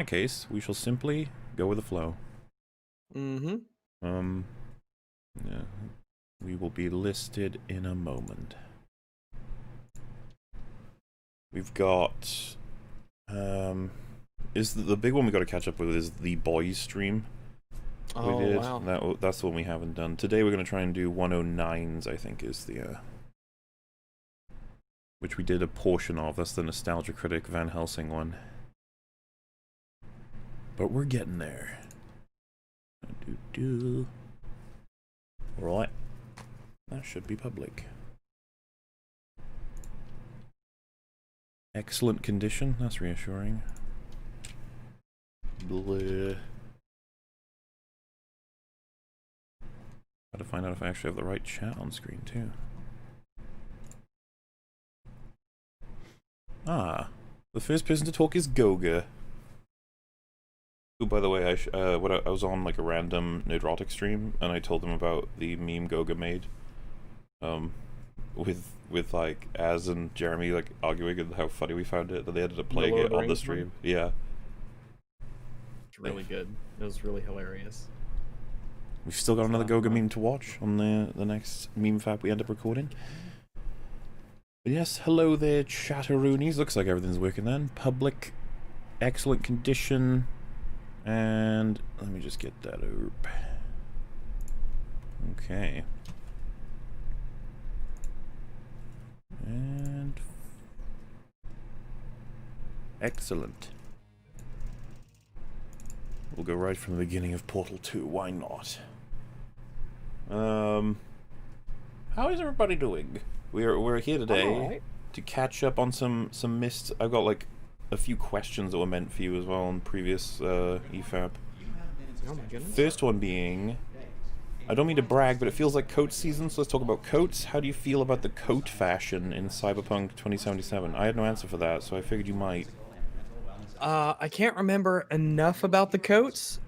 that case, we shall simply go with the flow. Mm-hmm. Yeah. We will be listed in a moment. We've got, is the big one we got to catch up with is the boys stream. Oh, we did. wow. That's the one we haven't done. Today we're going to try and do 109s, I think, is the, which we did a portion of. That's the Nostalgia Critic Van Helsing one. But we're getting there. Right. That should be public. Excellent condition. That's reassuring. Bleh. Gotta find out if I actually have the right chat on screen, too. Ah. The first person to talk is Goga. Who, by the way, I was on like a random Nerdrotic stream, and I told them about the meme Goga made. With like Az and Jeremy like arguing and how funny we found it, that they ended up playing it on the stream. Yeah. It's really good. It was really hilarious. We've still got another Goga meme to watch on the next meme fab we end up recording. But yes, hello there, chatteroonies. Looks like everything's working then. Public, excellent condition, and let me just get that up. Okay. And excellent. We'll go right from the beginning of Portal 2. Why not? How is everybody doing? We're here today to catch up on some missed. I've got like a few questions that were meant for you as well on previous EFAP. Oh my goodness. First one being, I don't mean to brag, but it feels like coat season, so let's talk about coats. How do you feel about the coat fashion in Cyberpunk 2077? I had no answer for that, so I figured you might. I can't remember enough about the coats.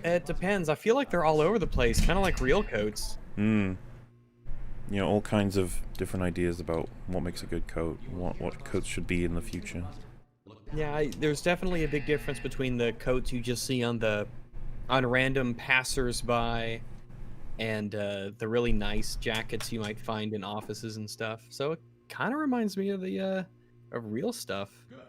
It depends. I feel like they're all over the place, kind of like real coats. You know, all kinds of different ideas about what makes a good coat, what coats should be in the future. Yeah, there's definitely a big difference between the coats you just see on random passers-by and the really nice jackets you might find in offices and stuff. So it kind of reminds me of the of real stuff. Good.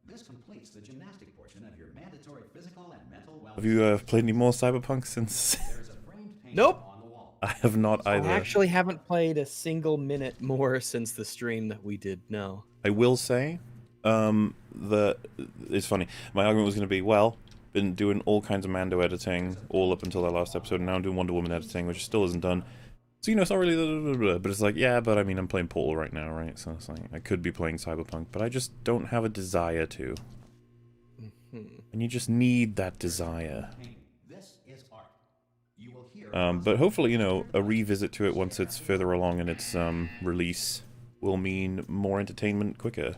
This completes the gymnastic portion of your mandatory physical and mental wellness. Have you played any more Cyberpunk since? There's a framed painting Nope. on the wall. I have not either. I actually haven't played a single minute more since the stream that we did. No. I will say, it's funny. My argument was going to be, well, been doing all kinds of Mando editing all up until that last episode, and now I'm doing Wonder Woman editing, which still isn't done. So, you know, it's not really, but it's like, yeah, but I mean, I'm playing Portal right now, right? So it's like, I could be playing Cyberpunk, but I just don't have a desire to. And you just need that desire. This is art. You will hear But hopefully, you know, a revisit to it once it's further along in its release will mean more entertainment quicker.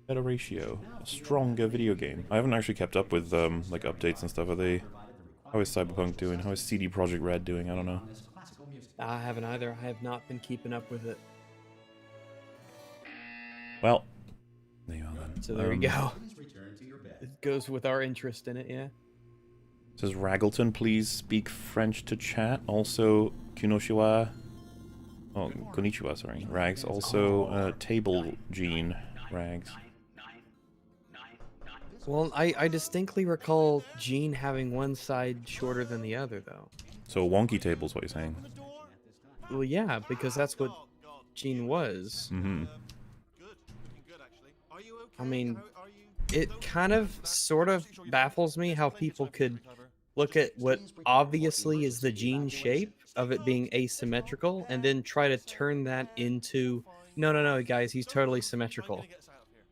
Better ratio. A stronger video game. I haven't actually kept up with like updates and stuff. How is Cyberpunk doing? How is CD Projekt Red doing? I don't know. I haven't either. I have not been keeping up with it. Well, there you are then. So there you go. Please return to your bed. It goes with our interest in it, yeah. Says Raggleton, please speak French to chat. Also, Kunoshiwa. Oh, Konnichiwa, sorry. Rags. Also, Table Gene. Rags. Well, I distinctly recall Gene having one side shorter than the other, though. So, wonky table's what you're saying. Well, yeah, because that's what Gene was. Mm-hmm. I mean, it kind of sort of baffles me how people could look at what obviously is the Gene shape of it being asymmetrical and then try to turn that into, no, guys, he's totally symmetrical.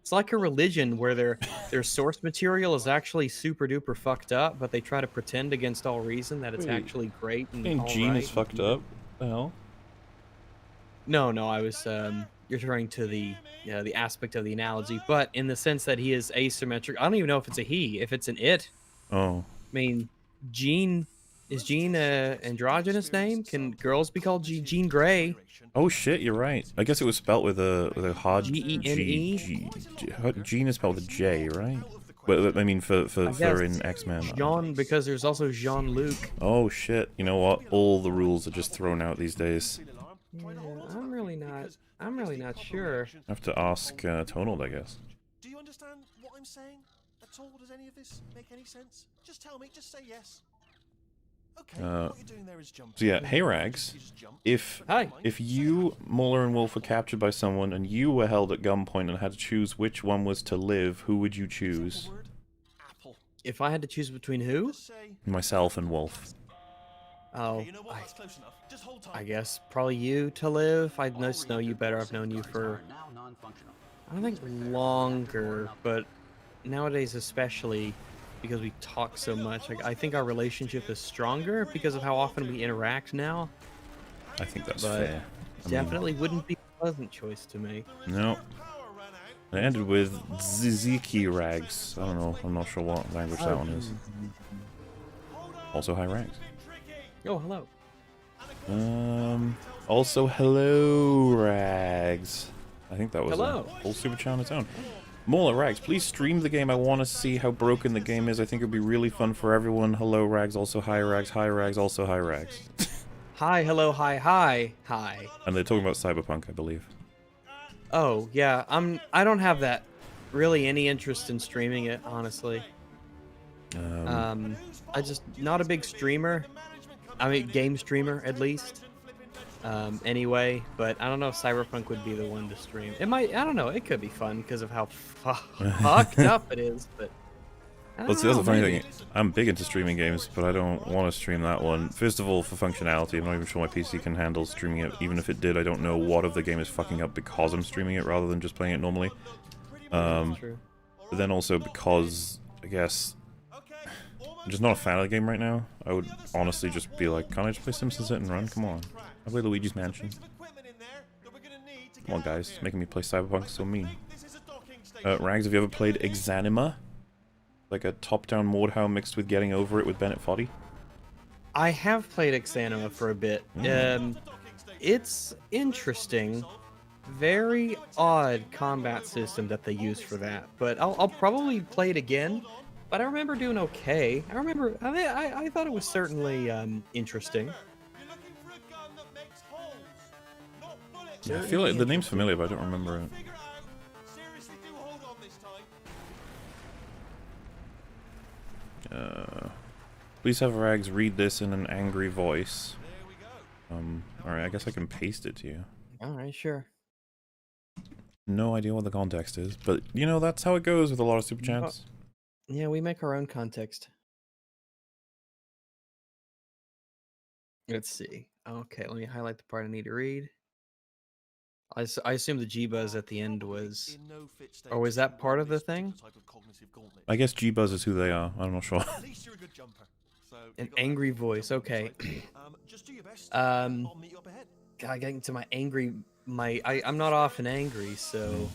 It's like a religion where their source material is actually super duper fucked up, but they try to pretend against all reason that it's Wait, actually great and And all Gene right. is fucked up? The hell? No, I was referring to the aspect of the analogy, but in the sense that he is asymmetric. I don't even know if it's a he, if it's an it. Oh. I mean, Gene is Gene a androgynous name? Can girls be called Jean Grey? Oh shit, you're right. I guess it was spelt with a hard Gene? Gene is spelled with a J, right? But I mean, for guess in X-Men. Jean, because there's also Jean-Luc. Oh shit! You know what? All the rules are just thrown out these days. Yeah, I'm really not sure. I have to ask Tonald, I guess. Do you understand what I'm saying at all? Does any of this make any sense? Just tell me. Just say yes. Okay. What you're doing there is jumping. So yeah, hey Rags, if you, MauLer, and Wolf were captured by someone and you were held at gunpoint and had to choose which one was to live, who would you choose? If I had to choose between who? Myself and Wolf. Oh, I guess probably you to live. I just know you better. I've known you for, I don't think longer, but nowadays especially because we talk so much. Like, I think our relationship is stronger because of how often we interact now. I think that's But fair. definitely wouldn't be a pleasant choice to make. No. It ended with Ziziki Rags. I don't know. I'm not sure what language that one is. Also, hi Rags. Oh, hello. Also, hello Rags. I think that was Hello. a whole super chat on its own. MauLer, Rags, please stream the game. I want to see how broken the game is. I think it would be really fun for everyone. Hello Rags. Also, hi Rags. Hi Rags. Also, hi Rags. Hi, hello, hi, hi, hi. And they're talking about Cyberpunk, I believe. Oh, yeah, I don't have that really any interest in streaming it, honestly. I just not a big streamer. I mean, game streamer at least. Anyway, but I don't know if Cyberpunk would be the one to stream. It might. I don't know. It could be fun because of how fucked up it is. But That's the other funny thing. I'm big into streaming games, but I don't want to stream that one. First of all, for functionality, I'm not even sure my PC can handle streaming it. Even if it did, I don't know what of the game is fucking up because I'm streaming it rather than just playing it normally. True. But then also because, I guess, I'm just not a fan of the game right now. I would honestly just be like, can't I just play Simpsons Hit and Run? Come on. I play Luigi's Mansion. Come on, guys. Making me play Cyberpunk is so mean. Rags, have you ever played Exanima? Like a top-down Mordhau mixed with Getting Over It with Bennett Foddy? I have played Exanima for a bit. It's interesting. Very odd combat system that they use for that. But I'll probably play it again. But I remember doing okay. I thought it was certainly interesting. Yeah, I feel like the name's familiar, but I don't remember it. Please have Rags read this in an angry voice. Alright, I guess I can paste it to you. Alright, sure. No idea what the context is, but you know, that's how it goes with a lot of super chats. Yeah, we make our own context. Let's see. Okay, let me highlight the part I need to read. I assume the G-Buzz at the end was... Or was that part of the thing? I guess G-Buzz is who they are. I'm not sure. An angry voice, okay. God, getting to my angry... I'm not often angry, so...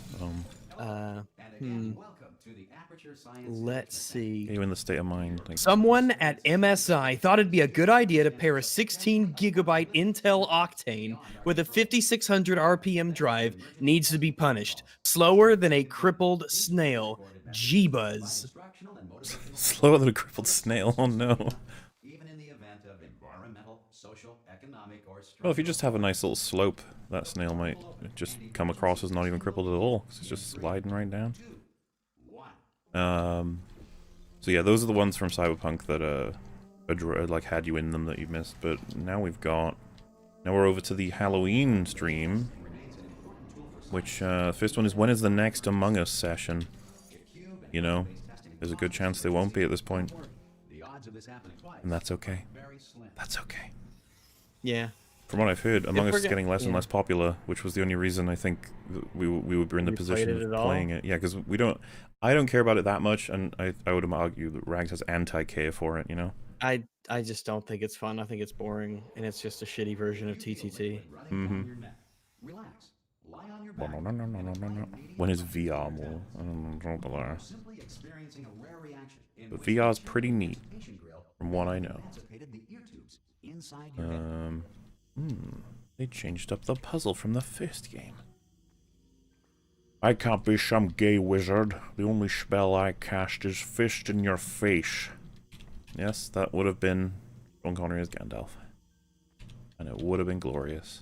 Let's see. You in the state of mind. Like... Someone at MSI thought it'd be a good idea to pair a 16GB Intel Octane with a 5600 RPM drive needs to be punished. Slower than a crippled snail. G-Buzz. Slower than a crippled snail? Oh no. Well, if you just have a nice little slope, that snail might just come across as not even crippled at all, because it's just sliding right down. So yeah, those are the ones from Cyberpunk that like had you in them that you missed. But now we're over to the Halloween stream, which first one is, when is the next Among Us session? You know, there's a good chance they won't be at this point, and that's okay. That's okay. Yeah. From what I've heard, Among Us is getting less and less popular, which was the only reason I think we would be in the position of playing it. Yeah, because I don't care about it that much, and I would argue that Rags has anti-care for it, you know? I just don't think it's fun. I think it's boring, and it's just a shitty version of TTT. When is VR more? I don't know. But VR is pretty neat, from what I know. They changed up the puzzle from the first game. I can't be some gay wizard. The only spell I cast is fist in your face. Yes, that would have been Sean Connery as Gandalf. And it would have been glorious.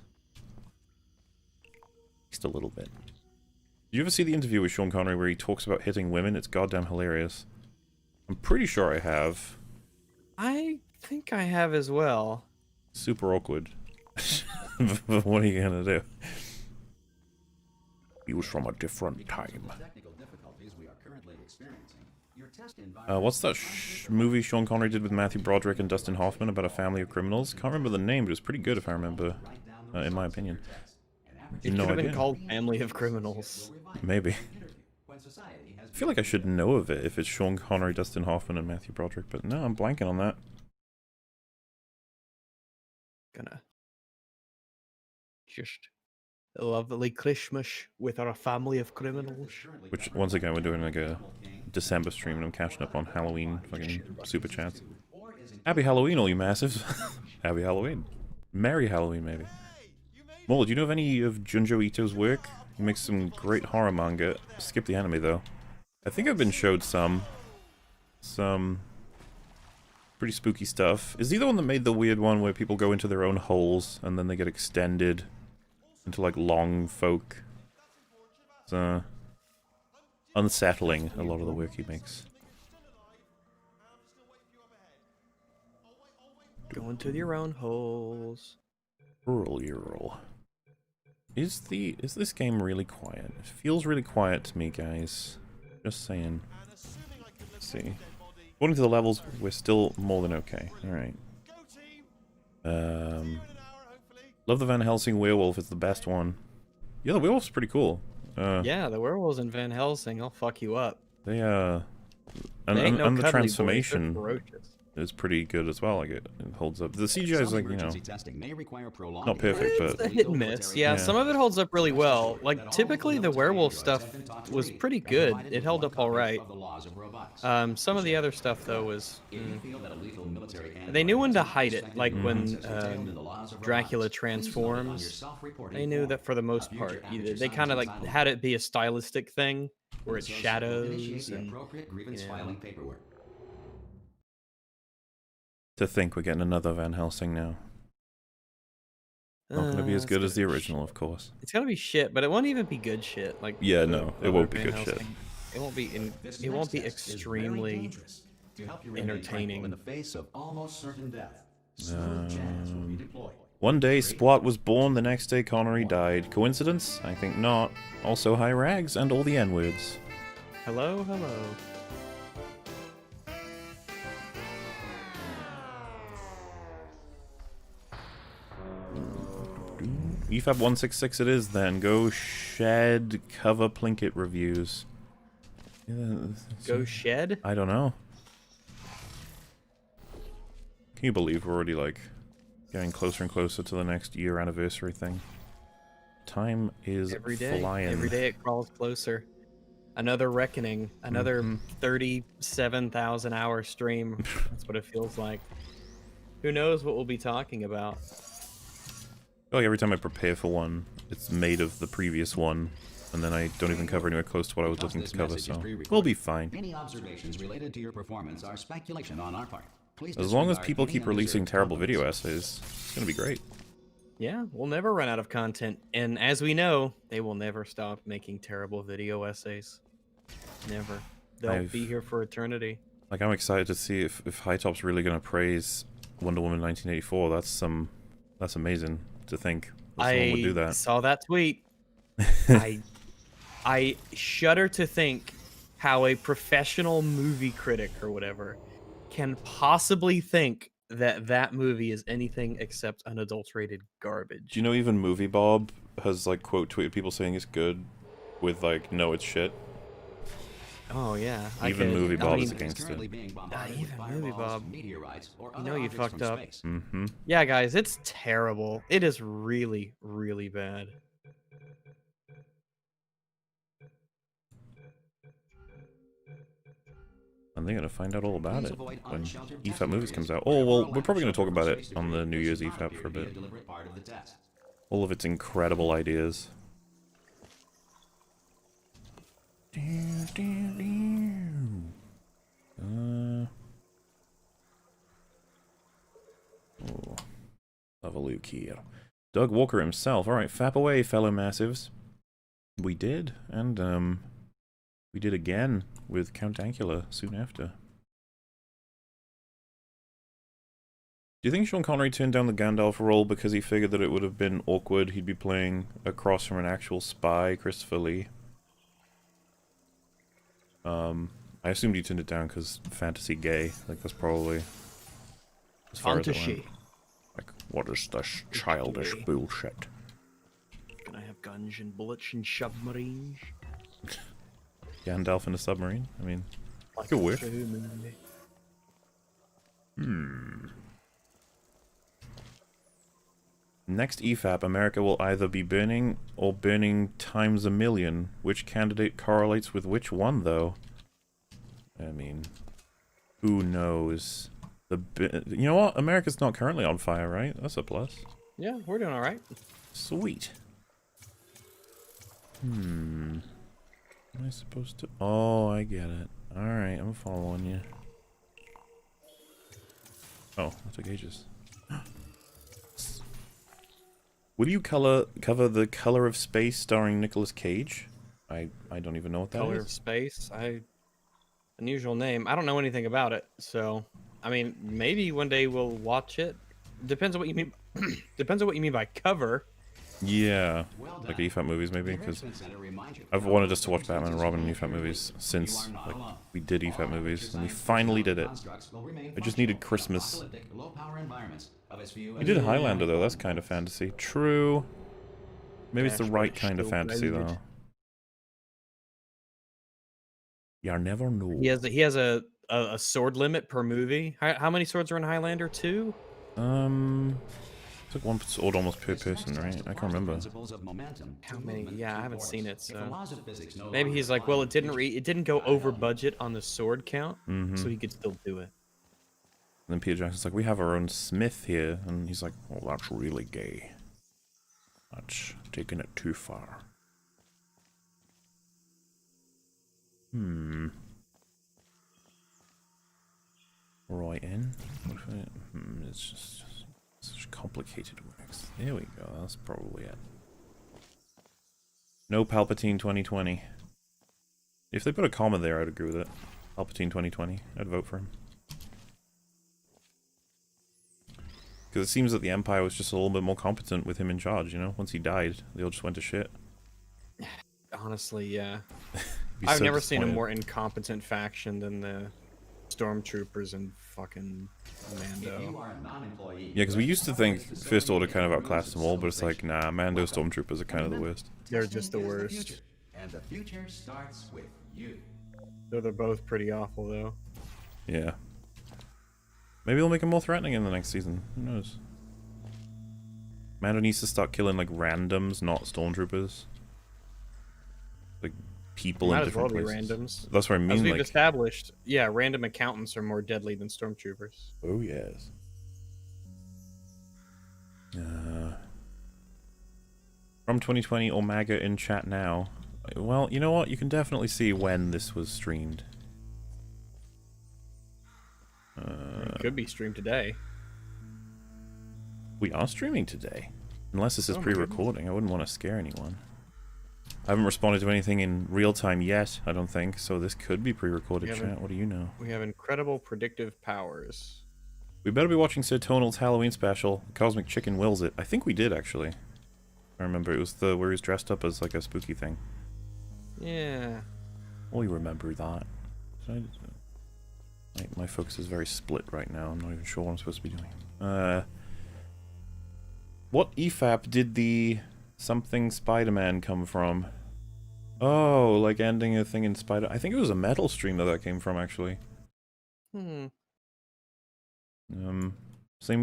Just a little bit. Did you ever see the interview with Sean Connery where he talks about hitting women? It's goddamn hilarious. I'm pretty sure I have. I think I have as well. Super awkward. But what are you gonna do? He was from a different time. What's that movie Sean Connery did with Matthew Broderick and Dustin Hoffman about a family of criminals? Can't remember the name, but it was pretty good if I remember, in my opinion. It could have been called Family of Criminals. Maybe. I feel like I should know of it if it's Sean Connery, Dustin Hoffman, and Matthew Broderick, but no, I'm blanking on that. Gonna just a lovely Christmas with our family of criminals. Which, once again, we're doing like a December stream and I'm catching up on Halloween fucking super chats. Happy Halloween, all you massives. Happy Halloween. Merry Halloween, maybe. MauLer, do you know of any of Junjo Ito's work? He makes some great horror manga. Skip the anime, though. I think I've been showed some pretty spooky stuff. Is he the one that made the weird one where people go into their own holes and then they get extended into, like, long folk? It's, unsettling, a lot of the work he makes. Go into your own holes. Rural. Is this game really quiet? It feels really quiet to me, guys. Just saying. Let's see. According to the levels, we're still more than okay. Alright. Love the Van Helsing werewolf, it's the best one. Yeah, the werewolf's pretty cool. Yeah, the werewolves in Van Helsing, I'll fuck you up. They, and the transformation is pretty good as well. Like, it holds up. The CGI is, like, you know, not perfect, but... It's a hit and miss. Yeah, some of it holds up really well. Like, typically the werewolf stuff was pretty good. It held up alright. Some of the other stuff, though, was... They knew when to hide it. Like, when Dracula transforms, they knew that for the most part. They kind of, like, had it be a stylistic thing, where it's shadows and... To think we're getting another Van Helsing now. Not gonna be as good as the original, of course. It's gonna be shit, but it won't even be good shit. Like, yeah, no, it won't be good shit. It won't be. It won't be extremely entertaining. In the face of almost certain death. One day Splat was born, the next day Connery died. Coincidence? I think not. Also, hi Rags and all the N-words. Hello, hello. EFAP 166 it is then. Go shed cover Plinkett reviews. Go shed? I don't know. Can you believe we're already, like, getting closer and closer to the next year anniversary thing? Time is flying. Every day it crawls closer. Another reckoning. Another 37,000 hour stream. That's what it feels like. Who knows what we'll be talking about? I feel like every time I prepare for one, it's made of the previous one, and then I don't even cover anywhere close to what I was looking to cover, so we'll be fine. Any observations related to your performance are speculation on our part. As long as people keep releasing terrible video essays, it's gonna be great. Yeah, we'll never run out of content, and as we know, they will never stop making terrible video essays. Never. They'll be here for eternity. Like, I'm excited to see if High Top's really gonna praise Wonder Woman 1984. That's amazing to think that someone would do that. I saw that tweet. I shudder to think how a professional movie critic or whatever can possibly think that that movie is anything except unadulterated garbage. Do you know even Movie Bob has, like, quote tweeted people saying it's good with, like, no, it's shit? Oh yeah, even Movie Bob is against it. Even Movie Bob, you know you fucked up. Yeah, guys, it's terrible. It is really, really bad. And they're gonna find out all about it when EFAP Movies comes out. Oh well, we're probably gonna talk about it on the New Year's EFAP for a bit. All of its incredible ideas. Oh, love a Luke here. Doug Walker himself. All right, fap away, fellow massives. We did, and we did again with Count Dankula soon after. Do you think Sean Connery turned down the Gandalf role because he figured that it would have been awkward? He'd be playing across from an actual spy, Christopher Lee. I assumed he turned it down because fantasy gay. Like, that's probably as far as it went. Like, what is this childish bullshit? Can I have guns and bullets and submarines? Gandalf in a submarine? I mean, like a wish. Next EFAP, America will either be burning or burning times a million. Which candidate correlates with which one, though? I mean, who knows? You know what? America's not currently on fire, right? That's a plus. Yeah, we're doing all right. Sweet. Am I supposed to? Oh, I get it. All right, I'm following you. Oh, that took ages. Will you cover the Color of Space starring Nicolas Cage? I don't even know what that is. Color of Space. Unusual name. I don't know anything about it, so I mean, maybe one day we'll watch it. Depends on what you mean. Depends on what you mean by cover. Yeah, like EFAP movies maybe, because I've wanted us to watch Batman and Robin and EFAP movies since like we did EFAP movies, and we finally did it. I just needed Christmas. We did Highlander though. That's kind of fantasy. True. Maybe it's the right kind of fantasy though. You never know. He has a sword limit per movie. How many swords are in Highlander? 2? It's like one sword almost per person, right? I can't remember. How many? Yeah, I haven't seen it, so maybe he's like, well, it didn't go over budget on the sword count, so he could still do it. And then Peter Jackson's like, we have our own smith here, and he's like, well, that's really gay. That's taking it too far. Right in. What if it, it's just such complicated works. There we go. That's probably it. No Palpatine 2020. If they put a comma there, I'd agree with it. Palpatine 2020. I'd vote for him. Because it seems that the Empire was just a little bit more competent with him in charge, you know? Once he died, they all just went to shit. Honestly, yeah. I've never seen a more incompetent faction than the Stormtroopers and fucking Mando. Yeah, because we used to think First Order kind of outclassed them all, but it's like, nah, Mando Stormtroopers are kind of the worst. They're just the worst. And the future starts with you. They're both pretty awful, though. Yeah. Maybe they'll make them more threatening in the next season. Who knows? Mando needs to start killing, like, randoms, not Stormtroopers. Like, people in different places. Randoms. That's what I mean. As we've like, established, yeah, random accountants are more deadly than Stormtroopers. Oh, yes. From 2020 or MAGA in chat now. Well, you know what? You can definitely see when this was streamed. It could be streamed today. We are streaming today. Unless this is pre-recording. I wouldn't want to scare anyone. I haven't responded to anything in real time yet, I don't think, so this could be pre-recorded chat. What do you know? We have incredible predictive powers. We better be watching Sir Tonal's Halloween special. Cosmic Chicken wills it. I think we did, actually. I remember it was the where he was dressed up as like a spooky thing. Yeah. We remember that. My focus is very split right now. I'm not even sure what I'm supposed to be doing. What EFAP did the something Spider-Man come from? Oh, like ending a thing in Spider... I think it was a metal stream that came from, actually. Same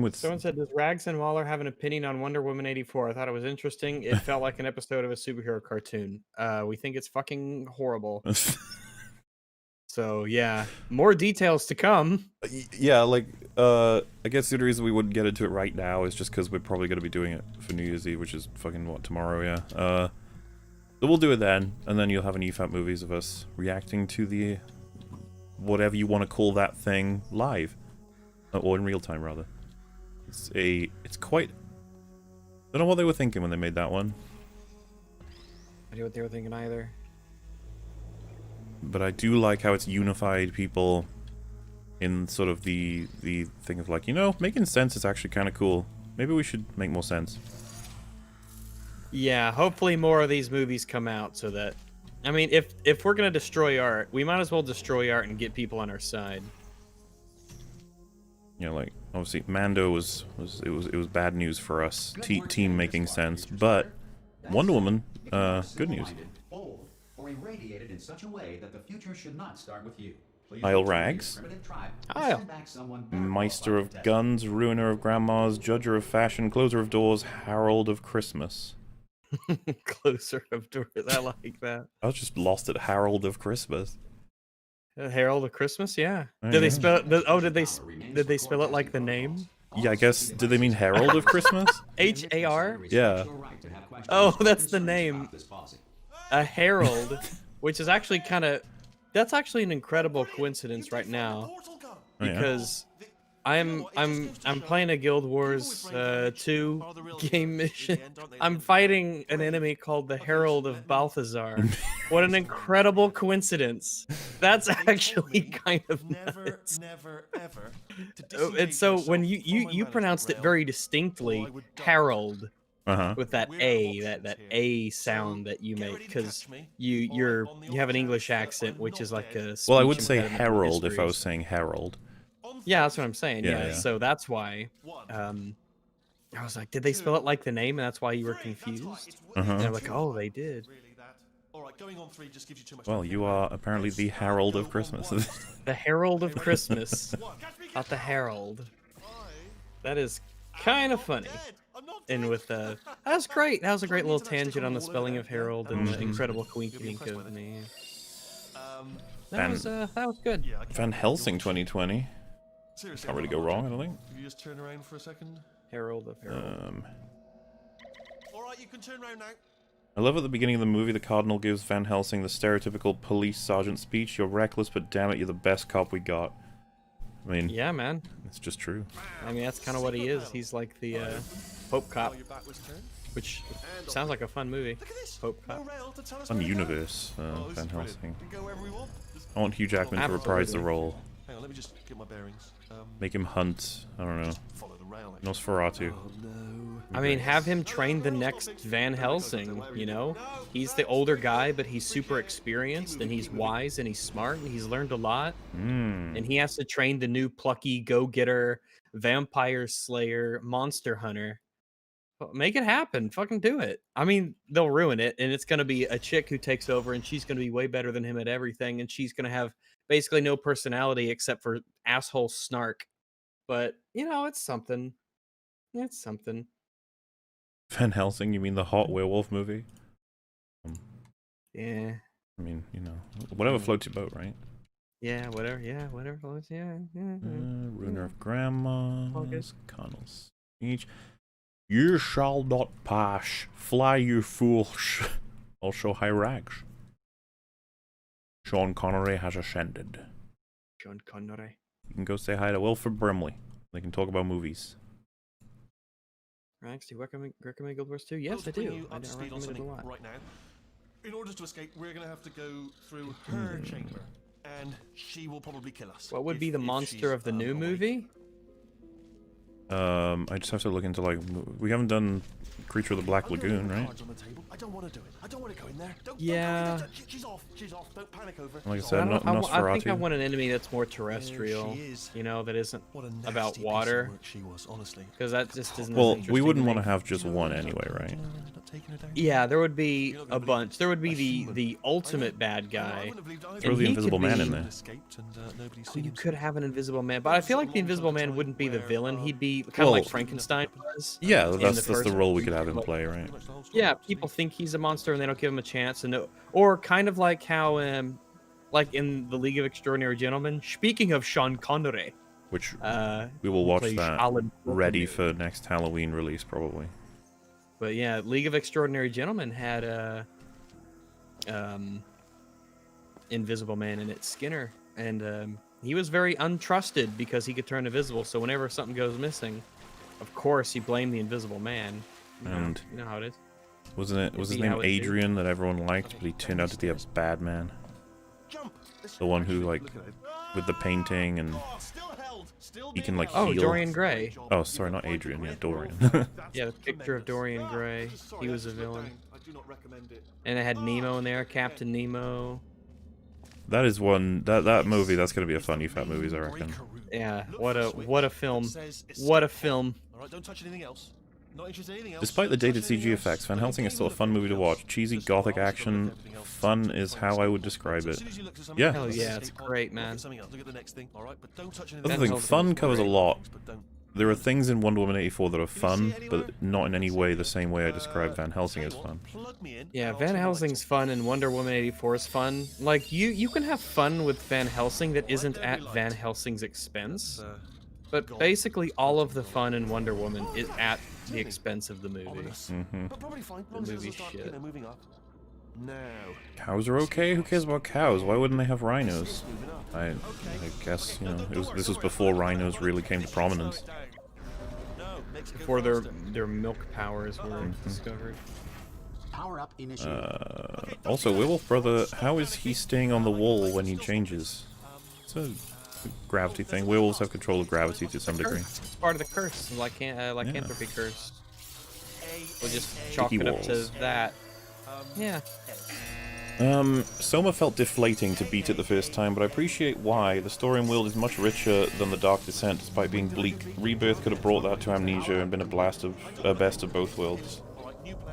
with... Someone said, does Rags and MauLer have an opinion on Wonder Woman 84? I thought it was interesting. It felt like an episode of a superhero cartoon. We think it's fucking horrible. So, yeah. More details to come. Yeah, like, I guess the reason we wouldn't get into it right now is just because we're probably going to be doing it for New Year's Eve, which is fucking, what, tomorrow, yeah. So we'll do it then, and then you'll have an EFAP movies of us reacting to the whatever you want to call that thing live, or in real time rather. It's quite. I don't know what they were thinking when they made that one. I know what they were thinking either. But I do like how it's unified people in sort of the thing of like, you know, making sense is actually kind of cool. Maybe we should make more sense. Yeah, hopefully more of these movies come out so that, I mean, if we're gonna destroy art, we might as well destroy art and get people on our side. You know, like obviously Mando was bad news for us, team making sense, but Wonder Woman, good news. Old, or irradiated in such a way that the future should not start with you. Please Isle return to your Rags. primitive tribe and Isle. send back someone better Meister qualified of to test Guns, Ruiner of Grandmas, Judger of Fashion, Closer of Doors, Herald of Christmas. Closer of doors, I like that. I was just lost at Herald of Christmas. Herald of Christmas, yeah. Oh, Did they yeah. spell it? Oh, did they spell it like the name? Yeah, I guess, did they mean Herald of Christmas? H-A-R? Yeah. Oh, that's the name. A herald, which is actually kind of, that's actually an incredible coincidence right now, Oh, yeah. because I'm playing a Guild Wars 2 game mission. I'm fighting an enemy called the Herald of Balthazar. What an incredible coincidence! That's actually kind of nuts. And so when you pronounced it very distinctly, Herald, Uh-huh. with that that A sound that you make, because you have an English accent, which is like a Well, I speech would say impediment for Herald if I histories. was saying Herald. Yeah, that's what I'm saying. Yeah, Yeah, yeah. so that's why. I was like, did they spell it like the name, and that's why you were confused? Uh-huh. And I'm like, oh, they did. Well, you are apparently the Herald of Christmas. The Herald of Christmas, not the Herald. That is kind of funny. And with that was great. That was a great little tangent on the spelling of Herald and the incredible quinky of me. That was good. Van Helsing 2020. Can't really go wrong, I don't think. Could you just turn around for a second? Herald of Herald. All right, you can turn around now. I love at the beginning of the movie, the Cardinal gives Van Helsing the stereotypical police sergeant speech. You're reckless, but damn it, you're the best cop we got. I mean, Yeah, man. it's just true. I mean, that's kind of what he is. He's like the Pope Cop, Your back was turned. which sounds like a fun movie. Look at this. Pope No Cop. rail to tell us Fun where to go. universe, Oh, this Van is brilliant. Helsing. We can go wherever we want. Just- I want Hugh Jackman to reprise the Absolutely. role. Hang on, let me just get my bearings. Make him hunt, I don't know, Follow the rail. Actually. Nosferatu. Oh no. I mean, have him train the next Van Helsing, you know? He's the older guy, but he's super experienced, and he's wise, and he's smart, and he's learned a lot. Hmm. And he has to train the new plucky go-getter, vampire slayer, monster hunter. Well, make it happen. Fucking do it. I mean, they'll ruin it, and it's going to be a chick who takes over, and she's going to be way better than him at everything, and she's going to have basically no personality except for asshole snark. But, you know, it's something. It's something. Van Helsing, you mean the hot werewolf movie? Yeah. I mean, you know, whatever floats your boat, right? Yeah, whatever. Yeah, whatever. Yeah. Ruiner of good. Grandmas, Connell's speech. You shall not pass. Fly, you fools. Also, high rags. Sean Connery has ascended. Sean Connery. You can go say hi to Wilford Brimley. They can talk about movies. Rags, do you recommend Guild Wars 2? Yes, I Bring do. you I up to don't speed on recommend it a something lot. right now. In order to escape, we're going to have to go through her chamber, and she will probably kill us. What would be if- the if monster she's, of the new awake. movie? I just have to look into, like, we haven't done Creature of the Black I'm gonna Lagoon, leave the right? cards on the table. I don't want to do it. I don't want to go in there. Don't Yeah. go in there. She's off. She's off. Don't panic over. Like I She's said, off. not I think I Nosferatu. want an enemy that's more terrestrial. she is. You know, that isn't What a about nasty piece of water. work she was, honestly. Because that just isn't. Well, as we interesting wouldn't to want to me. have just one anyway, right? Not taking her down. Yeah, there would be You're not a gonna bunch. There would be human. the ultimate bad I guy. wouldn't have believed either. Throw And the he Invisible could Man be- in there. Escaped and nobody's Oh, seen you him could since. have an Invisible Man, but I feel like the Invisible Man wouldn't be the villain. He'd be kind of Well- like Frankenstein was. Yeah, in that's the first role we could movie, have him but- play, right? Pretty much the whole story, Yeah, honestly. people think he's a monster and they don't give him a chance, and or kind of like how, like in the League of Extraordinary Gentlemen. Speaking of Sean Connery, Which we we will watch plays that Alan ready Rickman. for next Halloween release, probably. But yeah, League of Extraordinary Gentlemen had Invisible Man in it, Skinner, and he was very untrusted because he could turn invisible. So whenever something goes missing, of course he blamed the Invisible Man. And you know how it is. was his name Adrian that everyone liked, but he turned out to be a bad man. The one who, like, with the painting and he can, like, Oh, heal. Dorian Gray. Oh, sorry, not Adrian. Yeah, Dorian. Yeah, the picture of Dorian Gray. He was a villain. And it had Nemo in there, Captain Nemo. That is one that movie. That's gonna be a fun EFAP movies, I reckon. Yeah, what a film. What a film. All right, don't touch anything else. Not interested in anything else. Despite the dated CG effects, Van Helsing is still a fun movie to watch. Cheesy gothic action, fun is how I would describe it. Yeah. Hell yeah, it's great, man. Look at the next thing. All right, but don't touch That's anything the thing. else. Fun covers a lot. But don't. There are things in Wonder Woman 84 that are fun, but not in any way the same way I describe Van Helsing as fun. Yeah, Van Helsing's fun and Wonder Woman 84 is fun. Like, you can have fun with Van Helsing that isn't at Van Helsing's expense. But basically all of the fun in Wonder Woman is at the expense of the movie. Mm-hmm. The movie shit. Cows are okay? Who cares about cows? Why wouldn't they have rhinos? I guess, you know, this was before rhinos really came to prominence. Before their milk powers were discovered. Also, Werewolf Brother, how is he staying on the wall when he changes? It's a gravity thing. Werewolves have control of gravity to some degree. It's part of the curse, lycanthropy curse. We'll just chalk Sticky it up to walls. that. Yeah. Soma felt deflating to beat it the first time, but I appreciate why. The story in World is much richer than The Dark Descent, despite being bleak. Rebirth could have brought that to Amnesia and been a best of both worlds.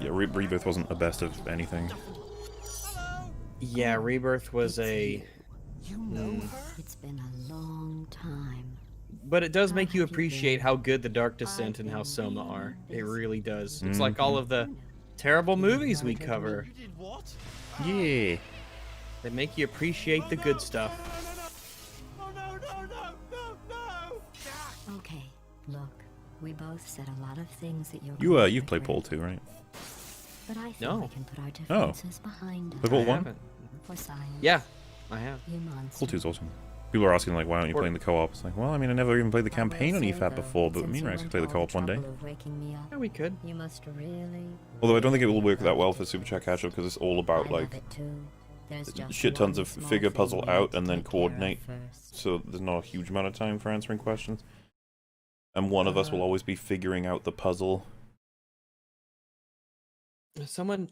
Yeah, Rebirth wasn't a best of anything. Yeah, Rebirth was a... It's been a long time. But it does make you appreciate how good The Dark Descent and how Soma are. It really does. It's like all of the terrible movies we cover. Yeah. They make you appreciate the good stuff. Okay, look, we both said a lot of things that You've played Paul too, right? But I think No. we can put our differences behind us. Played Paul I 1? haven't. For science. Yeah, I have. You monster. Paul 2's awesome. People are asking, like, why aren't you playing the co-op? It's like, well, I mean, I never even played the campaign on EFAP before, but me and Rex could play the co-op one day. Yeah, we could. You must really. Although I don't think it will work that well for Superchat catch-up, because it's all about, like, shit tons of figure puzzle out and then coordinate. So there's not a huge amount of time for answering questions. And one of us will always be figuring out the puzzle.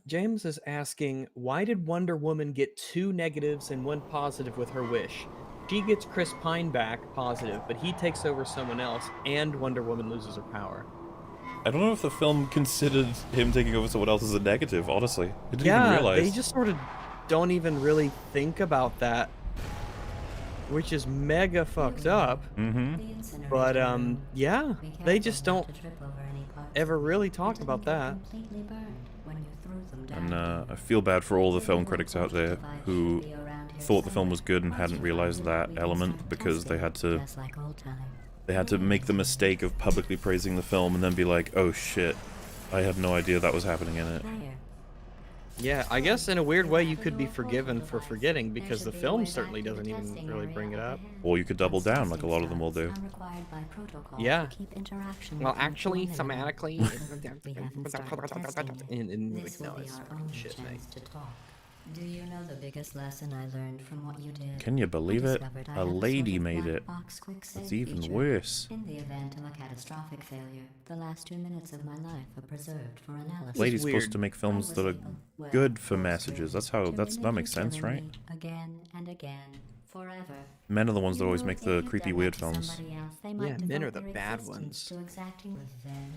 James is asking, why did Wonder Woman get 2 negatives and 1 positive with her wish? She gets Chris Pine back, positive, but he takes over someone else, and Wonder Woman loses her power. I don't know if the film considered him taking over someone else as a negative, honestly. I didn't even realize. They just sort of don't even really think about that, which is mega fucked up. Mm-hmm. But, yeah, they just don't ever really talk about that. And I feel bad for all the film critics out there who thought the film was good and hadn't realized that element, because they had to make the mistake of publicly praising the film and then be like, oh shit, I had no idea that was happening in it. Yeah, I guess in a weird way you could be forgiven for forgetting, because the film certainly doesn't even really bring it up. Or you could double down like a lot of them will do. Yeah. Well, actually, thematically... no, it's shit, mate. Do you know the biggest lesson I learned from what you did? Can you believe it? Discovered I A had lady sort of made black it. box quick save It's even feature. worse. In the event of a catastrophic failure, the last 2 minutes of my life are preserved for analysis. Lady's weird. supposed to make films that are Well, good for closer messages. That's how to that when makes you've sense, given right? me Again and again, forever. Men are the ones that You always know, make if the you'd creepy done weird that to films. somebody else, they might Yeah, men are devote the their bad existence ones. to exacting revenge.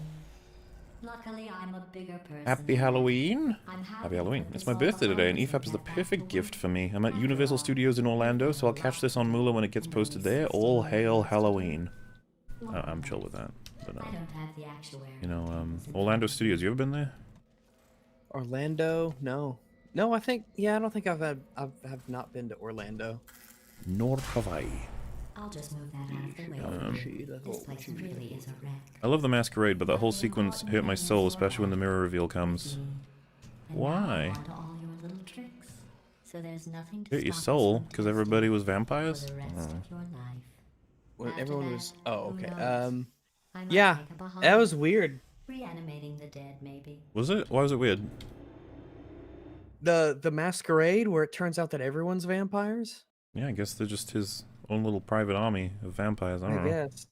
Luckily, I'm a bigger person. Happy Halloween! I'm Happy Halloween. It's my birthday today, and EFAP is the perfect gift for me. I'm at Universal Studios in Orlando, so I'll catch this on MauLer when it gets posted there. All hail Halloween. I'm chill with that. But, I don't have the actuary. you know, Orlando Studios, you ever been there? Orlando? No. No, I don't think I've not been to Orlando. Nor have I. I'll just move that out of the way. This place really is a wreck. I love the masquerade, but that whole sequence hurt my soul, especially when the mirror reveal comes. And Why? now on to all your little tricks. So there's nothing to Get your stop us soul, from because testing everybody was for vampires? the rest Oh. of your life. When After everyone that, was. Oh, who okay. knows? I might Yeah, take up a that hobby. was weird. Reanimating the dead, maybe. Was it? Why was it weird? The masquerade where it turns out that everyone's vampires. Yeah, I guess they're just his own little private army of vampires. I I don't know. guess.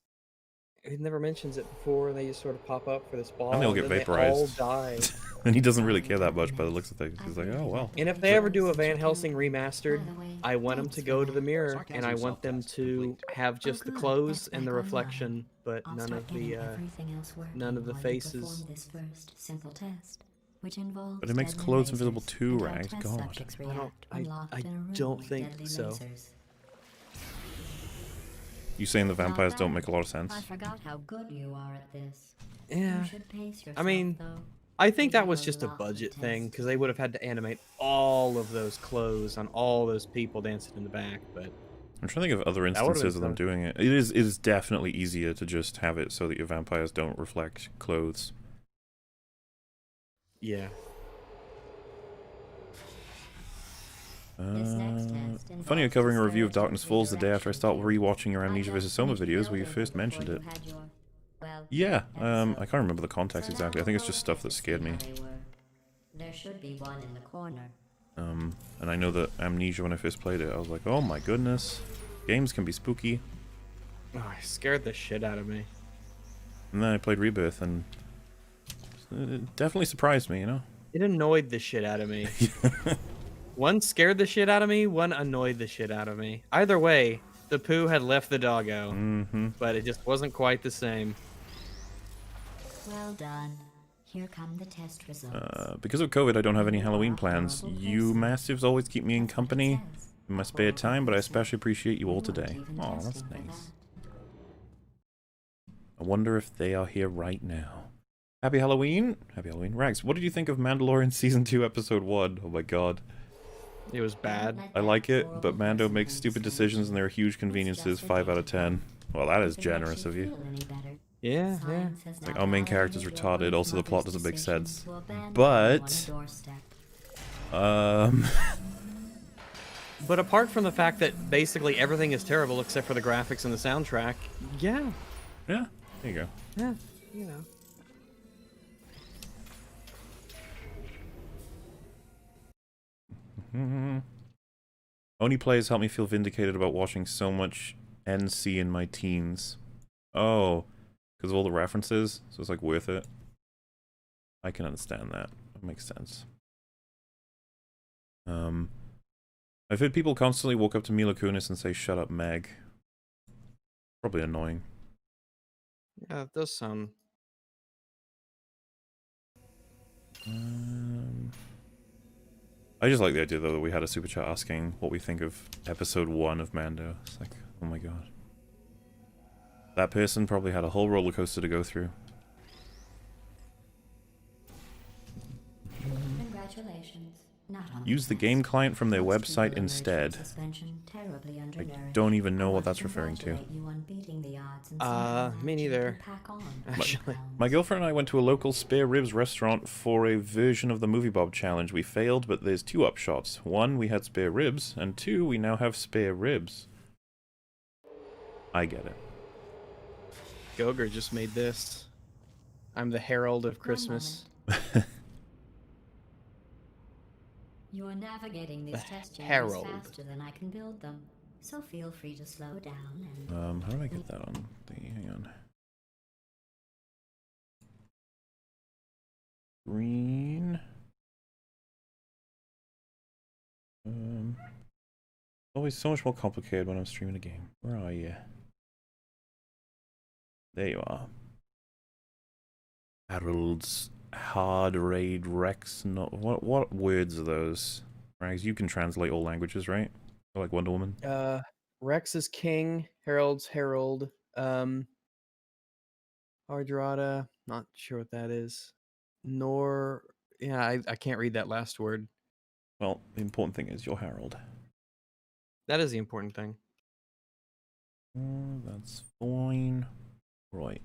He never mentions it before, and they just sort of pop up for this ball, And they all and get then they all vaporized. die. And he doesn't really care that much by the looks of things. He's like, oh, well. And if they ever do a Van Helsing remastered, I want them to go to the mirror, and I want them to have just the clothes and the reflection, but none of the faces. This first simple test, which involves But it makes deadly clothes lasers invisible too, and how Rags. test God. subjects react when locked I in a room don't with think deadly so. lasers. You saying the vampires Not don't bad. make a lot of sense? I forgot how good you are at this. Yeah. You should pace yourself, I mean, though. I think They that was have just a lot of budget thing, tests. because they would have had to animate all of those clothes on all those people dancing in the back, but I'm trying to think of other That would've been instances of them tough. doing it. It is definitely easier to just have it so that your vampires don't reflect clothes. yeah. This next test Funny, you're involves covering a review of disparaging Darkness Falls the day after I start rewatching your I Amnesia just vs. Soma finished videos where you building first before mentioned you it. had your, well, Yeah, I episode. can't remember the context So exactly. I now think it's go just stuff ahead that and scared see me. how they were. There should be one in the corner. And I know that Amnesia, when I first played it, I was like, oh my goodness, games can be spooky. Oh, it scared the shit out of me. And then I played Rebirth, and it definitely surprised me, you know? It annoyed the shit out of me. One scared the shit out of me, one annoyed the shit out of me. Either way, the poo had left the doggo, Mm-hmm. but it just wasn't quite the same. Well done. Here come the test results. Because of COVID, I don't have any You Halloween are a plans. horrible You person. massives always keep me in That's what it company says. in my A spare horrible time, but I person. especially appreciate you all weren't today. even Oh, that's testing for nice. that. I wonder if they are here right now. Happy Halloween! Happy Halloween. Rags, what did you think of Mandalorian Season 2, Episode 1? Oh my god. It was bad. Let I that like it, horrible but Mando person makes think stupid so. decisions and there are huge It's conveniences. just a 5 out of data 10. point. Well, that is If it makes generous of you. feel any better, Yeah. science has Like, now our main character's validated retarded, your also the plot mother's doesn't make decision sense. to abandon But- you on a doorstep. But apart from the fact that basically everything is terrible except for the graphics and the soundtrack, yeah, Yeah, there you go. yeah, you know. Only plays help me feel vindicated about watching so much NC in my teens. Oh, because of all the references, so it's like worth it. I can understand that. That makes sense. I've heard people constantly walk up to Mila Kunis and say, "Shut up, Meg." Probably annoying. Yeah, it does sound. I just like the idea though that we had a super chat asking what we think of episode 1 of Mando. It's like, oh my god. That person probably had a whole roller coaster to go through. Congratulations. Not on Use the test. game client from their Most website people emerge from instead. suspension terribly I undernourished. don't even know I what want that's to referring to. congratulate you on beating the odds and somehow Me managing neither. to pack on Actually. 5 My pounds. girlfriend and I went to a local spare ribs restaurant for a version of the Movie Bob challenge. We failed, but there's 2 upshots. 1, we had spare ribs, and 2, we now have spare ribs. I get it. Gogurt just made this. I'm the herald of Christmas. You're navigating these test changes Herald. faster than I can build them, so feel free to slow down and How do I get that on the... hang on. Green... always so much more complicated when I'm streaming a game. Where are you? There you are. Harold's Hard Raid Rex. No, what words are those? Rags, you can translate all languages, right? Like Wonder Woman. Rex is king. Harold's herald. Ardrada. Not sure what that is. Nor. Yeah, I can't read that last word. Well, the important thing is you're Harold. That is the important thing. That's fine. Right.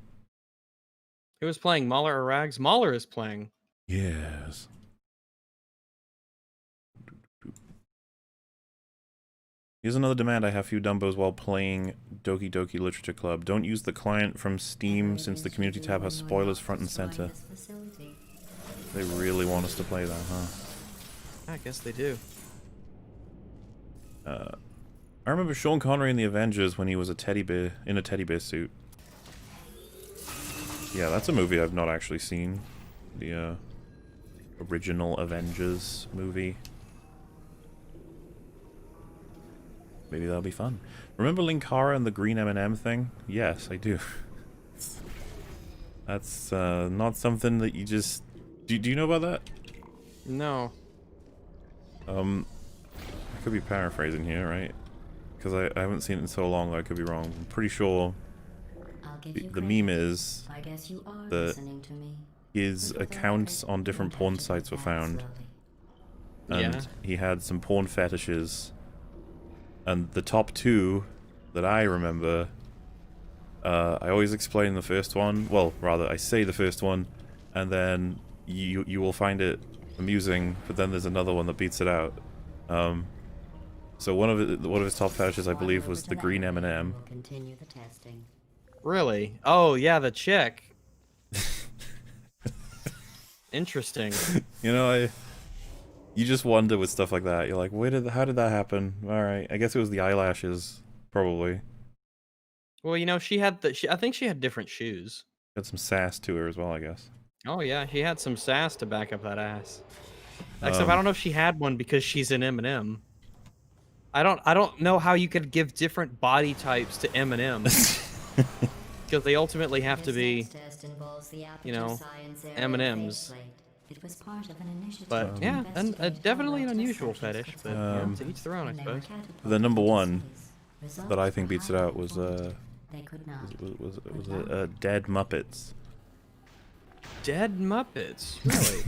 Who was playing, MauLer or Rags? MauLer is playing. Yes. Here's another demand I have for you Dumbos while playing Doki Doki Literature Club. Don't use the client from Steam since the community tab has spoilers front and center. They really want us to play that, huh? I guess they do. I remember Sean Connery in the Avengers when he was a teddy bear, in a teddy bear suit. Yeah, that's a movie I've not actually seen. The original Avengers movie. Maybe that'll be fun. Remember Linkara and the green M&M thing? Yes, I do. That's not something that you just... Do you know about that? No. I could be paraphrasing here, right? Because I haven't seen it in so long that I could be wrong. I'm pretty sure the meme is that his accounts on different porn sites were found. And he had some porn fetishes. And the top two that I remember, I always explain the first one. Well, rather, I say the first one, and then you will find it amusing, but then there's another one that beats it out. So one of his top fetishes, I believe, was the green M&M. Really? Oh, yeah, the chick. Interesting. You know, you just wonder with stuff like that. You're like, how did that happen? All right, I guess it was the eyelashes, probably. Well, you know, she had I think she had different shoes. Had some sass to her as well, I guess. Oh yeah, she had some sass to back up that ass. Except I don't know if she had one because she's an M&M. I don't know how you could give different body types to M&Ms. Because they ultimately have to be, you know, M&Ms. But yeah, and definitely an unusual fetish, but yeah, to each their own, I suppose. The number one that I think beats it out was Dead Muppets. Dead Muppets, really?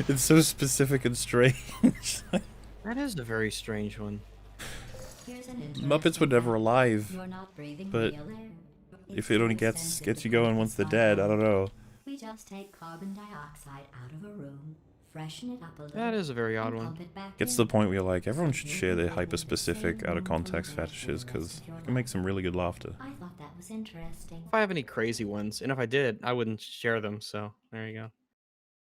It's so specific and strange. That is a very strange one. Muppets were never alive, but if it only gets you going once they're dead, I don't know. We just take carbon dioxide out of a room, freshen it up a little. That is a very odd one. Gets to the point where you're like, everyone should share their hyper-specific, out-of-context fetishes, because it can make some really good laughter. I thought that was interesting. If I have any crazy ones, and if I did, I wouldn't share them, so there you go.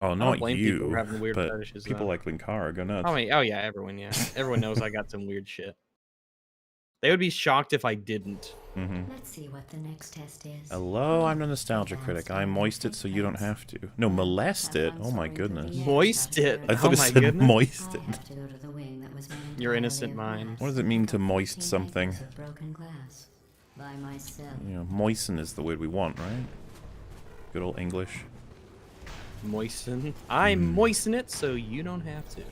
Oh, not you, weird but fetishes, people though. like Linkara go nuts. Oh yeah, everyone, yeah. Everyone knows I got some weird shit. They would be shocked if I didn't. Let's see what the next test is. Hello, I'm the Nostalgia Critic. I moist it so you don't have to. No, molest it? Oh my goodness. Moist it? I thought Oh it my said goodness. moist it. Your innocent mind. What does it mean to moist something? You know, moisten is the word we want, right? Good old English. Moisten. I moisten it so you don't have to.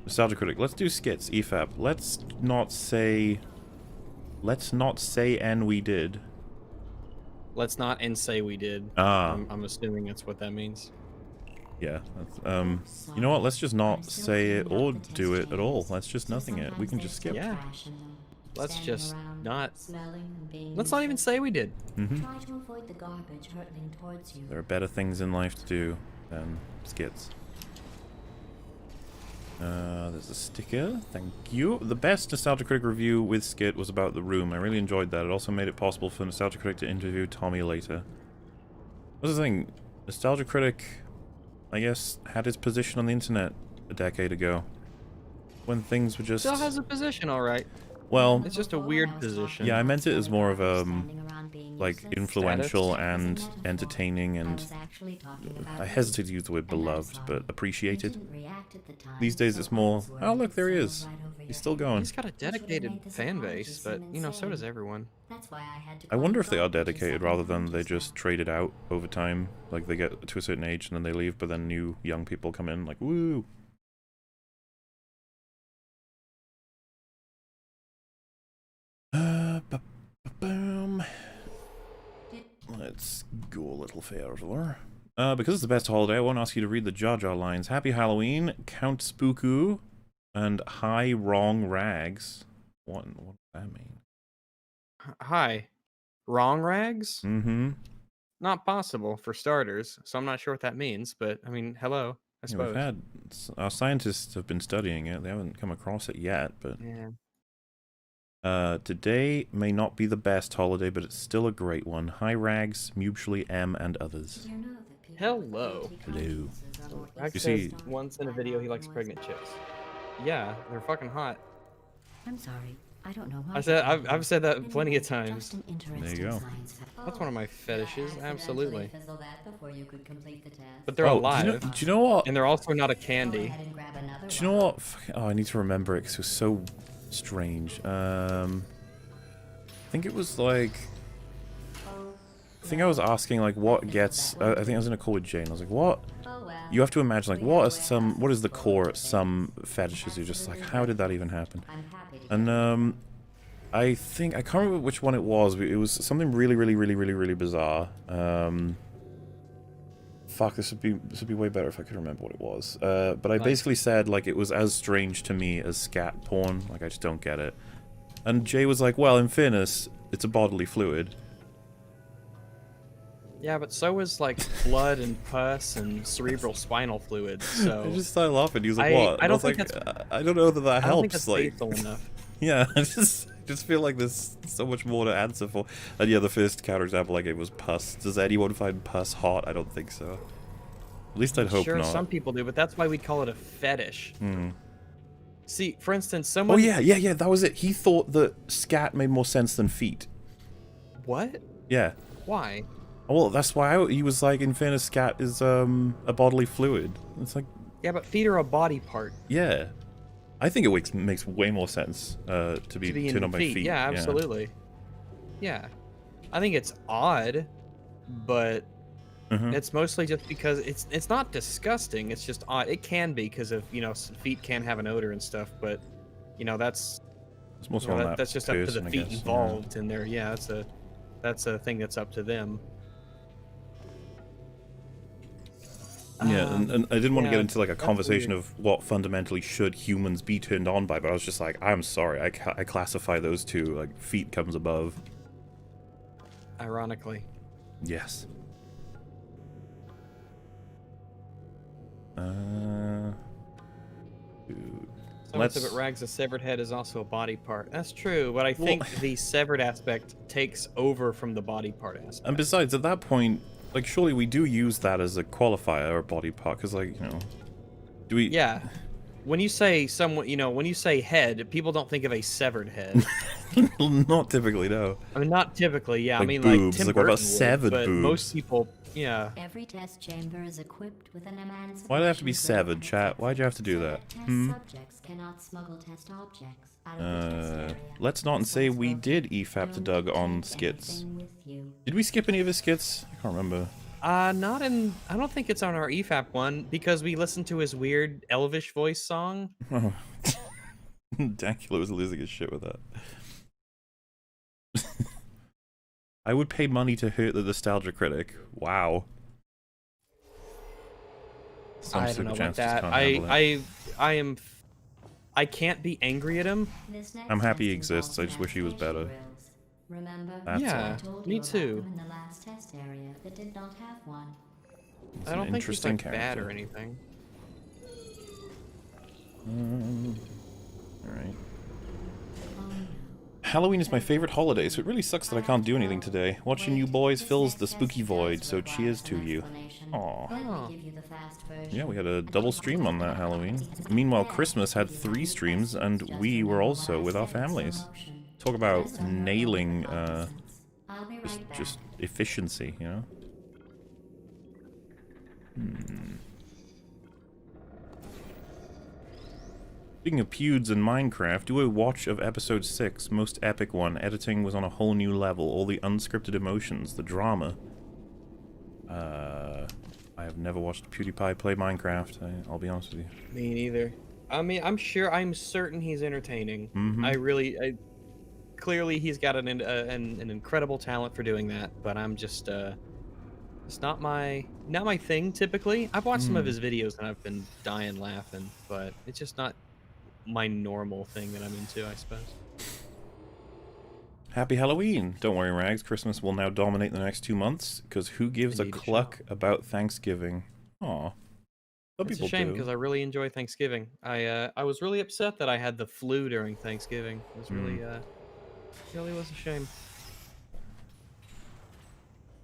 Nostalgia Critic. Let's do skits. EFAP. Let's not say and we did. Let's not and say we did. I'm assuming that's what that means. Yeah. That's, you know what? Let's just not say it or do it at all. Let's just nothing it. We can just skip. Yeah. Let's just not. Let's not even say we did. Try to avoid the garbage hurtling towards you. There are better things in life to do than skits. There's a sticker. Thank you. The best Nostalgia Critic review with skit was about The Room. I really enjoyed that. It also made it possible for Nostalgia Critic to interview Tommy later. What's the thing? Nostalgia Critic, I guess, had his position on the internet a decade ago. When things were just... Still has a position, alright. Well... It's just a weird position. Yeah, I meant it as more of a... like, influential and entertaining and... I hesitate to use the word beloved, but appreciated. These days it's more, oh look, there he is. He's still going. He's got a dedicated fan base, but, you know, so does everyone. I wonder if they are dedicated rather than they just trade it out over time. Like, they get to a certain age and then they leave, but then new young people come in, like, woo! Boom. Let's go a little further. Because it's the best holiday, I won't ask you to read the Jar Jar lines. Happy Halloween, Count Spooku, and Hi Wrong Rags. What does that mean? Hi. Wrong rags? Mm-hmm. not possible for starters. So I'm not sure what that means, but I mean, hello, I Yeah, we've suppose. had our scientists have been studying it. They haven't come across it yet, but today may not be the best holiday, but it's still a great one. Hi Rags, Mutually M, and others. Hello. Hello. Rag You says see- once in a video he likes pregnant chicks. Yeah, they're fucking hot. I'm sorry. I don't know why. I've said that plenty of times. Just an interesting There you go. science fact. That's one of my fetishes, absolutely. Fizzle that before you could complete the test. But they're alive, Do you know what? and they're also not a Go candy. ahead and grab another Do you know what? Oh, I need to remember it because it was so strange. I think it was like. I think I was asking like what gets. I think I was in a call with Jane. I was like, what? Oh well. You have to imagine like what is the core of some fetishes? You're just like, how did that even happen? I'm happy to And I think I can't remember which one it was, but it was something really bizarre. Fuck, this would be way better if I could remember what it was. But I basically said like it was as strange to me as scat porn. Like I just don't get it. And Jay was like, well, in fairness, it's a bodily fluid. Yeah, but so is like blood and pus and cerebral spinal fluid. So I just started laughing. He was like, I- what? I And don't was think like, I don't know that I don't think helps. that's Like, faithful enough. yeah, I just feel like there's so much more to answer for. And yeah, the first counterexample I gave was pus. Does anyone find pus hot? I don't think so. At least I'd hope Sure, not. some people do, but that's why we call it a fetish. Hmm. See, for instance, Oh someone. yeah, that was it. He thought that scat made more sense than feet. What? Yeah. Why? Well, that's why he was like, in fairness, scat is a bodily fluid. It's like, Yeah, but feet are a body part. yeah. I think it makes way more sense to be To be turned in on by feet. feet. Yeah, absolutely. Yeah. I think it's odd, but Mhm. it's mostly just because it's not disgusting. It's just odd. It can be because of feet can have an odor and stuff, but that's It's mostly on that that's just up to the person, I feet guess, involved in there. Yeah, that's a thing that's up to them. Yeah, and I didn't want to get yeah, into like a that's conversation weird. of what fundamentally should humans be turned on by, but I was just like, I'm sorry, I classify those two, like feet comes above. Ironically. Yes. Dude. Someone said, but Rags, a severed head is also a body part. That's true, but I think the severed aspect takes over from the body part aspect. And besides, at that point, like, surely we do use that as a qualifier or body part, because, like, do we... Yeah. When you say when you say head, people don't think of a severed head. Not typically, no. I mean, not typically, yeah. Like I mean, boobs, Tim like, what about Burton would, severed but boobs? most people, yeah. Every test chamber is equipped with an emancipation. Why do they have to be grid severed, and chat? it's Why'd you have to do so that? test Hmm? subjects cannot smuggle test objects out of the test area. Let's not This say one's we broken. did EFAP to Don't Doug on take skits. anything with you. Did we skip any of his skits? I can't remember. Not in. I don't think it's on our EFAP one because we listened to his weird Elvish voice song. Oh. Dankula was losing his shit with that. I would pay money to hurt the nostalgia critic. Wow. Some I don't super know about chances that. can't handle it. I can't be angry at him. This next I'm happy he test exists, I involves just wish he was better. grills. Remember? That's Yeah, I told me you about too. them in the last test area that did not have one. He's I an don't think he's interesting like bad character. or anything. Alright. Oh no. Halloween is my favorite holiday, so it really sucks that I can't do anything today. Watching you boys fills the spooky void, so cheers to you. Aw. Let Oh. me give you the fast version. Yeah, we had a double stream on that Halloween. Meanwhile, Christmas had 3 streams, and we were also with our families. Talk about nailing, I'll be right back. just efficiency, you know? Speaking of pewds and Minecraft, do a watch of episode 6, most epic one. Editing was on a whole new level. All the unscripted emotions, the drama. I have never watched PewDiePie play Minecraft, I'll be honest with you. Me neither. I mean, I'm certain he's entertaining. Mhm. Clearly he's got an incredible talent for doing that, but I'm just, it's not my thing typically. I've watched some of his videos and I've been dying laughing, but it's just not my normal thing that I'm into, I suppose. Happy Halloween! Don't worry, Rags. Christmas will now dominate the next 2 months, because who gives a Indeed it cluck about Thanksgiving? Aw. Some It's a people shame do. because I really enjoy Thanksgiving. I was really upset that I had the flu during Thanksgiving. It was really really was a shame.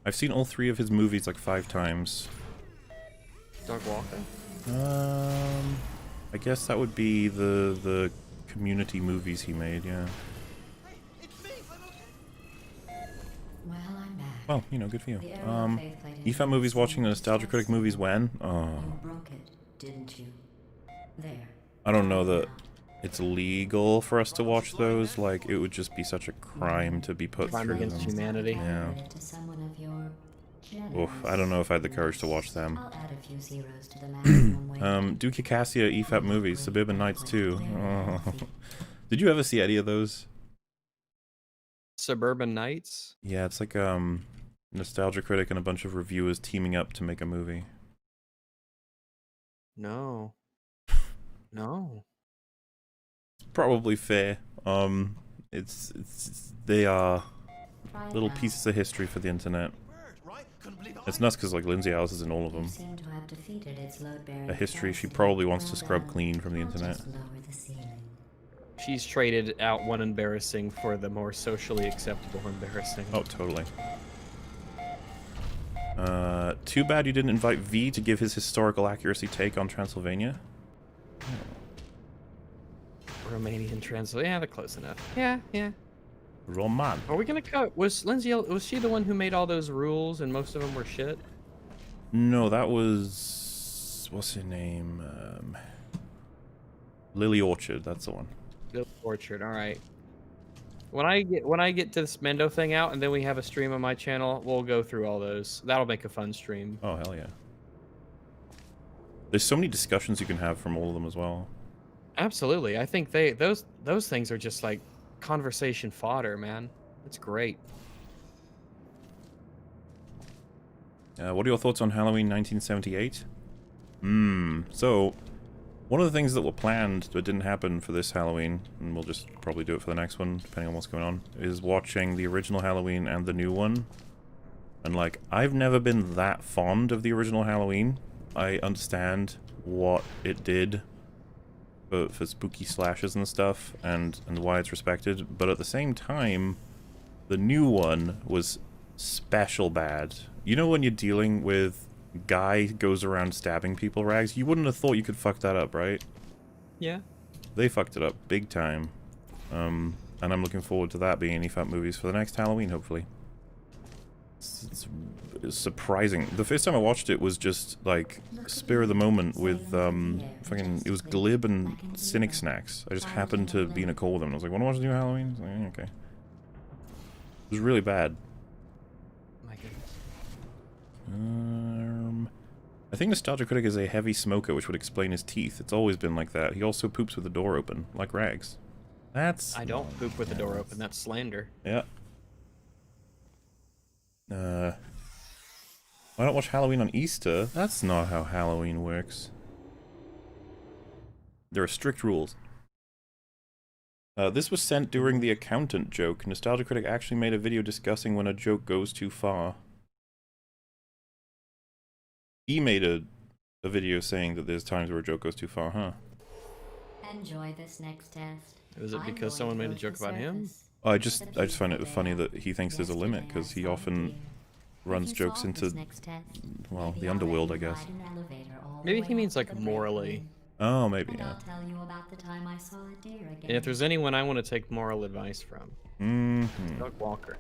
I've seen all 3 of his movies like 5 times. Dog Walker. I guess that would be the community movies he made, yeah. Hey, it's me. I'm okay. Well, I'm back. Well, you know, good for you. The area of faith played into EFAP movies watching the the Nostalgia Critic stress. movies when? Oh. You broke it, didn't you? There. I don't know that it's legal for us to watch those. Like, it would just be such a crime to be put Crime through against them. humanity. Yeah. To someone of your Oof, I don't know if I had the courage to watch them. I'll add a few zeros to the maximum weight. Duke Cassia EFAP movies, Suburban Nights 2. Oh. Did you ever see any of those? Suburban Nights. Yeah, it's like Nostalgia Critic and a bunch of reviewers teaming up to make a movie. No. No. Probably fair. They are Try it little out. pieces of history for the internet. Word, right? Couldn't believe it. It's nuts because like Lindsay Alice is in all of them. You seem to have defeated its load-bearing A history she capacity. probably wants to Well scrub done. clean from the I'll internet. just lower the ceiling. She's traded out one embarrassing for the more socially acceptable embarrassing. Oh, totally. Too bad you didn't invite V to give his historical accuracy take on Transylvania. Romanian translation. Yeah, they're close enough. Yeah, yeah. Roman. Are we gonna cut? Was she the one who made all those rules and most of them were shit? No, that was... What's her name? Lily Orchard, that's the one. Bill Orchard. All right. When I get to this Mendo thing out, and then we have a stream on my channel, we'll go through all those. That'll make a fun stream. Oh, hell yeah. There's so many discussions you can have from all of them as well. Absolutely. I think those things are just like conversation fodder, man. It's great. What are your thoughts on Halloween 1978? So, one of the things that were planned but didn't happen for this Halloween, and we'll just probably do it for the next one, depending on what's going on, is watching the original Halloween and the new one. And, like, I've never been that fond of the original Halloween. I understand what it did for spooky slashes and stuff, and why it's respected, but at the same time, the new one was special bad. You know when you're dealing with guy goes around stabbing people, Rags? You wouldn't have thought you could fuck that up, right? Yeah. They fucked it up big time. And I'm looking forward to that being in EFAP movies for the next Halloween, hopefully. It's surprising. The first time I watched it was just, like, spur of the moment with, fucking, it was Glib and Cynic Snacks. I just happened to be in a call with them. I was like, wanna watch the new Halloween? I was like, yeah, okay. It was really bad. My goodness. I think Nostalgia Critic is a heavy smoker, which would explain his teeth. It's always been like that. He also poops with the door open, like Rags. That's... I don't poop with the door open. That's slander. Yeah. Why not watch Halloween on Easter? That's not how Halloween works. There are strict rules. This was sent during the accountant joke. Nostalgia Critic actually made a video discussing when a joke goes too far. He made a video saying that there's times where a joke goes too far, huh? Enjoy this next test. Is it I'm because going someone to made a go joke to about him? surface. I just find it funny that he thinks there's a limit, because he often runs If you jokes solve into, this next test, well, maybe the I'll underworld, I let you guess. ride an elevator all the Maybe way he means up like to the morally. Red Room. Oh, maybe, And yeah. I'll tell you about the time I saw a deer again. And if there's anyone I want to take moral advice from, Mm-hmm. Doug Walker.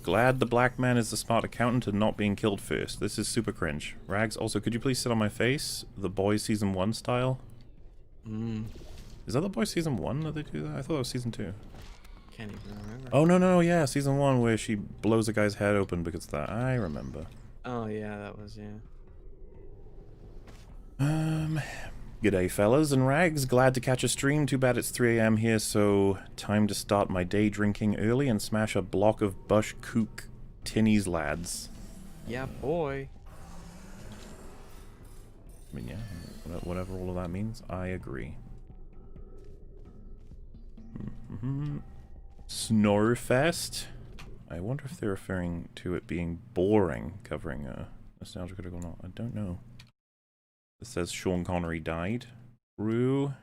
Glad the black man is the smart accountant and not being killed first. This is super cringe. Rags, also, could you please sit on my face? The Boys Season 1 style? Is that The Boys Season 1 that they do that? I thought it was Season 2. Can't even remember. Oh, no, yeah, Season 1 where she blows a guy's head open because of that. I remember. Oh yeah, that was yeah. G'day, fellas and Rags. Glad to catch a stream. Too bad it's 3 AM here, so time to start my day drinking early and smash a block of Bush Kook tinnies, lads. Yeah, boy. I mean, yeah, whatever all of that means, I agree. Snorfest? I wonder if they're referring to it being boring, covering Nostalgia Critic or not. I don't know. It says Sean Connery died. True.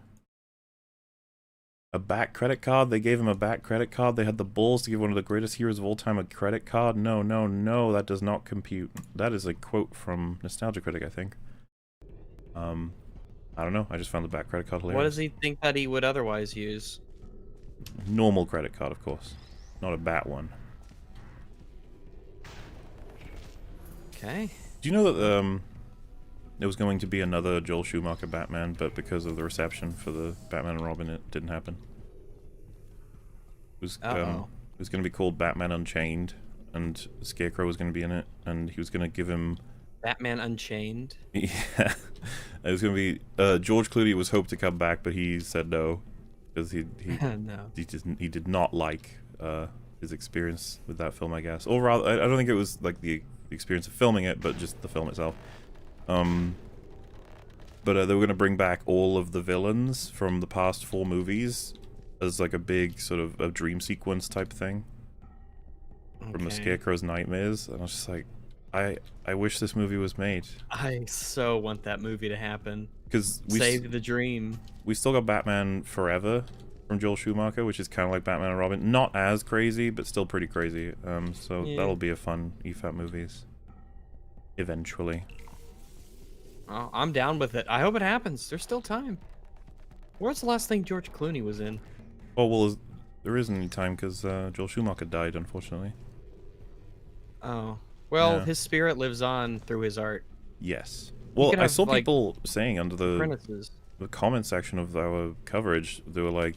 A back credit card? They gave him a back credit card? They had the balls to give one of the greatest heroes of all time a credit card? No, no, no, that does not compute. That is a quote from Nostalgia Critic, I think. I don't know, I just found the back credit card hilarious. What does he think that he would otherwise use? Normal credit card, of course. Not a bat one. Okay. Do you know that there was going to be another Joel Schumacher Batman, but because of the reception for the Batman and Robin, it didn't happen? It was going to be called Batman Unchained, and Scarecrow was going to be in it, and he was going to give him... Batman Unchained? Yeah. It was going to be... George Clooney was hoped to come back, but he said no. Because he No. he did not like his experience with that film, I guess. Or rather, I don't think it was like the experience of filming it, but just the film itself. But they were going to bring back all of the villains from the past 4 movies as like a big sort of a dream sequence type thing from the Scarecrow's nightmares, and I was just like, I wish this movie was made. I so want that movie to happen. Because save the dream. We still got Batman Forever from Joel Schumacher, which is kind of like Batman and Robin. Not as crazy, but still pretty crazy. So yeah. That'll be a fun EFAP movies. Eventually. Oh, I'm down with it. I hope it happens. There's still time. Where's the last thing George Clooney was in? Oh, well, there isn't any time because Joel Schumacher died, unfortunately. Oh. Well, yeah. His spirit lives on through his art. Yes. Well, I saw people saying under the comment section of our coverage, they were like,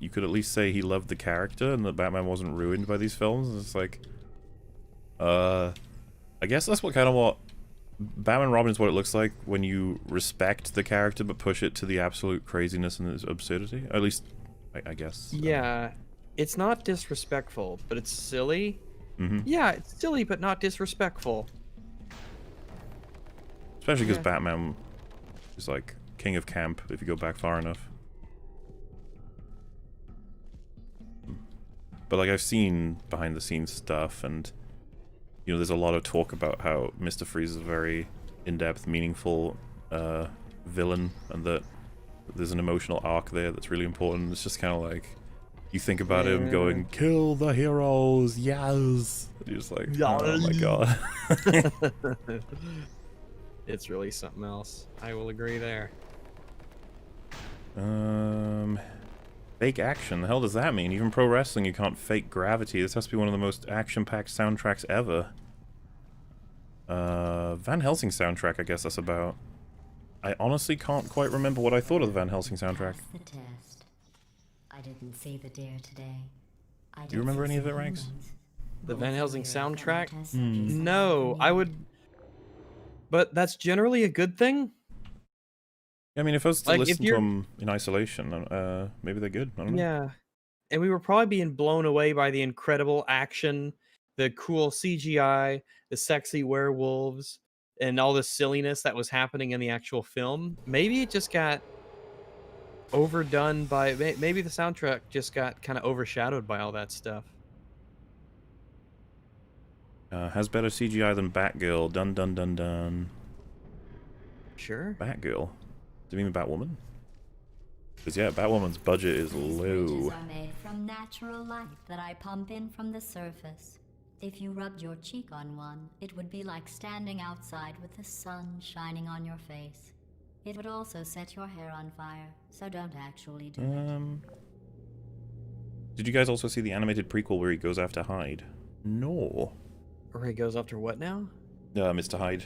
you could at least say he loved the character and that Batman wasn't ruined by these films. And it's like, I guess that's what Batman and Robin is what it looks like when you respect the character but push it to the absolute craziness and its absurdity. At least, I guess. Yeah, it's not disrespectful, but it's silly. Mm-hmm. Yeah, it's silly but not disrespectful. Especially because Batman is like king of camp if you go back far enough. But like I've seen behind the scenes stuff, and you know there's a lot of talk about how Mr. Freeze is a very in-depth, meaningful villain, and that there's an emotional arc there that's really important. It's just kind of like you think about him going, "Kill the heroes, yes." And you're just like, oh my god. It's really something else. I will agree there. Fake action. The hell does that mean? Even pro wrestling, you can't fake gravity. This has to be one of the most action-packed soundtracks ever. Van Helsing soundtrack, I guess that's about. I honestly can't quite remember what I thought of the Van Helsing soundtrack. The test. I didn't see the deer today. Do you remember any of it, Ranks? The Van Helsing soundtrack? No, I would... But that's generally a good thing? I mean, if I was to listen to them in isolation, maybe they're good. I don't know. Yeah. And we were probably being blown away by the incredible action, the cool CGI, the sexy werewolves, and all the silliness that was happening in the actual film. Maybe it just got overdone by... Maybe the soundtrack just got kind of overshadowed by all that stuff. Has better CGI than Batgirl. Dun dun dun dun. Sure. Batgirl? Do you mean Batwoman? Because yeah, Batwoman's budget is low. Are made from natural light that I pump in from the surface. If you rubbed your cheek on one, it would be like standing outside with the sun shining on your face. It would also set your hair on fire, so don't actually do it. Did you guys also see the animated prequel where he goes after Hyde? No. Or he goes after what now? Mr. Hyde.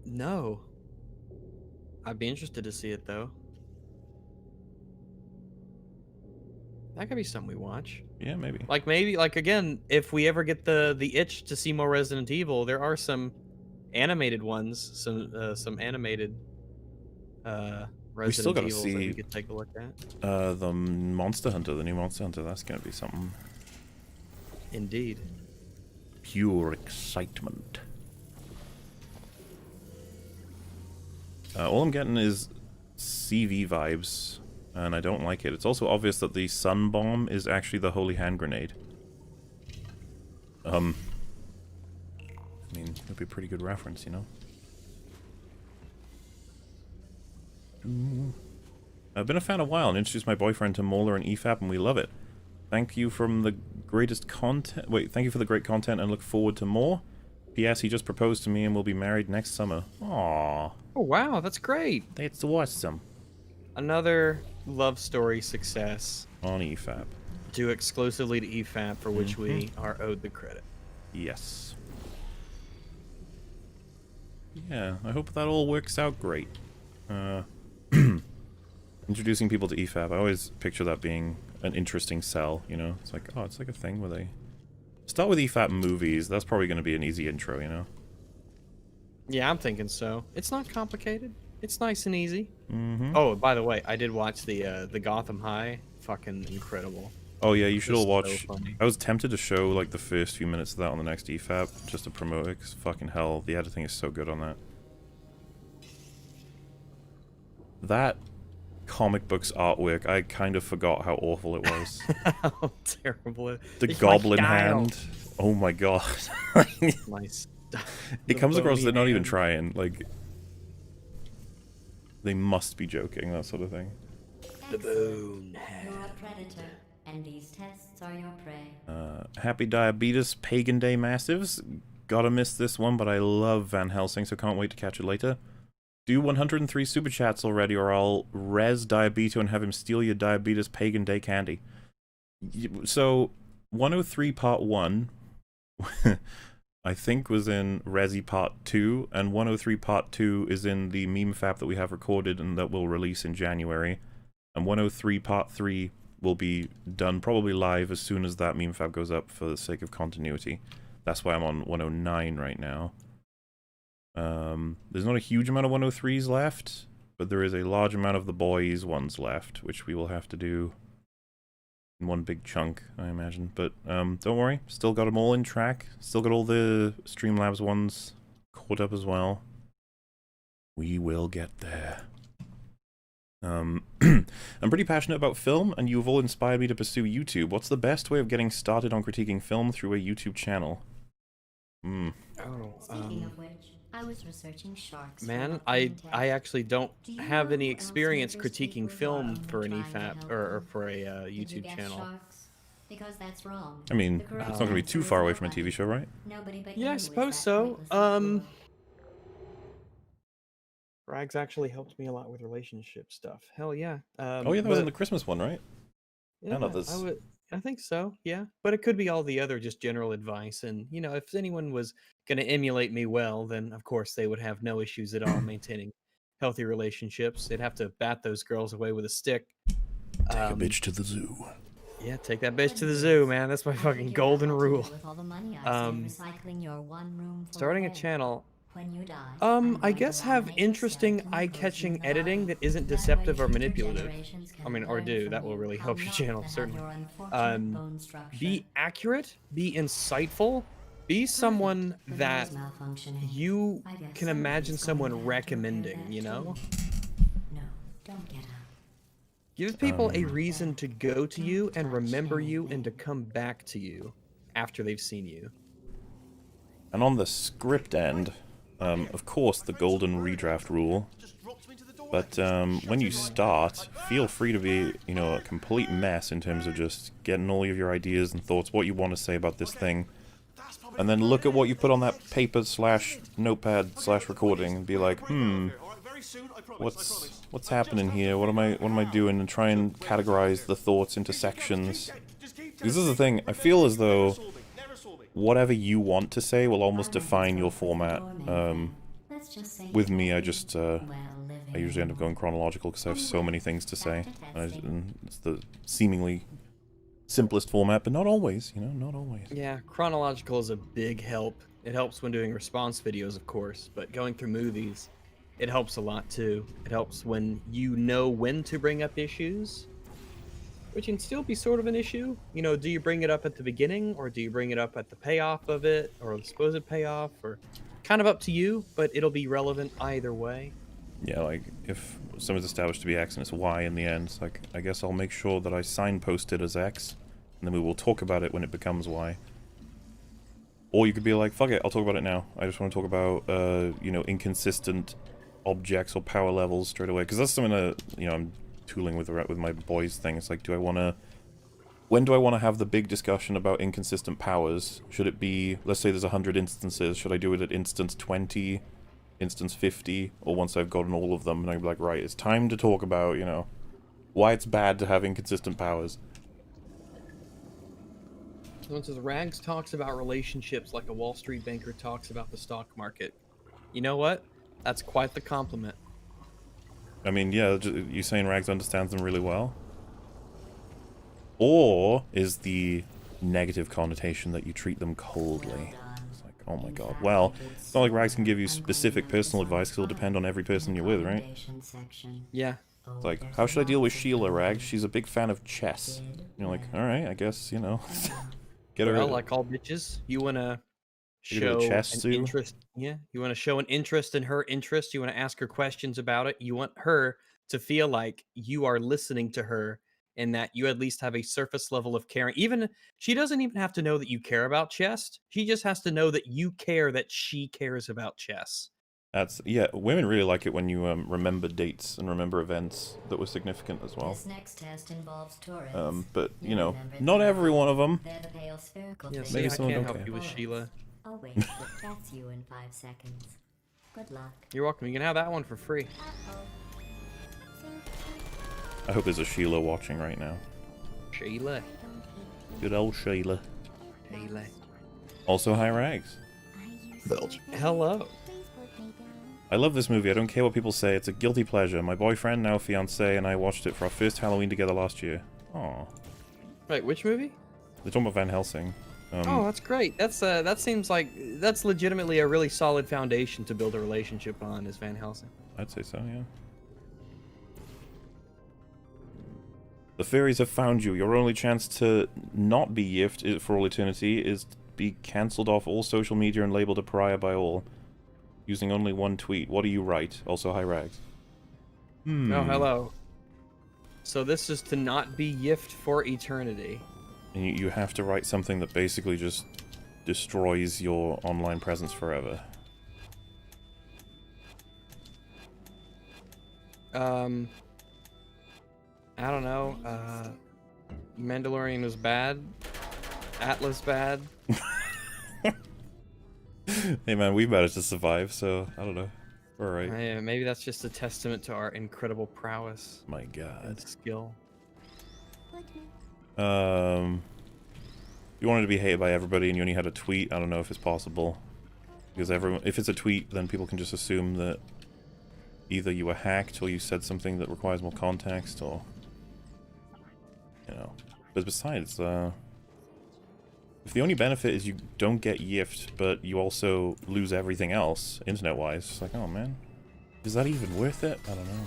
No. I'd be interested to see it, though. That could be something we watch. Yeah, maybe. Like again, if we ever get the itch to see more Resident Evil, there are some animated ones, some animated Resident Evils that we could take a look at. The Monster Hunter, the new Monster Hunter, that's gonna be something. Indeed. Pure excitement. All I'm getting is CV vibes, and I don't like it. It's also obvious that the sun bomb is actually the holy hand grenade. I mean, it'd be a pretty good reference, you know? I've been a fan a while and introduced my boyfriend to MauLer and EFAP, and we love it. Thank you from the greatest content. Wait, thank you for the great content and look forward to more. P.S. He just proposed to me and we'll be married next summer. Aww. Oh wow, that's great. That's awesome. Another love story success. On EFAP. Due exclusively to EFAP, for which we are owed the credit. Yes. Yeah, I hope that all works out great. Introducing people to EFAP, I always picture that being an interesting sell, you know? It's like, oh, it's like a thing where they... Start with EFAP movies, that's probably going to be an easy intro, you know? Yeah, I'm thinking so. It's not complicated. It's nice and easy. Oh, by the way, I did watch the Gotham High. Fucking incredible. Oh yeah, you should all watch... So funny. I was tempted to show, like, the first few minutes of that on the next EFAP, just to promote it, because fucking hell, the editing is so good on that. That comic book's artwork, I kind of forgot how awful it was. How terrible it is. The goblin hand. Oh my god. Nice. It comes across they're not even trying, like... They must be joking, that sort of thing. The bone hand. You're a predator, and these tests are your prey. Happy Diabetes Pagan Day Massives. Gotta miss this one, but I love Van Helsing, so can't wait to catch it later. Do 103 super chats already, or I'll res Diabeto and have him steal your Diabetes Pagan Day candy. So, 103 Part 1, I think was in Resi Part 2, and 103 Part 2 is in the meme fap that we have recorded and that will release in January. And 103 Part 3 will be done probably live as soon as that meme fab goes up for the sake of continuity. That's why I'm on 109 right now. There's not a huge amount of 103s left, but there is a large amount of the boys ones left, which we will have to do in one big chunk, I imagine. But don't worry, still got them all in track. Still got all the Streamlabs ones caught up as well. We will get there. I'm pretty passionate about film, and you've all inspired me to pursue YouTube. What's the best way of getting started on critiquing film through a YouTube channel? Oh, Speaking of which, I was researching sharks. man, I actually don't have any experience critiquing film for an EFAP or for a YouTube channel. Because that's wrong. I mean, it's not going to be too far away from a TV show, right? Yeah, I suppose so. Rags actually helped me a lot with relationship stuff. Hell yeah. Oh yeah, that was in the Christmas one, right? Yeah, know this. I think so, yeah. But it could be all the other just general advice. And, you know, if anyone was going to emulate me well, then of course they would have no issues at all maintaining healthy relationships. They'd have to bat those girls away with a stick. Take a bitch to the zoo. Yeah, take that bitch to the zoo, man. That's my fucking golden rule. Starting a channel... When you die, I guess have interesting, eye-catching editing that isn't deceptive or manipulative. I mean, or do. That will really help your channel, certainly. Be accurate, be insightful, be someone that you can imagine someone recommending, you know? No, don't get up. Give people a reason to go to you and remember you and to come back to you after they've seen you. And on the script end... of course, the golden redraft rule, but when you start, feel free to be, you know, a complete mess in terms of just getting all of your ideas and thoughts, what you want to say about this thing, and then look at what you put on that paper / notepad / recording and be like, what's happening here? What am I doing? And try and categorize the thoughts into sections. Because this is the thing, I feel as though whatever you want to say will almost define your format. With me, I usually end up going chronological because I have so many things to say. And it's the seemingly simplest format, but not always, you know, not always. Yeah, chronological is a big help. It helps when doing response videos, of course, but going through movies, it helps a lot too. It helps when you know when to bring up issues, which can still be sort of an issue. You know, do you bring it up at the beginning, or do you bring it up at the payoff of it, or the supposed payoff, or kind of up to you, but it'll be relevant either way. Yeah, like, if something's established to be X and it's Y in the end, it's like, I guess I'll make sure that I signpost it as X, and then we will talk about it when it becomes Y. Or you could be like, fuck it, I'll talk about it now. I just want to talk about, you know, inconsistent objects or power levels straight away. Because that's something that, you know, I'm tooling with my boys thing. It's like, do I want to... When do I want to have the big discussion about inconsistent powers? Should it be, let's say there's 100 instances, should I do it at instance 20, instance 50, or once I've gotten all of them, and I'd be like, right, it's time to talk about, you know, why it's bad to have inconsistent powers. Someone says, Rags talks about relationships like a Wall Street banker talks about the stock market. You know what? That's quite the compliment. I mean, yeah, you saying Rags understands them really well? Or is the negative connotation that you treat them coldly? It's like, oh my god. Well, it's not like Rags can give you specific personal advice, because it'll depend on every person you're with, right? Yeah. It's like, how should I deal with Sheila, Rags? She's a big fan of chess. And you're like, alright, I guess, you know. Get her. Well, like all bitches, you want to Get her a show chess an suit. interest. Yeah, you want to show an interest in her interest. You want to ask her questions about it. You want her to feel like you are listening to her and that you at least have a surface level of caring. Even she doesn't even have to know that you care about chess. She just has to know that you care, that she cares about chess. That's, yeah, women really like it when you remember dates and remember events that were significant as well. This next test involves tourists. But, you know, not every one of them. They're the pale spherical Yeah, things. see, Maybe I someone can't don't help care. you with Sheila. Oh wait, but that's you in 5 seconds. Good luck. You're welcome. You can have that one for free. I hope there's a Sheila watching right now. Sheila. Good old Sheila. Sheila. Also, hi Rags. Hello. I love this movie. I don't care what people say. It's a guilty pleasure. My boyfriend, now fiancé, and I watched it for our first Halloween together last year. Aw. Wait, which movie? They're talking about Van Helsing. Oh, that's great. That seems like that's legitimately a really solid foundation to build a relationship on, is Van Helsing. I'd say so, yeah. The fairies have found you. Your only chance to not be yiffed for all eternity is to be cancelled off all social media and labelled a pariah by all. Using only one tweet. What do you write? Also, hi Rags. Oh, hello. So this is to not be yiffed for eternity. And you have to write something that basically just destroys your online presence forever. I don't know. Mandalorian was bad. Atlas bad. Hey man, we managed to survive, so I don't know. We're alright. Yeah, maybe that's just a testament to our incredible prowess My and god. skill. You wanted to be hated by everybody and you only had a tweet, I don't know if it's possible. Because if it's a tweet, then people can just assume that either you were hacked or you said something that requires more context, or... You know. But besides, if the only benefit is you don't get yiffed, but you also lose everything else, internet-wise, it's like, oh man, is that even worth it? I don't know.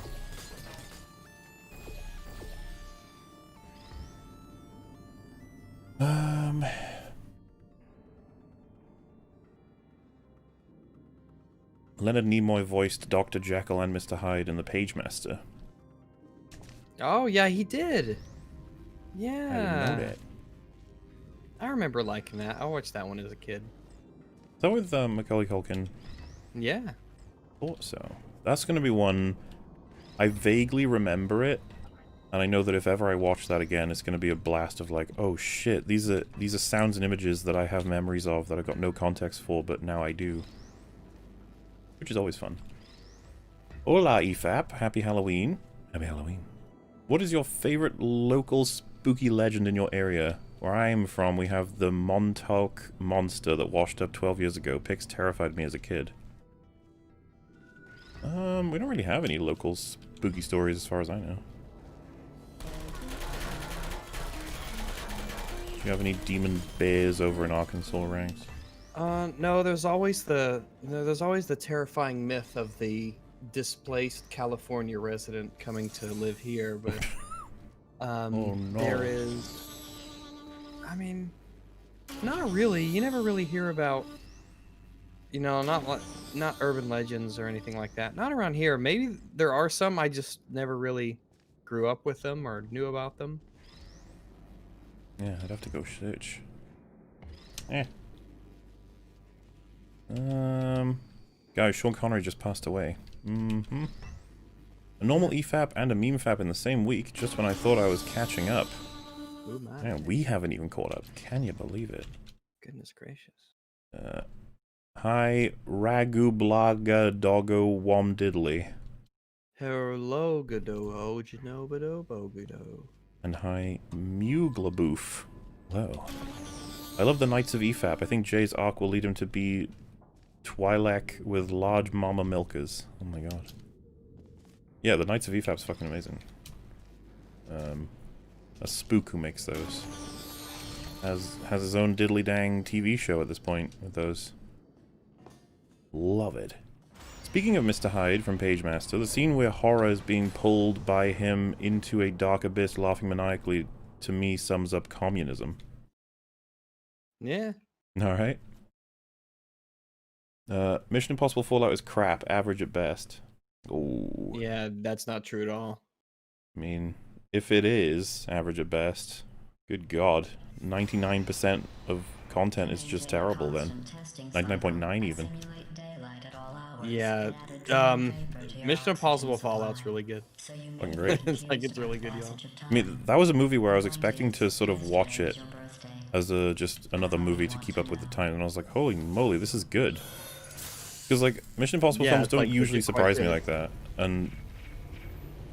Leonard Nimoy voiced Dr. Jekyll and Mr. Hyde in The Pagemaster. Oh yeah, he did. I didn't Yeah. know that. I remember liking that. I watched that one as a kid. Is that with Macaulay Culkin? Yeah. Thought so. That's going to be one... I vaguely remember it, and I know that if ever I watch that again, it's going to be a blast of like, oh shit, these are sounds and images that I have memories of that I've got no context for, but now I do. Which is always fun. Hola, EFAP. Happy Halloween. Happy Halloween. What is your favorite local spooky legend in your area? Where I am from, we have the Montauk monster that washed up 12 years ago. Pigs terrified me as a kid. We don't really have any local spooky stories as far as I know. Do you have any demon bears over in Arkansas, Ranks? No, there's always the terrifying myth of the displaced California resident coming to live here, but Oh no. there is, I mean, not really. You never really hear about, you know, not like not urban legends or anything like that. Not around here. Maybe there are some. I just never really grew up with them or knew about them. Yeah, I'd have to go search. Guys, Sean Connery just passed away. A normal EFAP and a meme FAP in the same week, just when I thought I was catching up. Ooh, my. Man, we haven't even caught up. Can you believe it? Goodness gracious. Hi, Ragu Blaga Doggo Wom Diddly. Hello, Godot, Janobodo, Bogodo. And hi, Muglaboof. Hello. I love the Knights of EFAP. I think Jay's arc will lead him to be Twi'lek with large mama milkers. Oh my god. Yeah, the Knights of EFAP's fucking amazing. A spook who makes those. Has his own diddly dang TV show at this point with those. Love it. Speaking of Mr. Hyde from Pagemaster, the scene where Horror is being pulled by him into a dark abyss laughing maniacally to me sums up communism. Yeah. Alright. Mission Impossible Fallout is crap, average at best. Oh. Yeah, that's not true at all. I mean, if it is average at best, good god, 99% of content is just terrible then. 99.9 even. Yeah, Mission Impossible Fallout's really good. Fucking great. It's like, it's really good, y'all. I mean, that was a movie where I was expecting to sort of watch it as just another movie to keep up with the time, and I was like, holy moly, this is good. Because, like, Mission Impossible films don't usually surprise me like that, and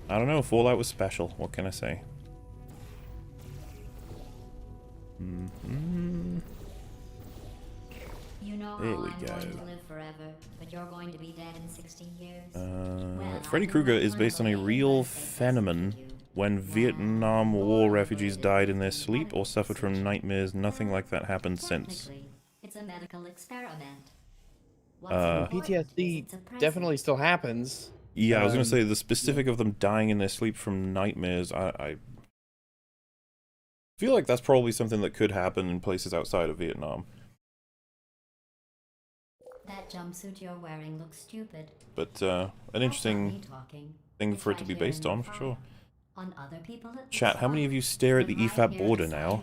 I don't know, Fallout was special, what can I say? You know There how we I'm go. going to live forever, but you're going to be dead in 60 years. Freddy Krueger is based on a real phenomenon when Vietnam War refugees died in their sleep or suffered from nightmares. Nothing like that happened since. It's a medical experiment. PTSD definitely still happens. Yeah, I was gonna say the specific of them dying in their sleep from nightmares. I feel like that's probably something that could happen in places outside of Vietnam. That jumpsuit you're wearing looks stupid. But an interesting thing for it to be based on, for sure. On other people it Chat, how many of you stare at the EFAP border now?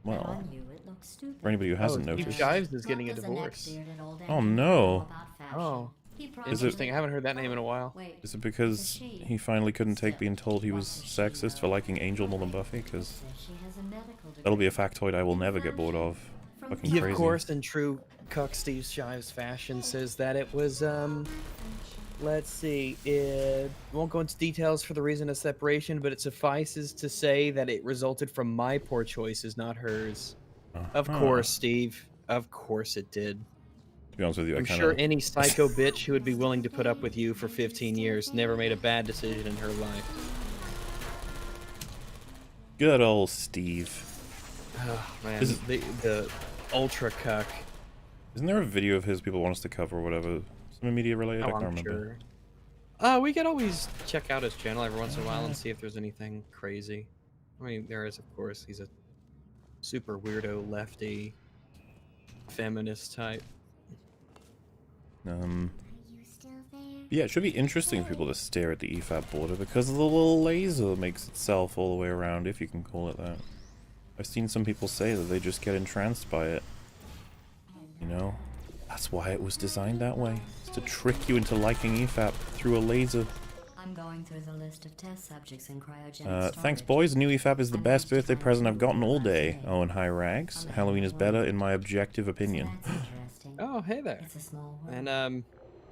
Well, on you it looks stupid. for anybody who hasn't Steve noticed. Shives is getting a divorce. Oh no! Oh, Is it- interesting. I haven't heard that name in a while. Is it because he finally couldn't take being told he was sexist for liking Angel more than Buffy? Because that'll be a factoid I will never get bored of. Fucking He, crazy. of course, in true Cuck Steve Shives fashion, says that it was, let's see, it won't go into details for the reason of separation, but it suffices to say that it resulted from my poor choices, not hers. Of course, Steve. Of course it did. To be honest with you, I'm sure any psycho bitch who would be willing to put up with you for 15 years never made a bad decision in her life. Good old Steve. Oh, man, Is the ultra cuck. Isn't there a video of his people want us to cover or whatever? Something media related? I Oh, can't I'm remember. sure. We could always check out his channel every once in a while and see if there's anything crazy. I mean, there is, of course. He's a super weirdo, lefty, feminist type. Yeah, it should be interesting for people to stare at the EFAP border because the little laser makes itself all the way around, if you can call it that. I've seen some people say that they just get entranced by it. You know? That's why it was designed that way. It's to trick you into liking EFAP through a laser. I'm going through the list of test subjects in cryogenic Thanks storage. boys, new EFAP is the best birthday present I've gotten all day. Oh, and hi Rags. Halloween is better in my objective opinion. That's interesting. Oh, hey there. It's a small world. And,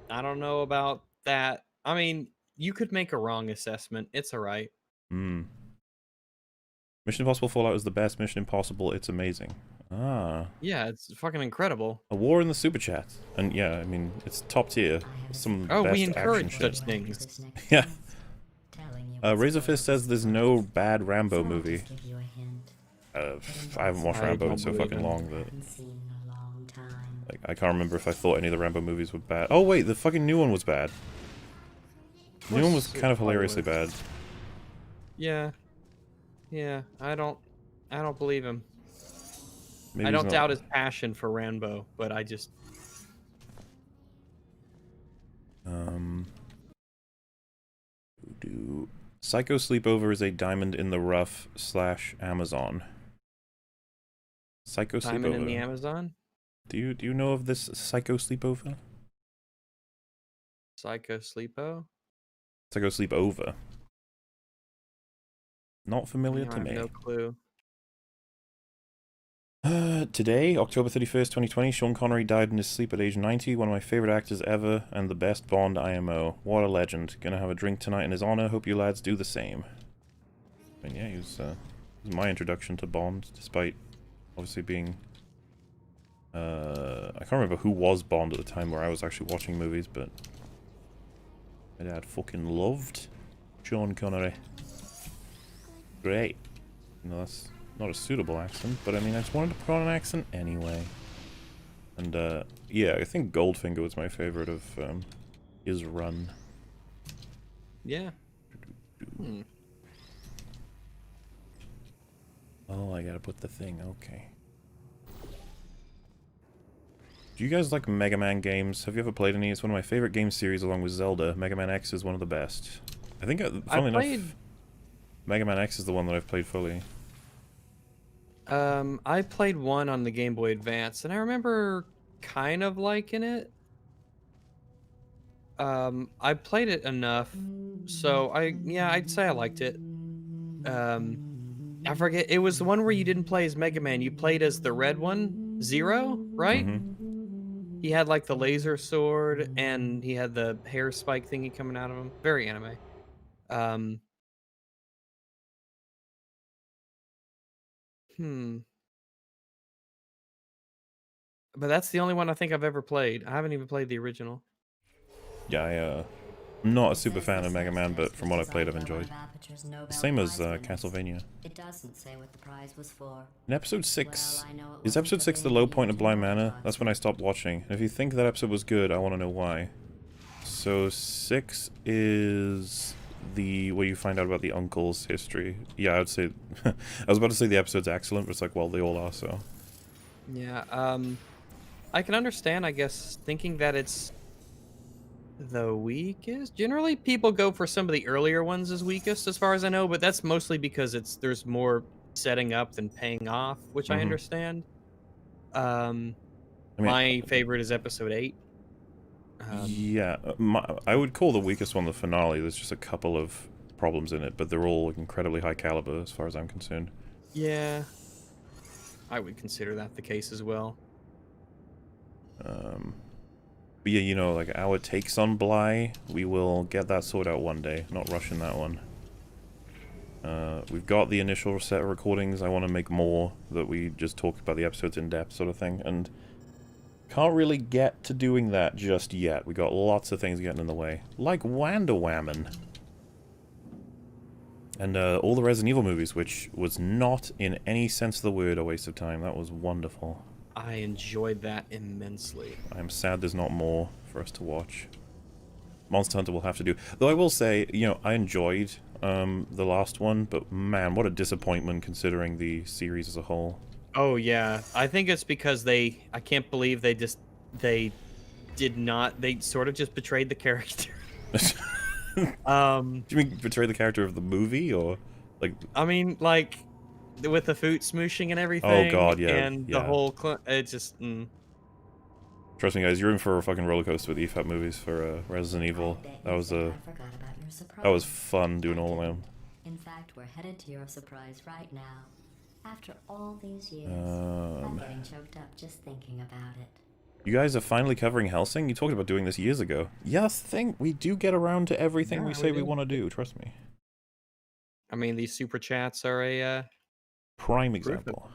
I don't know about that. I mean, you could make a wrong assessment. It's alright. Mission Impossible Fallout is the best Mission Impossible. It's amazing. Ah. Yeah, it's fucking incredible. A war in the super chat. And yeah, I mean, it's top tier. Some Oh, best we action encourage shit. such things. Yeah. Telling you what's Razorfist going says there's no bad Rambo on. So I'll movie. just give you a hint. I haven't watched I Rambo in don't so believe fucking it. long that Haven't seen in a long time. like I can't remember if I thought any of the Rambo movies were bad. Oh wait, the fucking new one was bad. The new one was kind of hilariously bad. Yeah. Yeah, I don't believe him. Maybe I he's don't not- doubt his passion for Rambo, but I just... Psycho Sleepover is a diamond in the rough / Amazon. Psycho Diamond Sleepover. in the Amazon? Do you know of this Psycho Sleepover? Psycho Sleepo? Psycho Sleepover. Not familiar No, I to have me. no clue. Today, October 31st, 2020, Sean Connery died in his sleep at age 90, one of my favorite actors ever, and the best Bond IMO. What a legend. Gonna have a drink tonight in his honor, hope you lads do the same. And yeah, he was my introduction to Bond, despite obviously being... I can't remember who was Bond at the time where I was actually watching movies, but... my dad fucking loved Sean Connery. Great. No, that's not a suitable accent, but I mean, I just wanted to put on an accent anyway. And, yeah, I think Goldfinger was my favorite of, his run. Yeah. Oh, I gotta put the thing, okay. Do you guys like Mega Man games? Have you ever played any? It's one of my favorite game series along with Zelda. Mega Man X is one of the best. I think, funnily enough, Mega Man X is the one that I've played fully. I played one on the Game Boy Advance, and I remember kind of liking it. I played it enough, so I'd say I liked it. I forget, it was the one where you didn't play as Mega Man, you played as the red one, Zero, right? He had like the laser sword, and he had the hair spike thingy coming out of him. Very anime. But that's the only one I think I've ever played. I haven't even played the original. Yeah, I'm not a super fan of Mega Man, but from what I've played, I've enjoyed. Same as Castlevania. It doesn't say what the prize was for. In episode 6, is episode 6 the low point of Blind Manor? That's when I stopped watching. And if you think that episode was good, I want to know why. So 6 is where you find out about the uncle's history. Yeah, I would say, I was about to say the episode's excellent, but it's like, well, they all are, so. Yeah, I can understand, I guess, thinking that it's the weakest. Generally, people go for some of the earlier ones as weakest, as far as I know, but that's mostly because there's more setting up than paying off, which I understand. My favorite is episode 8. Yeah, I would call the weakest one the finale. There's just a couple of problems in it, but they're all incredibly high caliber as far as I'm concerned. Yeah, I would consider that the case as well. But yeah, you know, like our takes on Bly, we will get that sorted out one day. Not rushing that one. We've got the initial set of recordings. I want to make more that we just talk about the episodes in depth, sort of thing, and can't really get to doing that just yet. We got lots of things getting in the way, like Wonder Woman. And all the Resident Evil movies, which was not, in any sense of the word, a waste of time. That was wonderful. I enjoyed that immensely. I'm sad there's not more for us to watch. Monster Hunter will have to do. Though I will say, you know, I enjoyed the last one, but man, what a disappointment considering the series as a whole. Oh yeah, I think it's because I can't believe they sort of just betrayed the character. Do you mean betray the character of the movie, or like? I mean, like with the food smooshing and everything. Oh god, yeah, and the whole it just. Trust me, guys, you're in for a fucking roller coaster with EFAP movies for Resident Evil. That was fun doing all of them. In fact, we're headed to your surprise right now. After all these years, I'm getting choked up just thinking about it. You guys are finally covering Helsing? You talked about doing this years ago. Yes, we do get around to everything we say we want to do, trust me. I mean, these super chats are a prime example.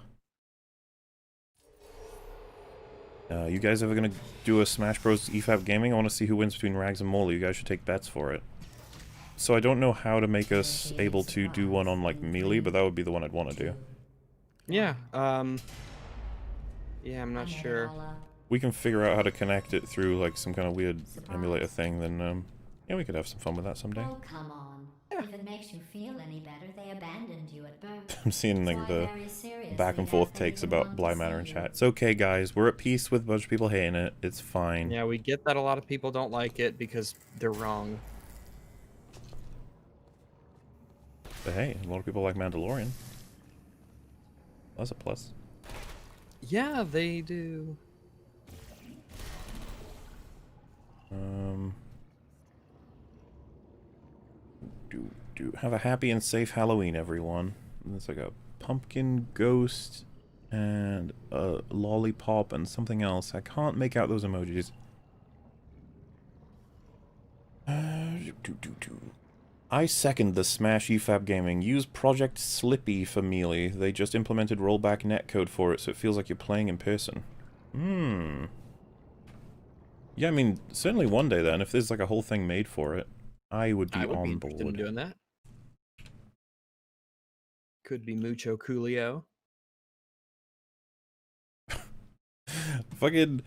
You guys ever gonna do a Smash Bros. EFAP Gaming? I want to see who wins between Rags and MauLer. You guys should take bets for it. So I don't know how to make us able to do one on like Melee, but that would be the one I'd want to do. Yeah, yeah, I'm not sure. We can figure out how to connect it through like some kind of weird emulator thing, then yeah, we could have some fun with that someday. Oh, come on. If it makes you feel any better, they abandoned you at birth. I'm seeing like the back and forth takes about Bly Manor in chat. It's okay, guys. We're at peace with a bunch of people hating it. It's fine. Yeah, we get that a lot of people don't like it because they're wrong. But hey, a lot of people like Mandalorian. That's a plus. Yeah, they do. Have a happy and safe Halloween, everyone. There's like a pumpkin ghost and a lollipop and something else. I can't make out those emojis. I second the Smash EFAP Gaming. Use Project Slippy for Melee. They just implemented rollback netcode for it, so it feels like you're playing in person. Yeah, I mean, certainly one day then, if there's like a whole thing made for it, I would be on interested in board. doing that. Could be mucho coolio. Fucking,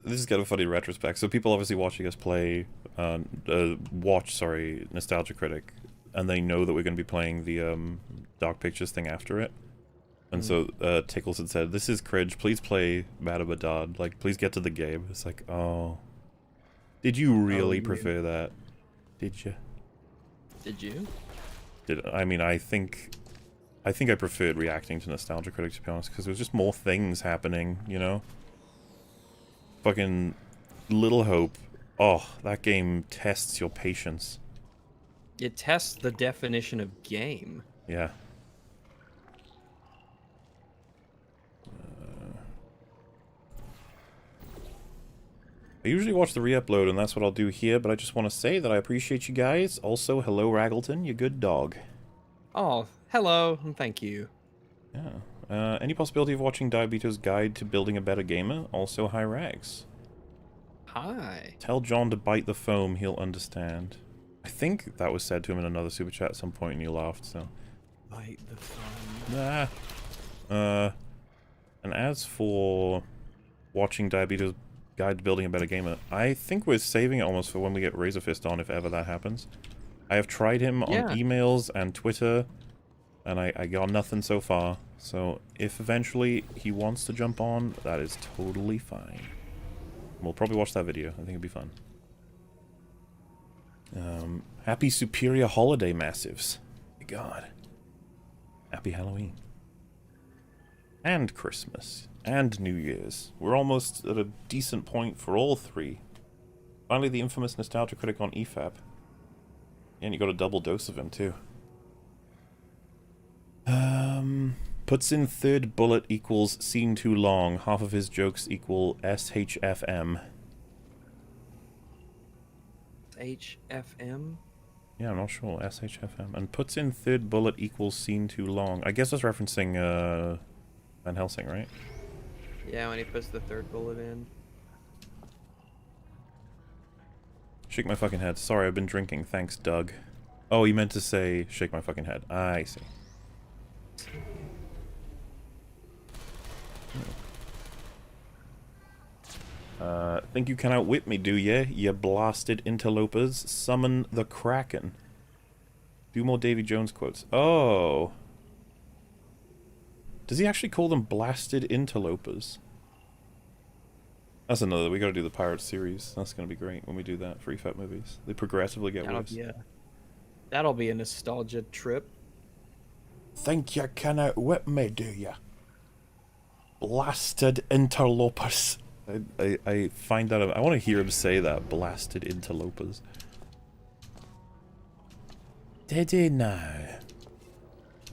this is kind of funny in retrospect. So people obviously watching us play, watch Nostalgia Critic, and they know that we're going to be playing the Dark Pictures thing after it. And so Tickles had said, "This is cringe. Please play Madabadad. Like, please get to the game." It's like, oh, did you really prefer that? Did you? Did you? I mean, I think I preferred reacting to Nostalgia Critic, to be honest, because there was just more things happening, you know? Fucking Little Hope. Oh, that game tests your patience. It tests the definition of game. Yeah. I usually watch the re-upload, and that's what I'll do here, but I just want to say that I appreciate you guys. Also, hello, Raggleton, you good dog. Oh, hello, and thank you. Yeah. Any possibility of watching Diabito's Guide to Building a Better Gamer? Also, hi, Rags. Hi. Tell John to bite the foam, he'll understand. I think that was said to him in another super chat at some point, and you laughed, so... Bite the foam. Nah. And as for watching Diabito's Guide to Building a Better Gamer, I think we're saving it almost for when we get Razorfist on, if ever that happens. I have tried him on emails and Twitter, and I got nothing so far. So if eventually he wants to jump on, that is totally fine. We'll probably watch that video. I think it'd be fun. Happy Superior Holiday Massives. My God. Happy Halloween. And Christmas. And New Year's. We're almost at a decent point for all three. Finally, the infamous Nostalgia Critic on EFAP. And you got a double dose of him, too. Puts in third bullet equals scene too long. Half of his jokes equal SHFM. HFM? Yeah, I'm not sure. SHFM. And puts in third bullet equals scene too long. I guess that's referencing, Van Helsing, right? Yeah, when he puts the third bullet in. Shake my fucking head. Sorry, I've been drinking. Thanks, Doug. Oh, you meant to say shake my fucking head. I see. Think you can outwit me, do ye? You blasted interlopers. Summon the Kraken. Do more Davy Jones quotes. Oh. Does he actually call them blasted interlopers? That's another. We gotta do the Pirates series. That's gonna be great when we do that for EFAP movies. They progressively get worse. Yeah. That'll be a nostalgia trip. Think you can outwit me, do ya? Blasted interlopers. I find that... I want to hear him say that. Blasted interlopers. Did he now?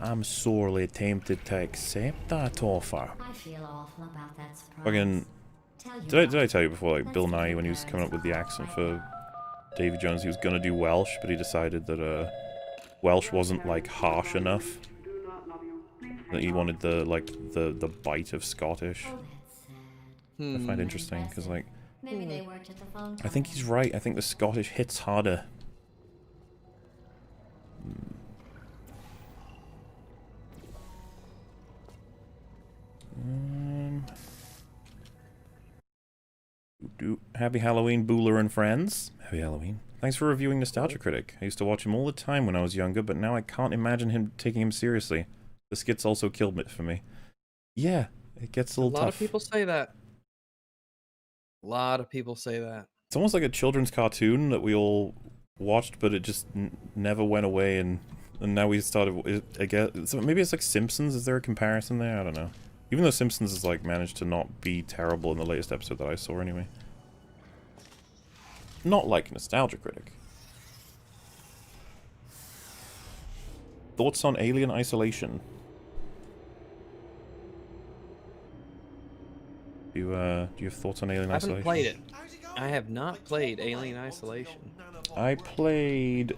I'm sorely tempted to accept that offer. I feel awful about that surprise. Fucking... Did I tell you before, like, Bill Nye, when he was coming up with the accent for Davy Jones, he was gonna do Welsh, but he decided that, Welsh wasn't, like, harsh enough. That he wanted the, like, the bite of Scottish. I find interesting, because, like... Maybe they worked at the phone I think he's right. I think the Scottish hits harder. Happy Halloween, Booler and friends. Happy Halloween. Thanks for reviewing Nostalgia Critic. I used to watch him all the time when I was younger, but now I can't imagine him taking him seriously. The skits also killed it for me. Yeah, it gets a little tough. A lot of people say that. A lot of people say that. It's almost like a children's cartoon that we all watched, but it just never went away and and now we started again. So maybe it's like Simpsons. Is there a comparison there? I don't know. Even though Simpsons has like managed to not be terrible in the latest episode that I saw, anyway. Not like Nostalgia Critic. Thoughts on Alien Isolation? Do you have thoughts on Alien I haven't Isolation? played it. I have not played Alien Isolation. I played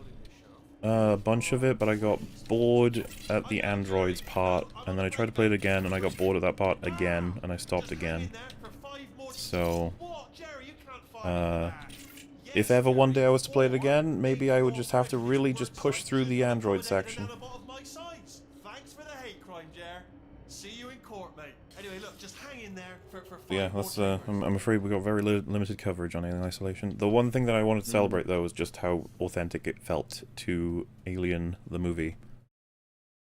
a bunch of it, but I got bored at the androids part, and then I tried to play it again, and I got bored at that part again, and I stopped again. So, if ever one day I was to play it again, maybe I would just have to really just push through the android section. Thanks for the hate crime, Jer. See you in court, mate. Anyway, look, just hang in there for Yeah, that's. I'm afraid we got very limited coverage on Alien Isolation. The one thing that I wanted to celebrate though was just how authentic it felt to Alien the movie.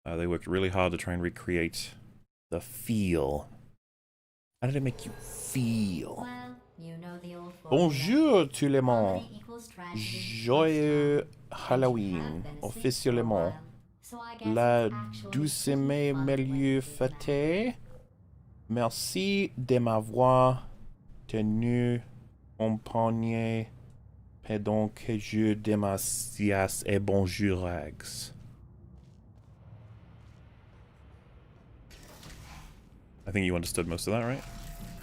They worked really hard to try and recreate the feel. How did it make you feel? Well, you know the old Bonjour tout le monde. Comedy equals tragedy Joyeux equals fate. Halloween, Have been asleep for a officiellement. while, so I guess La it's actually douce pretty mai fun milieu to play this fêté. Merci de m'avoir tenu compagnie pendant que je démasias et bonjour Rags. I think you understood most of that, right?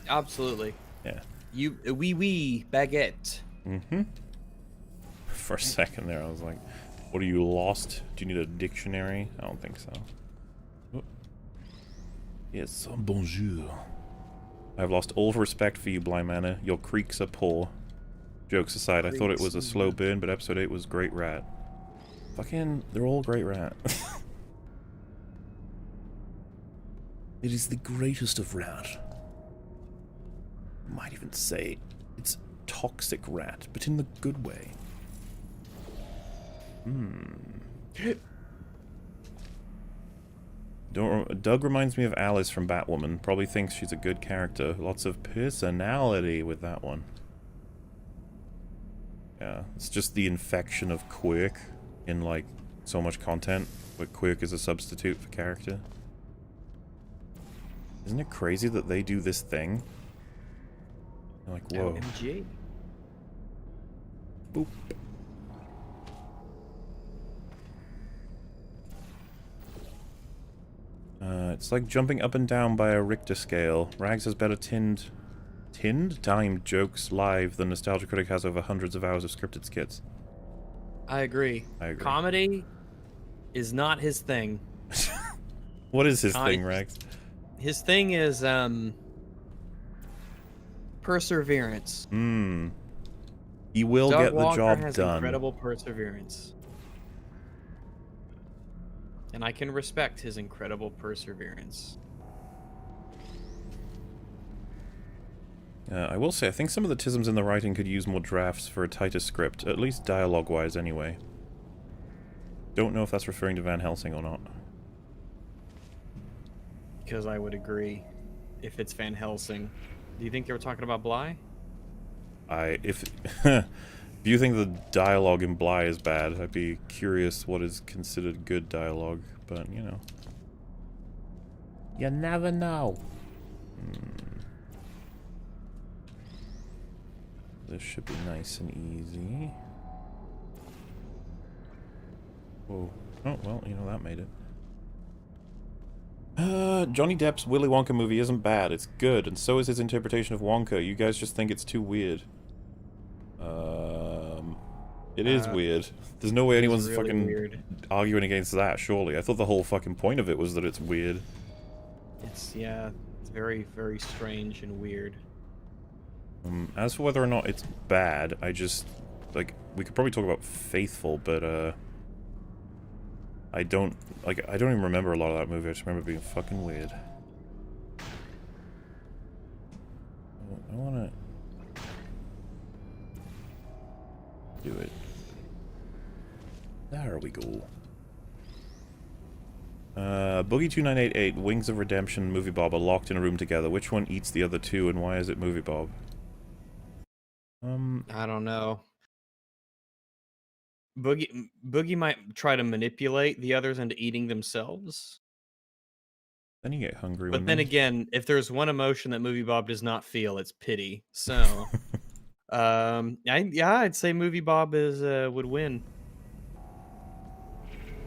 Absolutely. Yeah. You oui baguette. Mm-hmm. For a second there, I was like, what are you, lost? Do you need a dictionary? I don't think so. Oh. Yes, bonjour. I've lost all respect for you, Blind Manor. Your creaks are poor. Jokes aside, I thought it was a slow burn, but episode 8 was great rat. Fucking, they're all great rat. It is the greatest of rat. Might even say it's toxic rat, but in the good way. Doug reminds me of Alice from Batwoman. Probably thinks she's a good character. Lots of personality with that one. Yeah, it's just the infection of quirk in, like, so much content, but quirk is a substitute for character. Isn't it crazy that they do this thing? You're like, whoa. OMG. Boop. It's like jumping up and down by a Richter scale. Rags has better timed jokes live than Nostalgia Critic has over hundreds of hours of scripted skits. I agree. Comedy is not his thing. What is his thing, Rags? His thing is perseverance. He will Doug get the Walker job has done. Incredible perseverance. And I can respect his incredible perseverance. I will say, I think some of the tisms in the writing could use more drafts for a tighter script, at least dialogue-wise anyway. Don't know if that's referring to Van Helsing or not. Because I would agree, if it's Van Helsing. Do you think they were talking about Bly? If you think the dialogue in Bly is bad, I'd be curious what is considered good dialogue, but, you know. You never know. This should be nice and easy. Whoa. Oh, well, you know, that made it. Johnny Depp's Willy Wonka movie isn't bad. It's good, and so is his interpretation of Wonka. You guys just think it's too weird. It is weird. There's no way anyone's really fucking weird. arguing against that, surely. I thought the whole fucking point of it was that it's weird. It's very, very strange and weird. As for whether or not it's bad, I just, like, we could probably talk about Faithful, but, I don't even remember a lot of that movie. I just remember it being fucking weird. I wanna do it. There we go. Boogie2988, Wings of Redemption, Movie Bob are locked in a room together. Which one eats the other two, and why is it Movie Bob? I don't know. Boogie might try to manipulate the others into eating themselves. Then you get hungry. But then again, if there's one emotion that Movie Bob does not feel, it's pity. So, I'd say Movie Bob would win.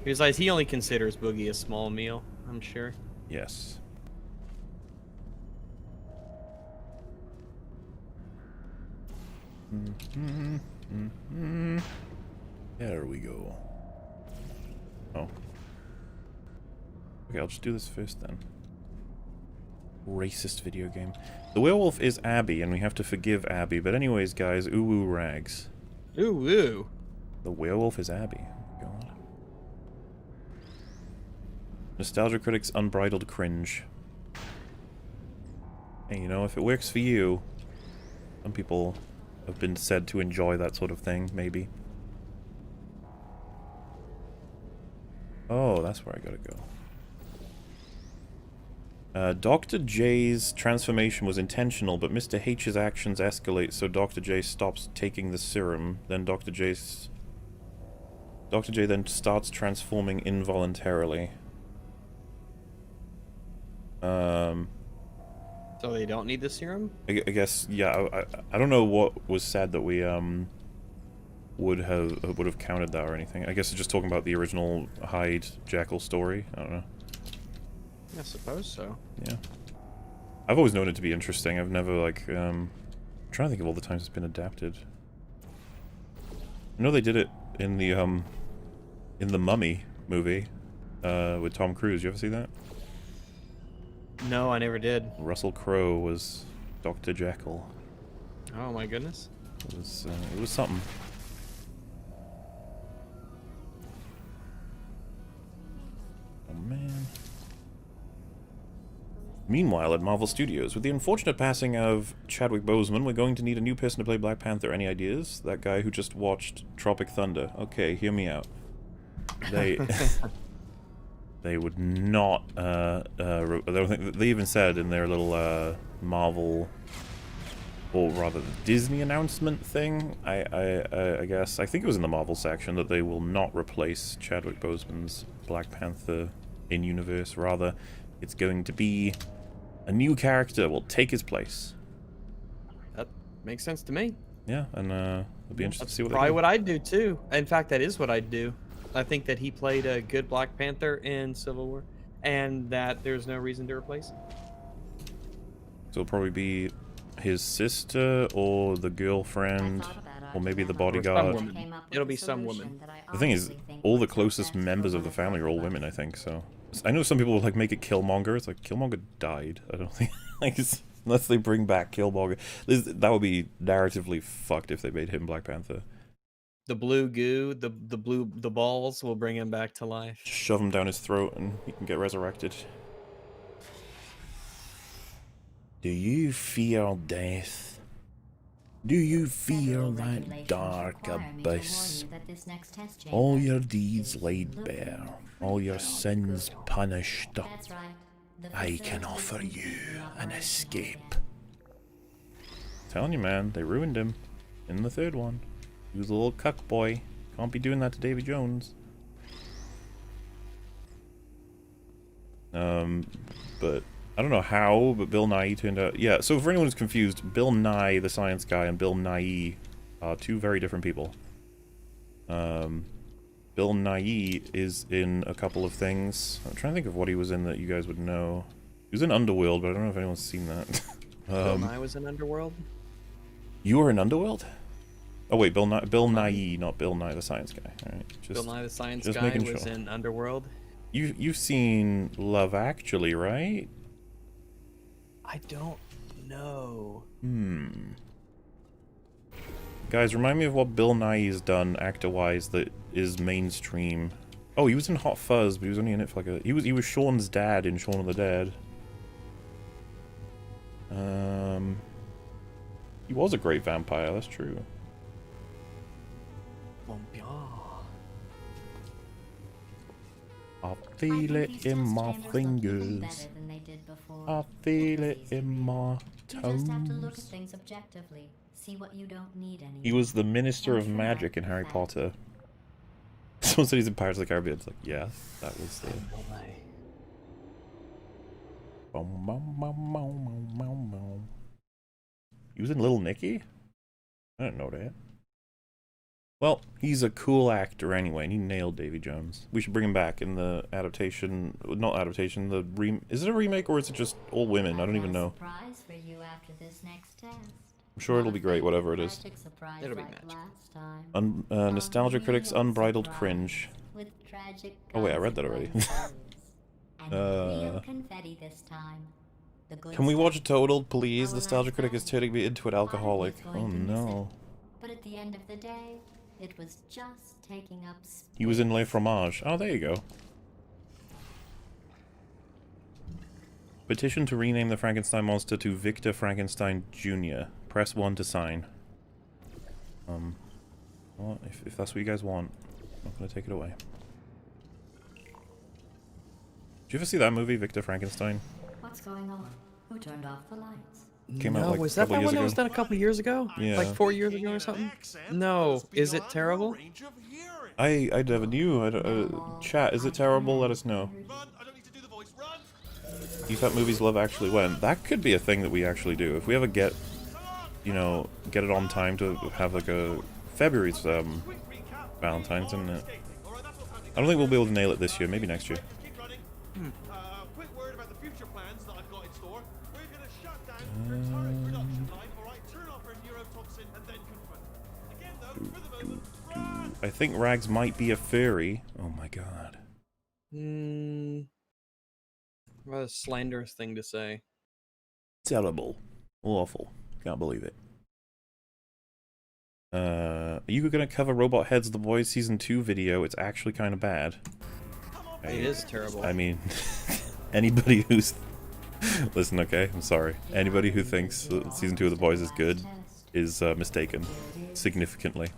Besides, he only considers Boogie a small meal, I'm sure. Yes. There we go. Oh. Okay, I'll just do this first then. Racist video game. The werewolf is Abby, and we have to forgive Abby. But anyways, guys, ooh rags. Ooh. The werewolf is Abby. Oh my god. Nostalgia Critic's unbridled cringe. Hey, you know, if it works for you, some people have been said to enjoy that sort of thing, maybe. Oh, that's where I gotta go. Dr. J's transformation was intentional, but Mr. H's actions escalate, so Dr. J stops taking the serum. Then Dr. J then starts transforming involuntarily. So they don't need the serum? I guess, yeah. I don't know what was said that we would have counted that or anything. I guess it's just talking about the original Hyde Jekyll story. I don't know. I suppose so. Yeah. I've always known it to be interesting. I've never, like, I'm trying to think of all the times it's been adapted. I know they did it in the Mummy movie, with Tom Cruise. You ever see that? No, I never did. Russell Crowe was Dr. Jekyll. Oh my goodness. It was something. Oh man. Meanwhile, at Marvel Studios, with the unfortunate passing of Chadwick Boseman, we're going to need a new person to play Black Panther. Any ideas? That guy who just watched Tropic Thunder. Okay, hear me out. They would not. They even said in their little Marvel, or rather the Disney announcement thing. I guess I think it was in the Marvel section that they will not replace Chadwick Boseman's Black Panther in universe. Rather, it's going to be a new character will take his place. That makes sense to me. Yeah, and it'll be interesting to see what they do. Probably what I'd do too. In fact, that is what I'd do. I think that he played a good Black Panther in Civil War, and that there's no reason to replace him. So it'll probably be his sister or the girlfriend, or maybe the bodyguard. Some woman. It'll be some woman. The thing is, all the closest members of the family are all women, I think, so... I know some people would, like, make it Killmonger. It's like, Killmonger died. I don't think... like, unless they bring back Killmonger. That would be narratively fucked if they made him Black Panther. The blue goo, the balls will bring him back to life. Shove him down his throat and he can get resurrected. Do you fear death? Do you fear that dark abyss? All your deeds laid bare, all your sins punished. I can offer you an escape. Telling you, man, they ruined him in the third one. He was a little cuck boy. Can't be doing that to Davy Jones. But I don't know how, but Bill Nye turned out... Yeah, so for anyone who's confused, Bill Nye, the science guy, and Bill Nye are two very different people. Bill Nye is in a couple of things. I'm trying to think of what he was in that you guys would know. He was in Underworld, but I don't know if anyone's seen that. Bill Nye was in Underworld? You were in Underworld? Oh wait, Bill Nye, not Bill Nye the science guy. All right, Bill Nye the science guy was in Underworld? You've seen Love Actually, right? I don't know. Guys, remind me of what Bill Nye's done actor-wise that is mainstream. Oh, he was in Hot Fuzz, but he was only in it for like a... He was Shaun's dad in Shaun of the Dead. He was a great vampire, that's true. I feel it in my fingers. I feel it in my toes. He was the Minister of Magic in Harry Potter. Someone said he's in Pirates of the Caribbean. It's like, yeah, that was the... He was in Little Nicky? I didn't know that. Well, he's a cool actor anyway, and he nailed Davy Jones. We should bring him back in the adaptation... Not adaptation, the Is it a remake, or is it just all women? I don't even know. For you after this next test. I'm sure it'll be great, whatever it is. It'll be magic. Nostalgia Critics Unbridled Cringe. Oh wait, I read that already. Confetti this time. Can we watch Totaled, please? Nostalgia Critic is turning me into an alcoholic. Oh no. But at the end of the day, it was just taking up space. He was in Le Fromage. Oh, there you go. Petition to rename the Frankenstein monster to Victor Frankenstein Jr. Press 1 to sign. Well, if that's what you guys want, I'm not gonna take it away. Did you ever see that movie, Victor Frankenstein? What's going on? Who turned off the lights? Came out like was that a couple that years one that ago. was done a couple years ago? Yeah. Like 4 years ago or something? No. Is it terrible? I never knew. Chat, is it terrible? Let us know. Run! I don't need to do the voice. Run! EFAP Movies Love Actually Went. That could be a thing that we actually do. If we ever get, you know, get it on time to have like a... February's Valentine's, isn't it? I don't think we'll be able to nail it this year. Maybe next year. Keep running. Quick word about the future plans that I've got in store. We're gonna shut down the entire production line, alright? Turn off our neurotoxin and then confront. Again though, for the moment, run! I think Rags might be a furry. Oh my god. What a slanderous thing to say. Terrible. Awful. Can't believe it. Are you gonna cover Robot Heads The Boys Season 2 video? It's actually kind of bad. It is terrible. I mean, anybody who's... Listen, okay? I'm sorry. Anybody who thinks Season 2 of The Boys is good is mistaken. Significantly.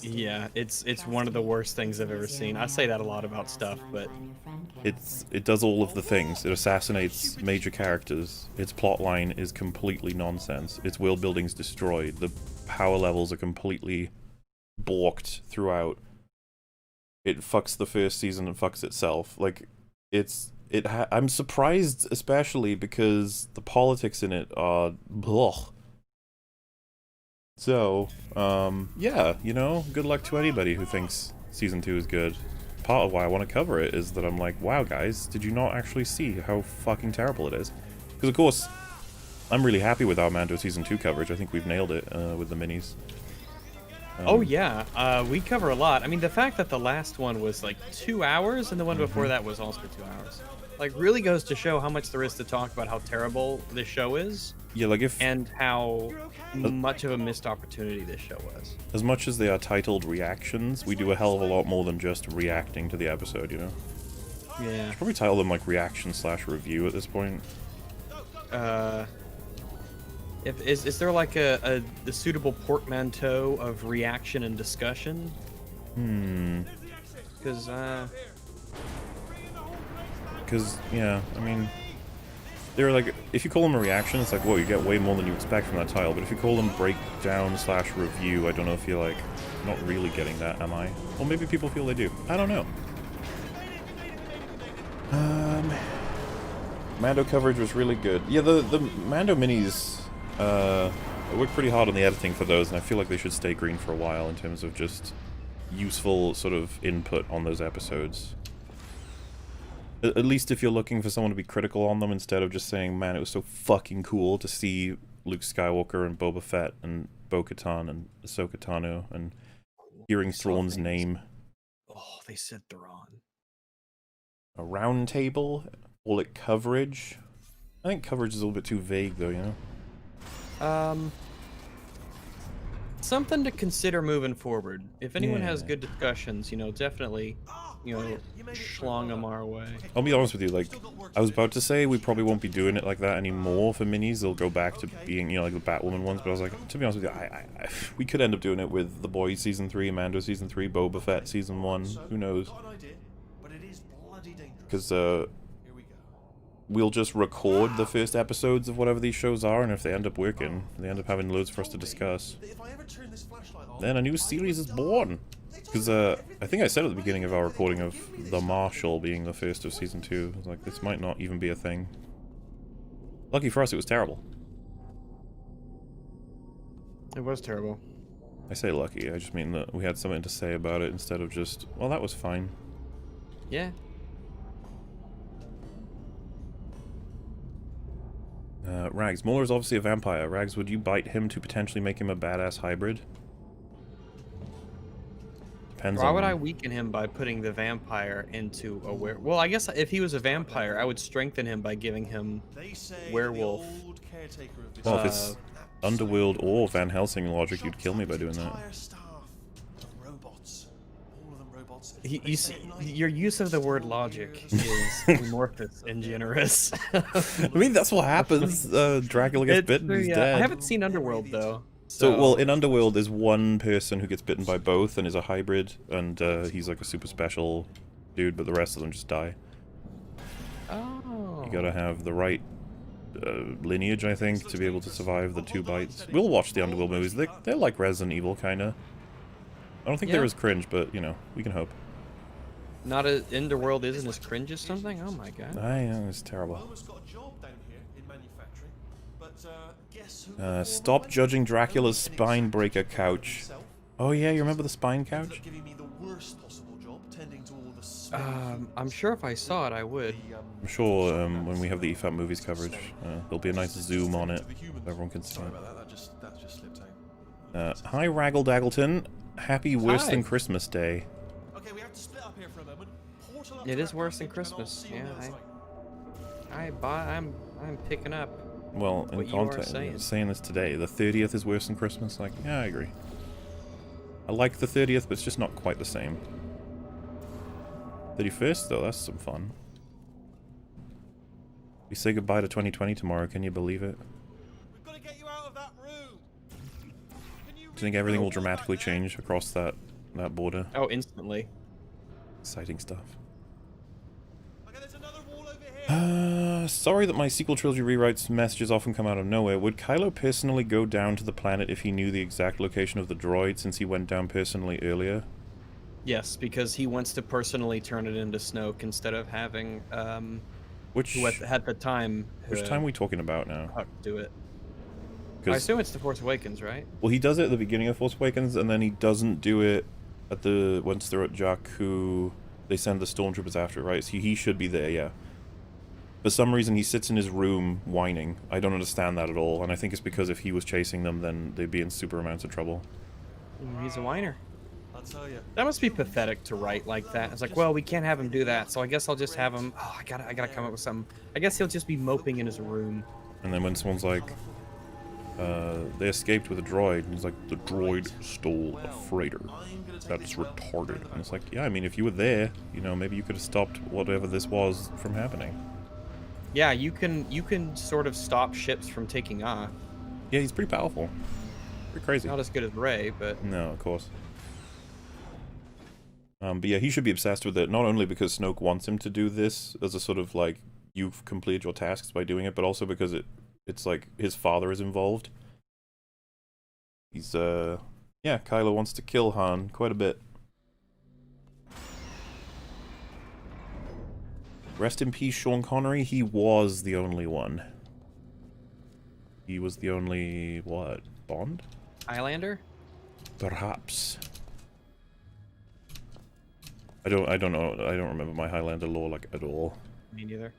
Yeah, it's one of the worst things I've ever seen. I say that a lot about stuff, but... It does all of the things. It assassinates major characters. Its plotline is completely nonsense. Its world building's destroyed. The power levels are completely balked throughout. It fucks the first season and fucks itself. Like, I'm surprised, especially because the politics in it are blech. So, yeah, you know, good luck to anybody who thinks Season 2 is good. Part of why I want to cover it is that I'm like, wow, guys, did you not actually see how fucking terrible it is? Because, of course, I'm really happy with our Mando Season 2 coverage. I think we've nailed it with the minis. Oh, yeah. We cover a lot. I mean, the fact that the last one was, like, 2 hours, and the one before that was also 2 hours. Like, really goes to show how much there is to talk about how terrible this show is. Yeah, like if... And how much of a missed opportunity this show was. As much as they are titled reactions, we do a hell of a lot more than just reacting to the episode, you know? Yeah. Should probably title them, like, reaction/review at this point. Is there like a suitable portmanteau of reaction and discussion? Because yeah, I mean, they're like, if you call them a reaction, it's like, whoa, you get way more than you expect from that title. But if you call them breakdown/review, I don't know if you're like, not really getting that, am I? Or maybe people feel they do. I don't know. Mando coverage was really good. Yeah, the Mando minis, I worked pretty hard on the editing for those, and I feel like they should stay green for a while in terms of just useful sort of input on those episodes. At least if you're looking for someone to be critical on them instead of just saying, man, it was so fucking cool to see Luke Skywalker and Boba Fett and Bo-Katan and Ahsoka Tano and hearing Thrawn's name. Oh, they said Thrawn. A round table? Call it coverage? I think coverage is a little bit too vague though, you know? Something to consider moving forward. If anyone has good discussions, you know, definitely, you know, schlong them our way. I'll be honest with you, like, I was about to say we probably won't be doing it like that anymore for minis. They'll go back to being, you know, like the Batwoman ones, but I was like, to be honest with you, we could end up doing it with The Boys Season 3, Mando Season 3, Boba Fett Season 1, who knows? Because, we'll just record the first episodes of whatever these shows are, and if they end up working, they end up having loads for us to discuss. If I ever turn this flashlight then a new series is born. Because I think I said at the beginning of our recording of the Marshal being the first of season 2, I was like, this might not even be a thing. Lucky for us, it was terrible. It was terrible. I say lucky, I just mean that we had something to say about it instead of just, well, that was fine. Yeah. Rags, MauLer is obviously a vampire. Rags, would you bite him to potentially make him a badass hybrid? Depends Why on... would I weaken him by putting the vampire into a Well, I guess if he was a vampire, I would strengthen him by giving him werewolf. Well, if it's Underworld or Van Helsing logic, you'd kill me by doing that. Your use of the word logic is amorphous and generous. I mean, that's what happens. Dracula gets bitten, he's dead. I haven't seen Underworld, though. So, well, in Underworld, there's one person who gets bitten by both and is a hybrid, and he's like a super special dude, but the rest of them just die. Oh. You gotta have the right lineage, I think, to be able to survive the 2 bites. We'll watch the Underworld movies. They're like Resident Evil, kinda. I don't think they're as cringe, but, you know, we can hope. Not a Underworld isn't as cringe as something? Oh my god. I know, it's terrible. Stop judging Dracula's spine breaker couch. Oh yeah, you remember the spine couch? I'm sure if I saw it, I would. I'm sure when we have the EFAP movies coverage, there'll be a nice zoom on it, so everyone can see it. Hi, Raggle Daggleton. Happy Worse Than Christmas Day. Okay, we have to split up here for a moment. It is worse than Christmas. Yeah, I'm picking up. Well, in what you are context, saying this today, the 30th is worse than Christmas. Like, yeah, I agree. I like the 30th, but it's just not quite the same. 31st, though, that's some fun. We say goodbye to 2020 tomorrow. Can you believe it? We've got to get you out of that room. Do you think everything will dramatically change across that border? Oh, instantly. Exciting stuff. Okay, there's another wall over here. Sorry that my sequel trilogy rewrites messages often come out of nowhere. Would Kylo personally go down to the planet if he knew the exact location of the droid, since he went down personally earlier? Yes, because he wants to personally turn it into Snoke instead of having who at the time. Which time are we talking about now? Huck do it. I assume it's The Force Awakens, right? Well, he does it at the beginning of Force Awakens, and then he doesn't do it at once they're at Jakku. They send the stormtroopers after it, right? So he should be there, yeah. For some reason, he sits in his room whining. I don't understand that at all, and I think it's because if he was chasing them, then they'd be in super amounts of trouble. He's a whiner. I'll tell you. That must be pathetic to write like that. It's like, well, we can't have him do that, so I guess I'll just have him. Oh, I gotta come up with something. I guess he'll just be moping in his room. And then when someone's like, they escaped with a droid, and he's like, the droid stole a freighter. That's retarded. And it's like, yeah, I mean, if you were there, you know, maybe you could have stopped whatever this was from happening. Yeah, you can sort of stop ships from taking off. Yeah, he's pretty powerful. Pretty crazy. Not as good as Rey, but... No, of course. But yeah, he should be obsessed with it, not only because Snoke wants him to do this as a sort of, like, you've completed your tasks by doing it, but also because it's like, his father is involved. He's, yeah, Kylo wants to kill Han quite a bit. Rest in peace, Sean Connery. He was the only one. He was the only, what, Bond? Highlander? Perhaps. I don't know. I don't remember my Highlander lore, like, at all. Me neither.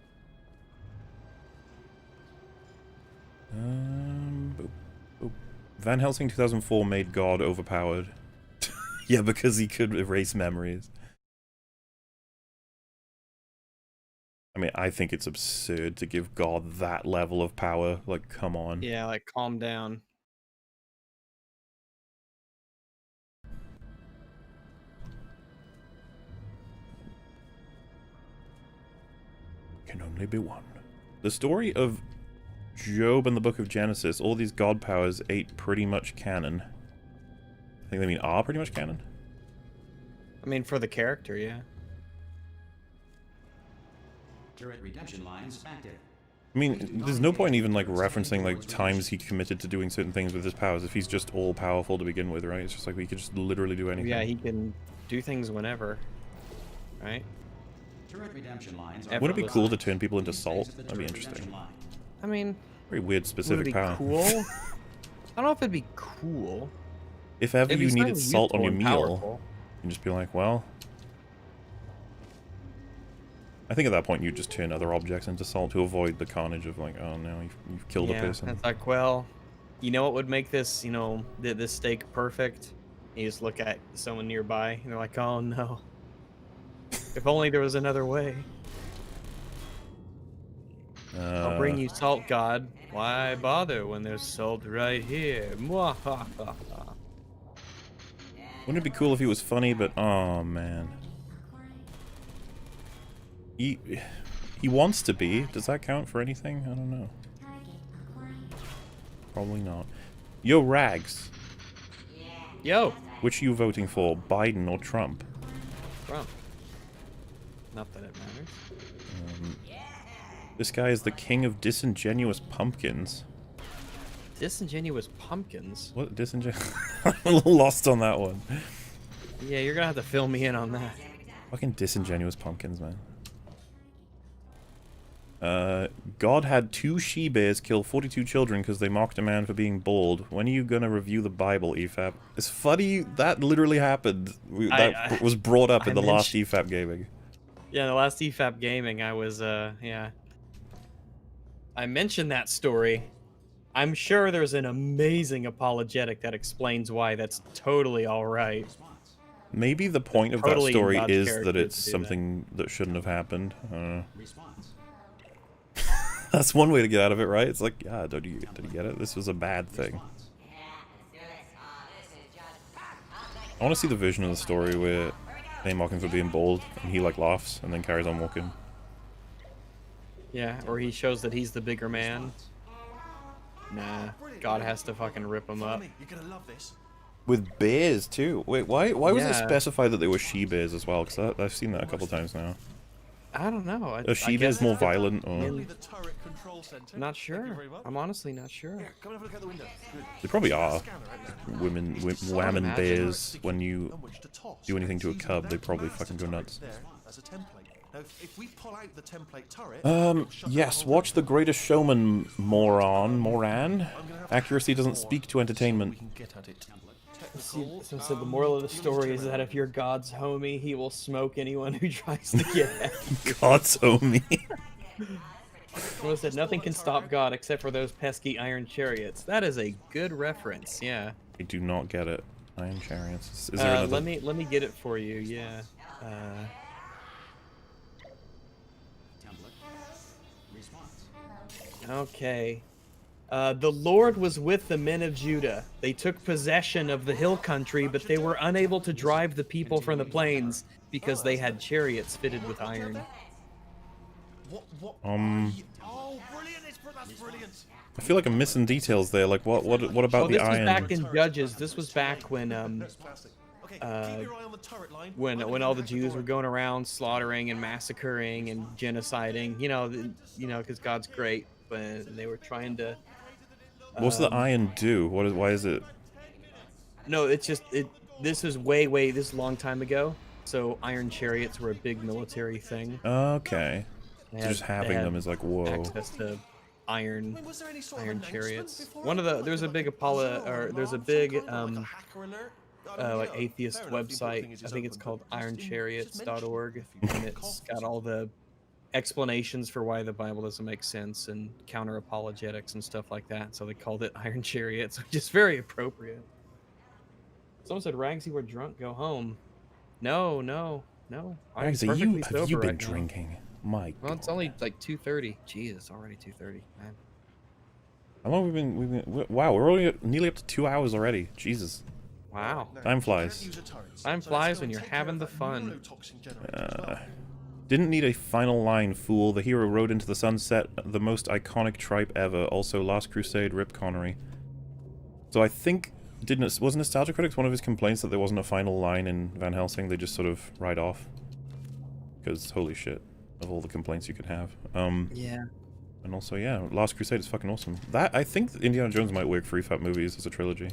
Boop, boop. Van Helsing 2004 made God overpowered. Yeah, because he could erase memories. I mean, I think it's absurd to give God that level of power. Like, come on. Yeah, like, calm down. Can only be one. The story of Job and the Book of Genesis, all these god powers ain't pretty much canon. I think they mean are pretty much canon? I mean, for the character, yeah. Turret redemption lines active. I I mean, there's no point even, like, referencing, like, times he committed to doing certain things with his powers if he's just all-powerful to begin with, right? It's just like he could just literally do anything. Yeah, he can do things whenever, right? Turret redemption lines Wouldn't it be cool to turn people into salt? That'd be interesting. I mean, Very weird would it specific be power. cool? I don't know if it'd be cool. If ever It'd be you needed slightly salt on your useful and meal, powerful. you can just be like, well... I think at that point you'd just turn other objects into salt to avoid the carnage of like, oh no, you've killed a person. It's like, well, you know what would make this, you know, this steak perfect? You just look at someone nearby and they're like, oh no. If only there was another way. I'll bring you salt, God. Why bother when there's salt right here? Mwahaha. Wouldn't it be cool if he was funny, but oh man. He wants to be. Does that count for anything? I don't know. Probably not. Yo, Rags. Yo. Which are you voting for, Biden or Trump? Trump. Not that it matters. This guy is the king of disingenuous pumpkins. Disingenuous pumpkins? What disingenuous? I'm a little lost on that one. Yeah, you're gonna have to fill me in on that. Fucking disingenuous pumpkins, man. God had 2 she-bears kill 42 children because they mocked a man for being bald. When are you gonna review the Bible, EFAP? It's funny, that literally happened. That was brought up in the last EFAP Gaming. Yeah, the last EFAP Gaming, I was, yeah. I mentioned that story. I'm sure there's an amazing apologetic that explains why that's totally alright. Maybe the point of Totally that story God's is character that to it's do something that shouldn't have happened. That's one way to get out of it, right? It's like, yeah, did you get it? This was a bad thing. I want to see the version of the story where they mock him for being bald, and he, like, laughs, and then carries on walking. Yeah, or he shows that he's the bigger man. Nah, God has to fucking rip him up. You're gonna love this. With bears, too. Wait, why was it Yeah. specified that they were she-bears as well? Because I've seen that a couple times now. I don't know. Are she-bears more violent, or...? The turret control center. Not Thank you sure. very much. I'm honestly not sure. Come and have a look out the window. Good. They probably are. Scanner out now. Whammon imagine. bears, when you On which to toss. do anything to a See, cub, they that probably master fucking go turret nuts. there, that's a template. Now, if we pull out the template turret, it'll shut Yes, down the whole watch The Greatest Showman, Moran. I'm gonna have to Accuracy doesn't more speak to so entertainment. we can get at it. See, Technical, so the moral of the story is that if you're God's homie, he will smoke anyone who tries to get at you. God's homie. Someone said nothing can stop God except for those pesky iron chariots. That is a good reference. Yeah. I do not get it. Iron chariots. Is there another? Let me get it for you. Yeah. Okay. The Lord was with the men of Judah. They took possession of the hill country, but they were unable to drive the people from the plains because they had chariots fitted with iron. What? Um, Oh, brilliant! That's brilliant. I feel like I'm missing details there. Like, what about Oh, the this was iron? back in Judges. This was back when That's classic. Okay, keep your eye on the turret line. when all the Jews were going around slaughtering and massacring and genociding. You know, because God's great, but they were trying to. What's the iron do? Why is it? No, it's just this is way this is a long time ago. So iron chariots were a big military thing. Okay. They So had- just having they had them is like, whoa. access to iron Wait, was there any sort of iron announcement chariots. before One of that? the there's a big Apollo or there's a big like atheist website. I think it's called ironchariots.org, and it's got all the explanations for why the Bible doesn't make sense and counter apologetics and stuff like that. So they called it Iron Chariots, which is very appropriate. Someone said, "Ragsy, we're drunk. Go home." No. I'm Ragsy, perfectly have you sober been right now. drinking? My Well, it's God. only like 2:30. Jeez, it's already 2:30. Man. How long have we been? Wow, we're only nearly up to 2 hours already. Jesus. Wow. Time flies. Time flies when you're having the fun. Didn't need a final line, fool. The hero rode into the sunset, the most iconic tripe ever. Also, Last Crusade, Rip Connery. So I think, was Nostalgia Critics one of his complaints that there wasn't a final line in Van Helsing? They just sort of write off? Because, holy shit, of all the complaints you could have. Yeah. And also, yeah, Last Crusade is fucking awesome. That I think Indiana Jones might work for EFAP movies as a trilogy.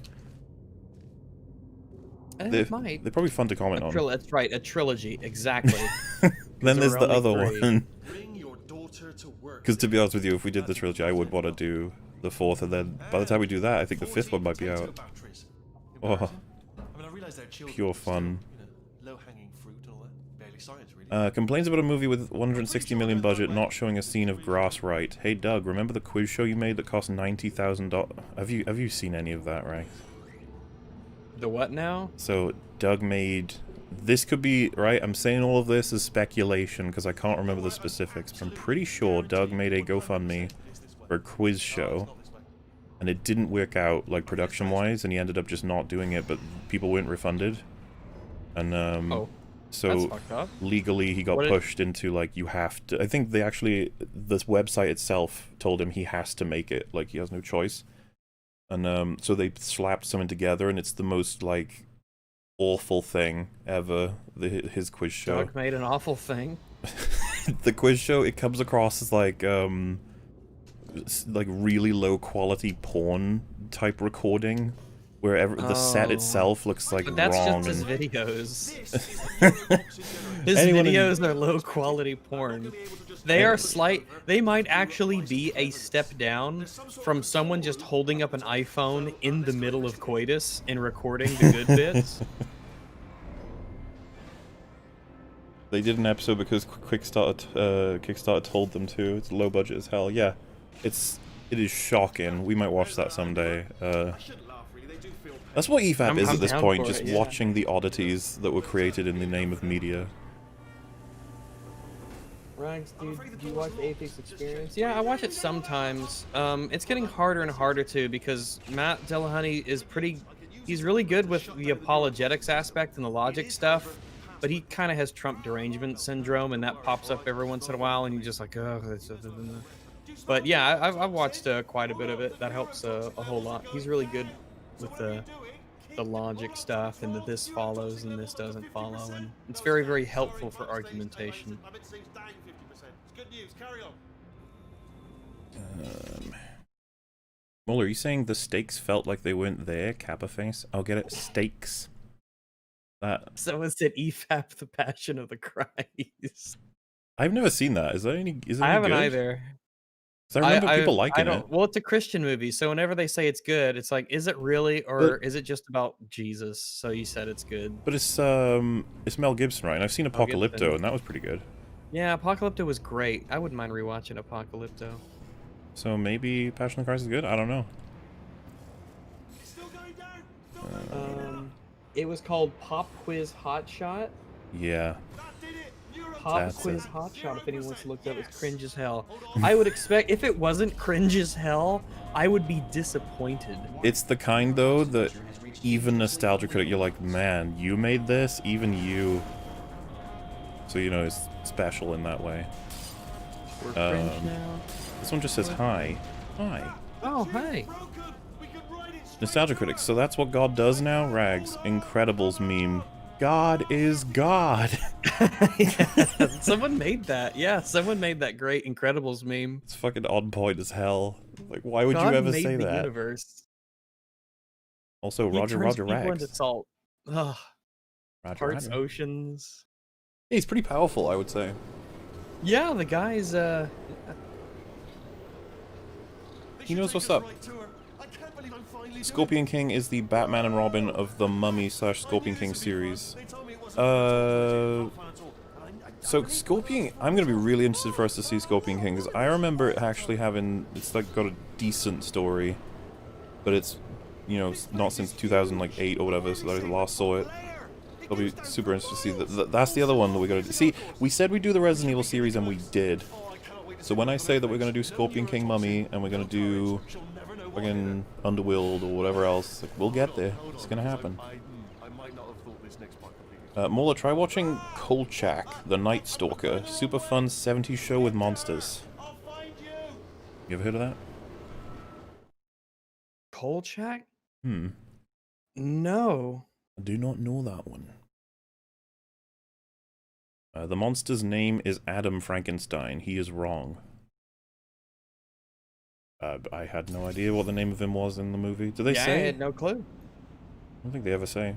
It might. They're probably fun to comment on. That's right, a trilogy, exactly. Then there's there the are other only 3. one. Bring your daughter to work. Because to be honest with you, if we did the trilogy, I would want to do the 4th, and then by the time we do that, I think the 5th one might be out. Oh, I mean, I realize they're children, pure but still, fun. you know, low-hanging fruit and all that. Barely science, really. Complains about a movie with 160 million budget not showing a scene of grass right. Hey Doug, remember the quiz show you made that cost $90,000? Have you seen any of that, right? The what now? So Doug made. This could be right. I'm saying all of this is speculation because I can't remember the specifics. But I'm pretty sure Doug made a GoFundMe for a quiz show, and it didn't work out like production-wise, and he ended up just not doing it. But people weren't refunded, and That's so fucked up. legally he got pushed into like you have to. I think they actually this website itself told him he has to make it. Like he has no choice, and so they slapped something together, and it's the most like awful thing ever. His quiz show. Doug made an awful thing. The quiz show, it comes across as like really low quality porn type recording, where the set itself looks like But that's wrong. just his And videos. His Anyone videos are low quality porn. They are they might actually be a step down from someone just holding up an iPhone in the middle of coitus and recording the good bits. they did an episode because Kickstarter told them to. It's low budget as hell. Yeah, it is shocking. We might watch that someday. That's what EFAP is I'm at this down point, for just it, yeah. watching the oddities that were created in the name of media. Rags, dude, do you watch Apex Experience? Yeah, I watch it sometimes. It's getting harder and harder too because Matt Dillahunty is he's really good with the apologetics aspect and the logic stuff, but he kind of has Trump derangement syndrome, and that pops up every once in a while, and you're just like, oh. But yeah, I've watched quite a bit of it. That helps a whole lot. He's really good with the logic stuff and this follows and this doesn't follow, and it's very, very helpful for argumentation. MauLer, are you saying the stakes felt like they weren't there? Kappa face? I'll get it. Stakes. That. Someone said EFAP, the Passion of the Christ. I've never seen that. Is there any? Is it I any haven't good? either. 'Cause I remember people liking it. Well, it's a Christian movie, so whenever they say it's good, it's like, is it really, or is it just about Jesus? So you said it's good. But it's Mel Gibson, right? And I've seen Mel Gibson. Apocalypto, and that was pretty good. Yeah, Apocalypto was great. I wouldn't mind rewatching Apocalypto. So maybe Passion of the Christ is good? I don't know. It was called Pop Quiz Hot Shot. Yeah. Pop That's Quiz it. Hot Shot, if anyone wants to look it up, it's cringe as hell. I would expect, if it wasn't cringe as hell, I would be disappointed. It's the kind, though, that even Nostalgia Critic, you're like, man, you made this? Even you. So, you know, it's special in that way. We're cringe now. This one just says hi. Hi. Oh, hi. Nostalgia Critics, so that's what God does now? Rags. Incredibles meme. God is God. Yeah, someone made that. Yeah, someone made that great Incredibles meme. It's fucking on point as hell. Like, why would God you ever made say the that? Universe. Also, He Roger turns Roger people Rags. into salt. Ugh. Roger Parts Roger. oceans. Yeah, he's pretty powerful, I would say. Yeah, the guy's He knows what's up. Scorpion King is the Batman and Robin of the Mummy / Scorpion King series. So Scorpion, I'm gonna be really interested for us to see Scorpion King, because I remember it actually having, it's like got a decent story, but it's, you know, not since 2008 or whatever, so that I last saw it. It'll be super interesting to see. That's the other one that we gotta do. See, we said we'd do the Resident Evil series, and we did. So when I say that we're gonna do Scorpion King Mummy, and we're gonna do fucking Underworld or whatever else, like, we'll get there. It's gonna happen. MauLer, try watching Kolchak, the Night Stalker. Super fun 70s show with monsters. You ever heard of that? Kolchak? Hmm. No. I do not know that one. The monster's name is Adam Frankenstein. He is wrong. I had no idea what the name of him was in the movie. Did they Yeah, say? I had no clue. I don't think they ever say.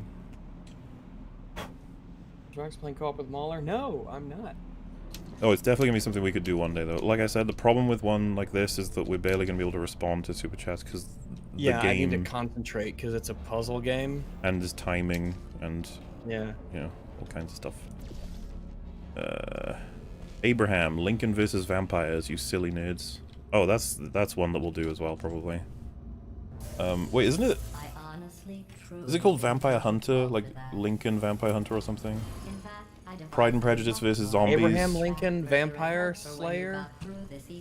Drugs playing co-op with MauLer? No, I'm not. Oh, it's definitely gonna be something we could do one day, though. Like I said, the problem with one like this is that we're barely gonna be able to respond to super chats because Yeah, the game I need to concentrate because it's a puzzle game. and there's timing and Yeah. you know all kinds of stuff. Abraham, Lincoln versus vampires, you silly nerds. Oh, that's one that we'll do as well, probably. Wait, isn't it? I honestly, Is it called Vampire Hunter? Like Lincoln Vampire Hunter or something? In fact, I don't Pride and Prejudice versus Zombies. Abraham Lincoln Vampire Slayer.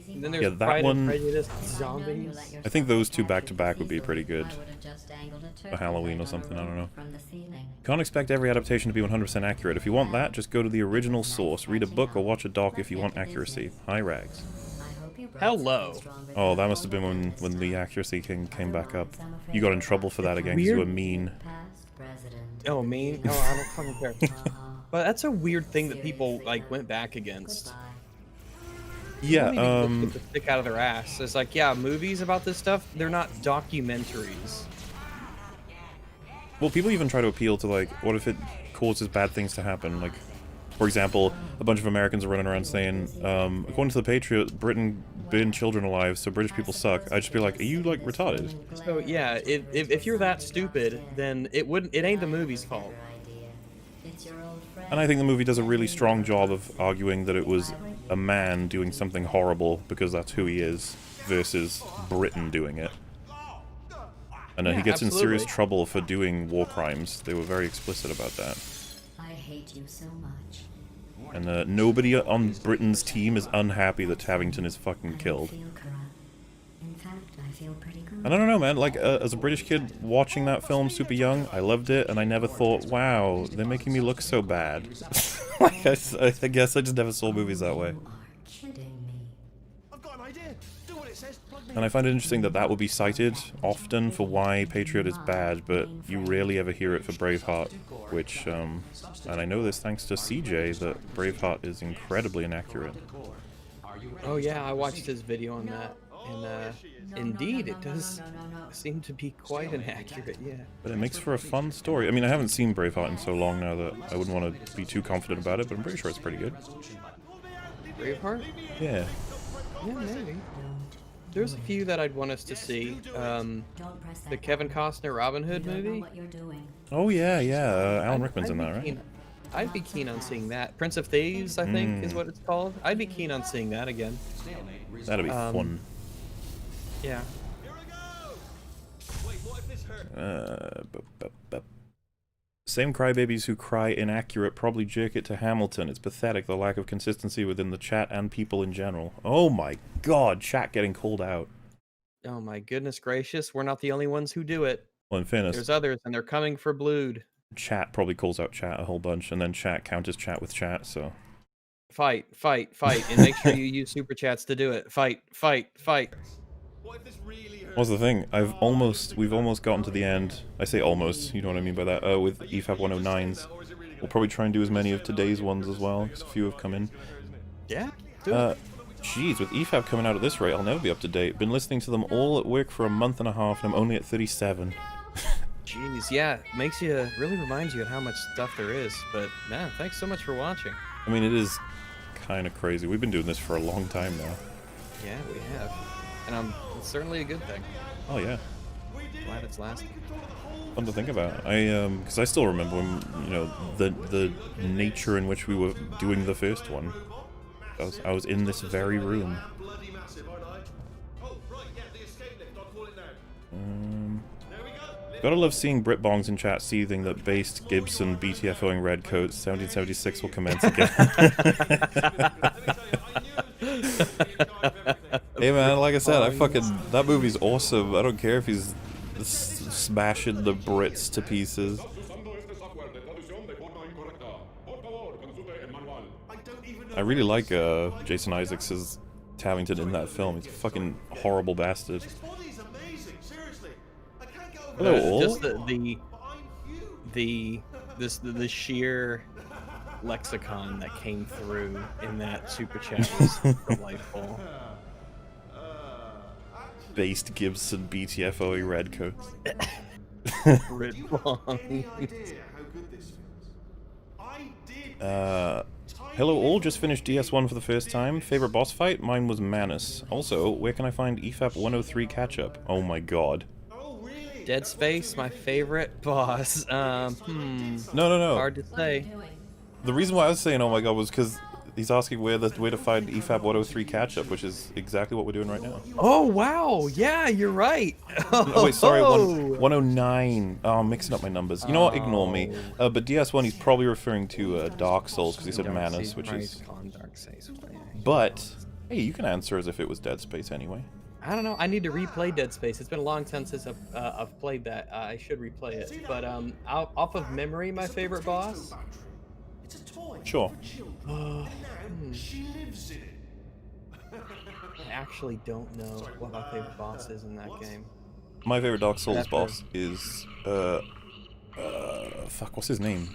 And then there's Yeah, that Pride one- and Prejudice Zombies. I think those two back to back would be pretty good. I would have just dangled a turkey For Halloween or leg on a something, I don't rope know. From the ceiling. Can't expect every adaptation to be 100% accurate. If you want that, just go to the original source, read a book or watch a doc if you want accuracy. Hi, Rags. I hope you brought Hello. something stronger Oh, than that must have been when the accuracy came back up. You got in trouble for that again because you were mean. past president. Oh, mean? Oh, I don't fucking care. Uh-huh. But that's a weird thing that people like went back against. Goodbye. Yeah, They don't even get the stick out of their ass. It's like, yeah, movies about this stuff, they're not documentaries. well, people even try to appeal to, like, what if it causes bad things to happen? Like, for example, a bunch of Americans are running around saying, according to the Patriot, Britain burned children alive, so British people suck. I'd just be like, are you, like, retarded? So yeah, if you're that stupid, then it ain't the movie's fault. Idea. It's your old friend. And I think the movie does a really strong job of arguing that it was a man doing something horrible because that's who he is, versus Britain doing it. And he Yeah, gets in serious absolutely. trouble for doing war crimes. They were very explicit about that. I hate you so much. And nobody on Britain's team is unhappy that Tavington is fucking I killed. feel corrupt. In fact, I feel pretty good. And I don't know, man, like, as a British kid watching that film super young, I loved it, and I never thought, wow, they're making me look so bad. Like, I guess I just never saw movies that way. You are kidding me. I've got an idea. Do what it says. Plug me And I find it interesting that that will be cited often for why Patriot is bad, but you rarely ever hear it for Braveheart, which, and I know this thanks to CJ, that Braveheart is incredibly inaccurate. Oh yeah, I watched his video on that, and indeed, it does seem to be quite inaccurate. Yeah. But it makes for a fun story. I mean, I haven't seen Braveheart in so long now that I wouldn't want to be too confident about it, but I'm pretty sure it's pretty good. Braveheart? Yeah. Yeah, maybe. There's a few that I'd want us to see. Don't press that The Kevin Costner Robin Hood You don't know movie. what you're doing. Oh, yeah, yeah. Alan Rickman's in I'd that, be right? keen- I'd be keen on seeing that. Prince of Thieves, I think, is what it's called. I'd be keen on seeing that again. That'd be fun. Yeah. Here I go. Wait, what if this hurt? Same crybabies who cry inaccurate probably jerk it to Hamilton. It's pathetic, the lack of consistency within the chat and people in general. Oh my god, chat getting called out. Oh my goodness gracious, we're not the only ones who do it. Well, in fairness, There's others, and they're coming for Blood. chat probably calls out chat a whole bunch, and then chat counters chat with chat, so... Fight, fight, fight, and make sure you use super chats to do it. Fight, fight, fight. What if this really hurts? What's the thing? We've almost gotten to the end. I say almost, you know what I mean by that, with EFAP 109s. We'll probably try and do as many of today's ones as well, because a few have come in. Yeah, do it. Jeez, with EFAP coming out at this rate, I'll never be up to date. Been listening to them all at work for a month and a half, and I'm only at 37. Jeez, yeah, really reminds you of how much stuff there is. But man, thanks so much for watching. I mean, it is kind of crazy. We've been doing this for a long time now. Yeah, we have, and it's certainly a good thing. Oh yeah, Glad it's lasting. fun to think about. Because I still remember when, you know, the nature in which we were doing the first one. I was in this very room. Bloody massive, aren't I? Oh, right, yeah, the escape lift. I'll call it now. There we go. Gotta love seeing Britbongs in chat seething that based Gibson BTFOing red coats. 1776 will commence again. Hey man, like I said, that movie's awesome. I don't care if he's smashing the Brits to pieces. I really like Jason Isaacs as Tavington in that film. He's a fucking horrible bastard. This body's amazing, seriously. I can't get over Hello, it. all. Just But I'm huge. the sheer lexicon that came through in that super chat was delightful. Based Gibson BTFOE red coats. Red Do you have Bong. any idea how good this feels? I did. Hello all, just finished DS1 for the first time. Favorite boss fight? Mine was Manus. Also, where can I find EFAP 103 catch-up? Oh my god. Oh, really? Dead Space, my favorite boss. No, no, no. Hard to say. The reason why I was saying oh my god was because he's asking where to find EFAP 103 catch-up, which is exactly what we're doing right now. Oh wow, yeah, you're right. Oh wait, sorry, 109. Oh, I'm mixing up my numbers. You know what? Ignore me. But DS1, he's probably referring to Dark Souls because he said Manus, which is. But hey, you can answer as if it was Dead Space anyway. I don't know. I need to replay Dead Space. It's been a long time since I've played that. I should replay it. But off of memory, my favorite boss. It's a toy. Sure. And now she lives in it. I actually don't know what my favorite boss is in that game. My favorite Dark Souls That's boss is fuck, what's his name?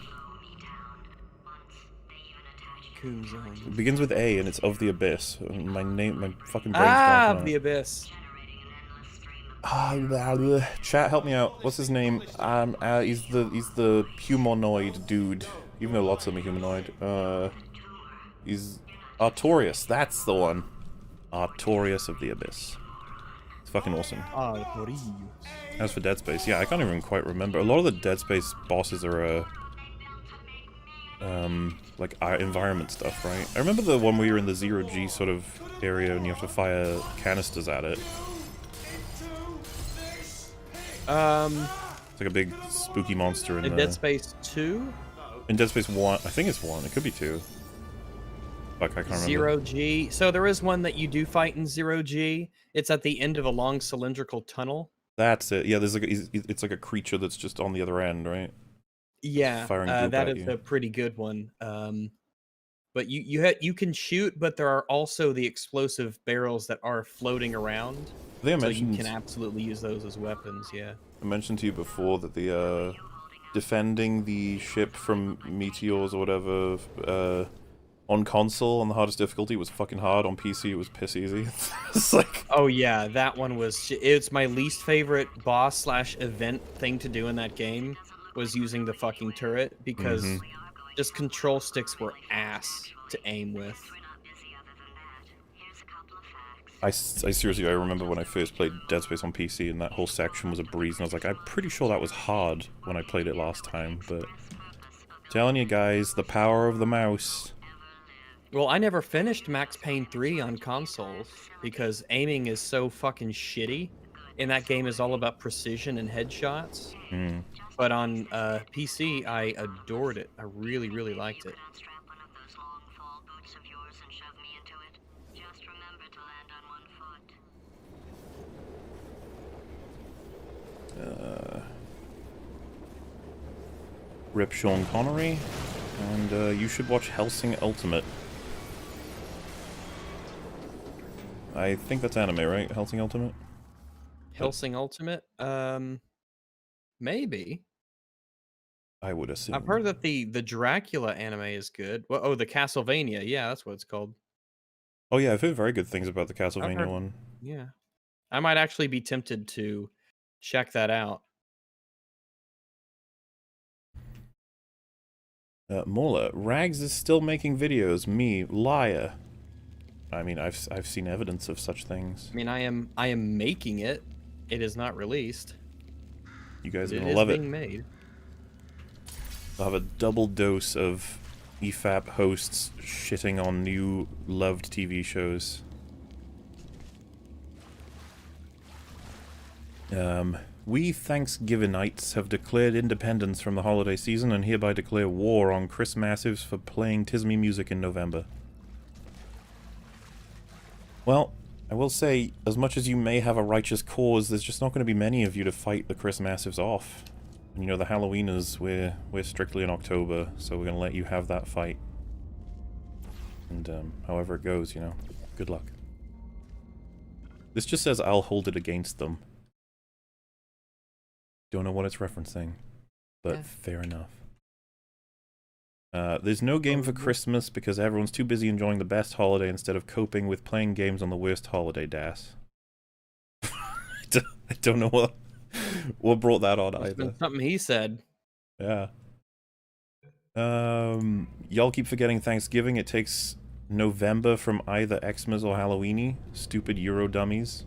It begins with A and it's Of the Abyss. My fucking brain's blanking on The it. Abyss. Chat, help me out. What's his name? He's the humanoid dude. Even though lots of them are humanoid. He's Artorias. That's the one. Artorias of the Abyss. It's fucking awesome. As for Dead Space, yeah, I can't even quite remember. A lot of the Dead Space bosses are like environment stuff, right? I remember the one where you're in the zero-G sort of area and you have to fire canisters at it. It's like a big spooky monster in Dead Space 2? In Dead Space 1, I think it's 1. It could be 2. Fuck, I can't remember. Zero-G. So there is one that you do fight in zero-G. It's at the end of a long cylindrical tunnel. That's it. Yeah, there's like it's like a creature that's just on the other end, right? Yeah, Firing goop that at is you. a pretty good one. But you can shoot, but there are also the explosive barrels that are floating around. I think I So you mentioned, can absolutely use those as weapons. Yeah. I mentioned to you before that the defending the ship from meteors or whatever on console on the hardest difficulty was fucking hard. On PC it was piss easy. It's like, Oh yeah, that one was. It's my least favorite boss / event thing to do in that game was using the fucking turret because just control sticks were ass to aim with. I seriously, I remember when I first played Dead Space on PC and that whole section was a breeze, and I was like, I'm pretty sure that was hard when I played it last time, but telling you guys, the power of the mouse. Well, I never finished Max Payne 3 on consoles because aiming is so fucking shitty. And that game is all about precision and headshots. But on PC, I adored it. I really, really liked it. Rip Sean Connery, and you should watch Hellsing Ultimate. I think that's anime, right? Hellsing Ultimate? Hellsing Ultimate? Maybe. I would assume. I've heard that the Dracula anime is good. Well, oh, the Castlevania. Yeah, that's what it's called. Oh yeah, I've heard very good things about the I've Castlevania heard- one. Yeah. I might actually be tempted to check that out. MauLer, Rags is still making videos. Me, liar. I mean, I've seen evidence of such things. I mean, I am making it. It is not released. You guys are It gonna is love being it. made. I'll have a double dose of EFAP hosts shitting on new loved TV shows. We Thanksgivinites have declared independence from the holiday season and hereby declare war on Chris Massives for playing Tismy music in November. Well, I will say, as much as you may have a righteous cause, there's just not going to be many of you to fight the Chris Massives off. And, you know, the Halloweeners, we're strictly in October, so we're going to let you have that fight. And, however it goes, you know, good luck. This just says I'll hold it against them. Don't know what it's referencing, but Yeah. fair enough. There's no game for Christmas because everyone's too busy enjoying the best holiday instead of coping with playing games on the worst holiday, Das. I don't know what brought that on It's either. been something he said. Yeah. Y'all keep forgetting Thanksgiving. It takes November from either Xmas or Halloweeny. Stupid Euro dummies.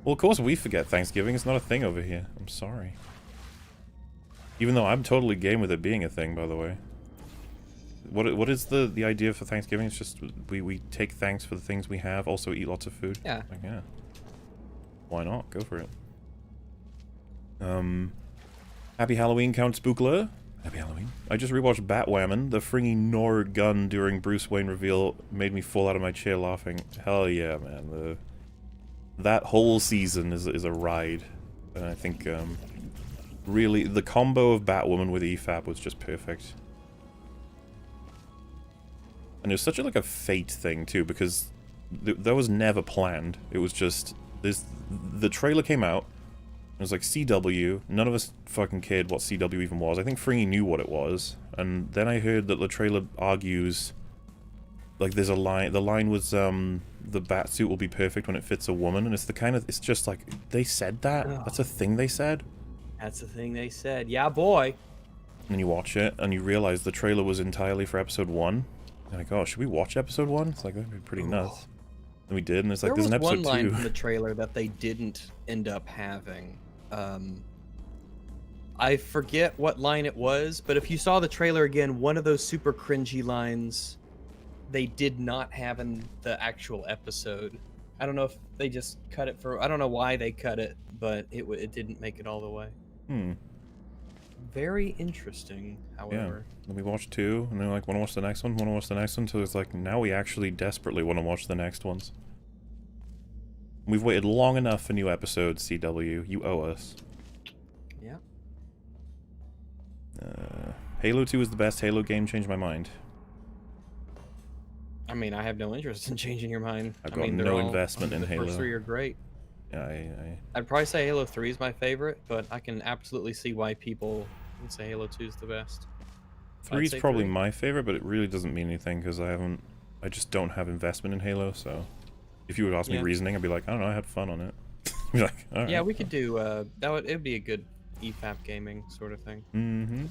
Well, of course we forget Thanksgiving. It's not a thing over here. I'm sorry. Even though I'm totally game with it being a thing, by the way. What is the idea for Thanksgiving? It's just we take thanks for the things we have. Also eat lots of food. Yeah. Like, yeah. Why not? Go for it. Happy Halloween, Count Spookler. Happy Halloween. I just rewatched Batwoman. The fringy Nord gun during Bruce Wayne reveal made me fall out of my chair laughing. Hell yeah, man. That whole season is a ride. And I think, really, the combo of Batwoman with EFAP was just perfect. And it was such like a fate thing, too, because that was never planned. It was just, the trailer came out. It was like CW. None of us fucking cared what CW even was. I think Fringy knew what it was. And then I heard that the trailer argues, like, there's a line. The line was, the batsuit will be perfect when it fits a woman. And it's the kind of, it's just like, they said that? Oh. That's a thing they said? That's the thing they said. Yeah, boy. And you watch it, and you realize the trailer was entirely for episode 1. You're like, oh, should we watch episode 1? It's like, that'd be pretty nuts. And we did, and it's like, there's an episode 2. There was one line from the trailer that they didn't end up having. I forget what line it was, but if you saw the trailer again, one of those super cringy lines they did not have in the actual episode. I don't know if they just cut it for... I don't know why they cut it, but it didn't make it all the way. Very interesting, however. Yeah. Then we watched 2, and then like, want to watch the next one? Want to watch the next one? So it's like, now we actually desperately want to watch the next ones. We've waited long enough for new episodes, CW. You owe us. Yeah. Halo 2 is the best Halo game. Changed my mind. I mean, I have no interest in changing your mind. I've got no investment in Halo. The first 3 are great. Yeah, I'd probably say Halo 3 is my favorite, but I can absolutely see why people would say Halo 2 is the best. 3 is probably my favorite, but it really doesn't mean anything because I just don't have investment in Halo, so if you would ask me reasoning, I'd be like, I don't know, I had fun on it. Be like, all right. Yeah, we could do, it'd be a good EFAP Gaming sort of thing. Mm-hmm.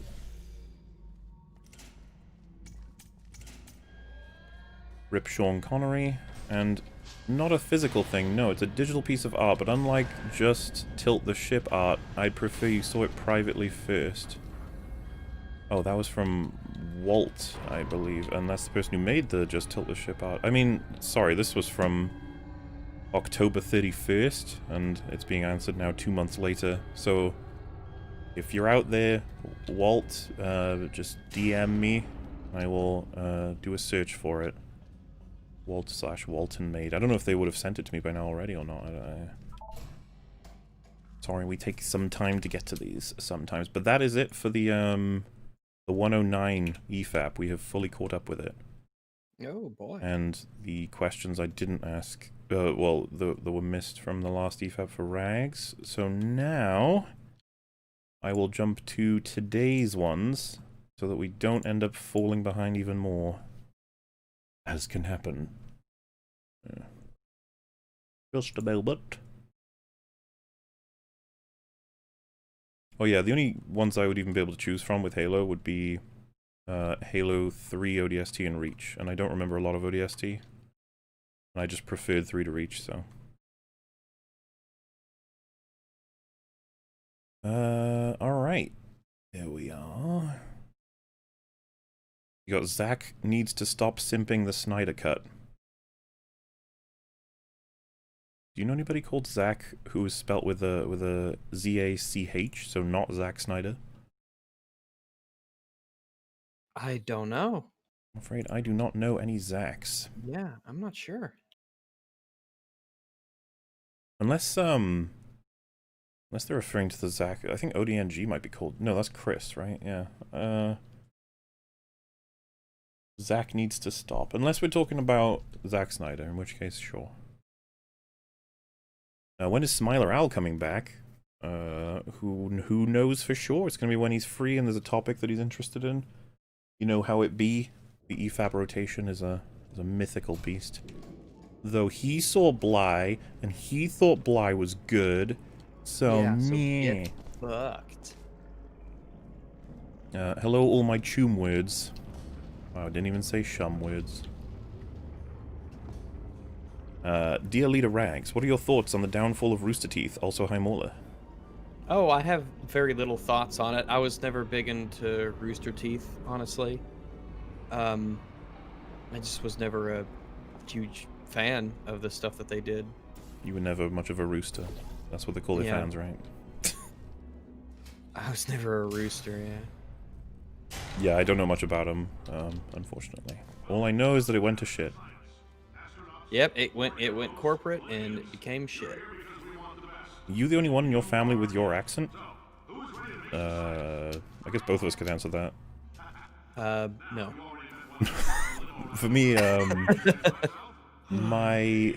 Rip Sean Connery, and not a physical thing, no, it's a digital piece of art, but unlike just Tilt the Ship art, I'd prefer you saw it privately first. Oh, that was from Walt, I believe, and that's the person who made the Just Tilt the Ship art. I mean, sorry, this was from October 31st, and it's being answered now 2 months later, so if you're out there, Walt, just DM me, I will do a search for it. Walt/Walton made. I don't know if they would have sent it to me by now already or not. Sorry, we take some time to get to these sometimes. But that is it for the 109 EFAP. We have fully caught up with it. Oh, boy. And the questions I didn't ask, well, that were missed from the last EFAP for Rags. So now I will jump to today's ones so that we don't end up falling behind even more. As can happen. Just a moment. Oh yeah, the only ones I would even be able to choose from with Halo would be Halo 3 ODST and Reach, and I don't remember a lot of ODST. And I just preferred 3 to Reach, so. Alright. There we are. You got Zach needs to stop simping the Snyder Cut. Do you know anybody called Zach who is spelt with a Z-A-C-H, so not Zack Snyder? I don't know. I'm afraid I do not know any Zachs. Yeah, I'm not sure. Unless they're referring to the Zach, I think ODNG might be called. No, that's Chris, right? Yeah. Zach needs to stop. Unless we're talking about Zack Snyder, in which case, sure. When is Smiler Al coming back? Who knows for sure? It's going to be when he's free and there's a topic that he's interested in. You know how it be. The EFAP rotation is a mythical beast. though he saw Bly, and he thought Bly was good. So, yeah, so meh. get fucked. Hello, all my chum words. Wow, I didn't even say shum words. Dear Leader Rags, what are your thoughts on the downfall of Rooster Teeth? Also, hi, MauLer. Oh, I have very little thoughts on it. I was never big into Rooster Teeth, honestly. I just was never a huge fan of the stuff that they did. You were never much of a rooster. That's what they call their Yeah. fans, right? I was never a rooster, yeah. Yeah, I don't know much about them, unfortunately. All I know is that it went to shit. Yep, it went corporate and it became shit. You the only one in your family with your accent? I guess both of us could answer that. No. For me, my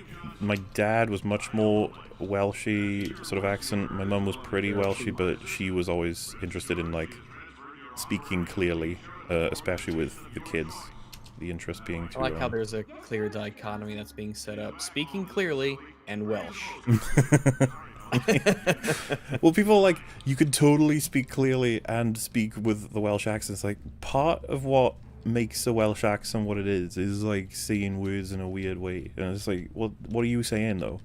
dad was much more Welshy sort of accent. My mum was pretty Welshy, but she was always interested in like speaking clearly, especially with the kids. The interest being to I like how there's a clear dichotomy that's being set up. Speaking clearly and Welsh. well, people like, you could totally speak clearly and speak with the Welsh accent. It's like, part of what makes a Welsh accent what it is like saying words in a weird way. And it's like, what are you saying though?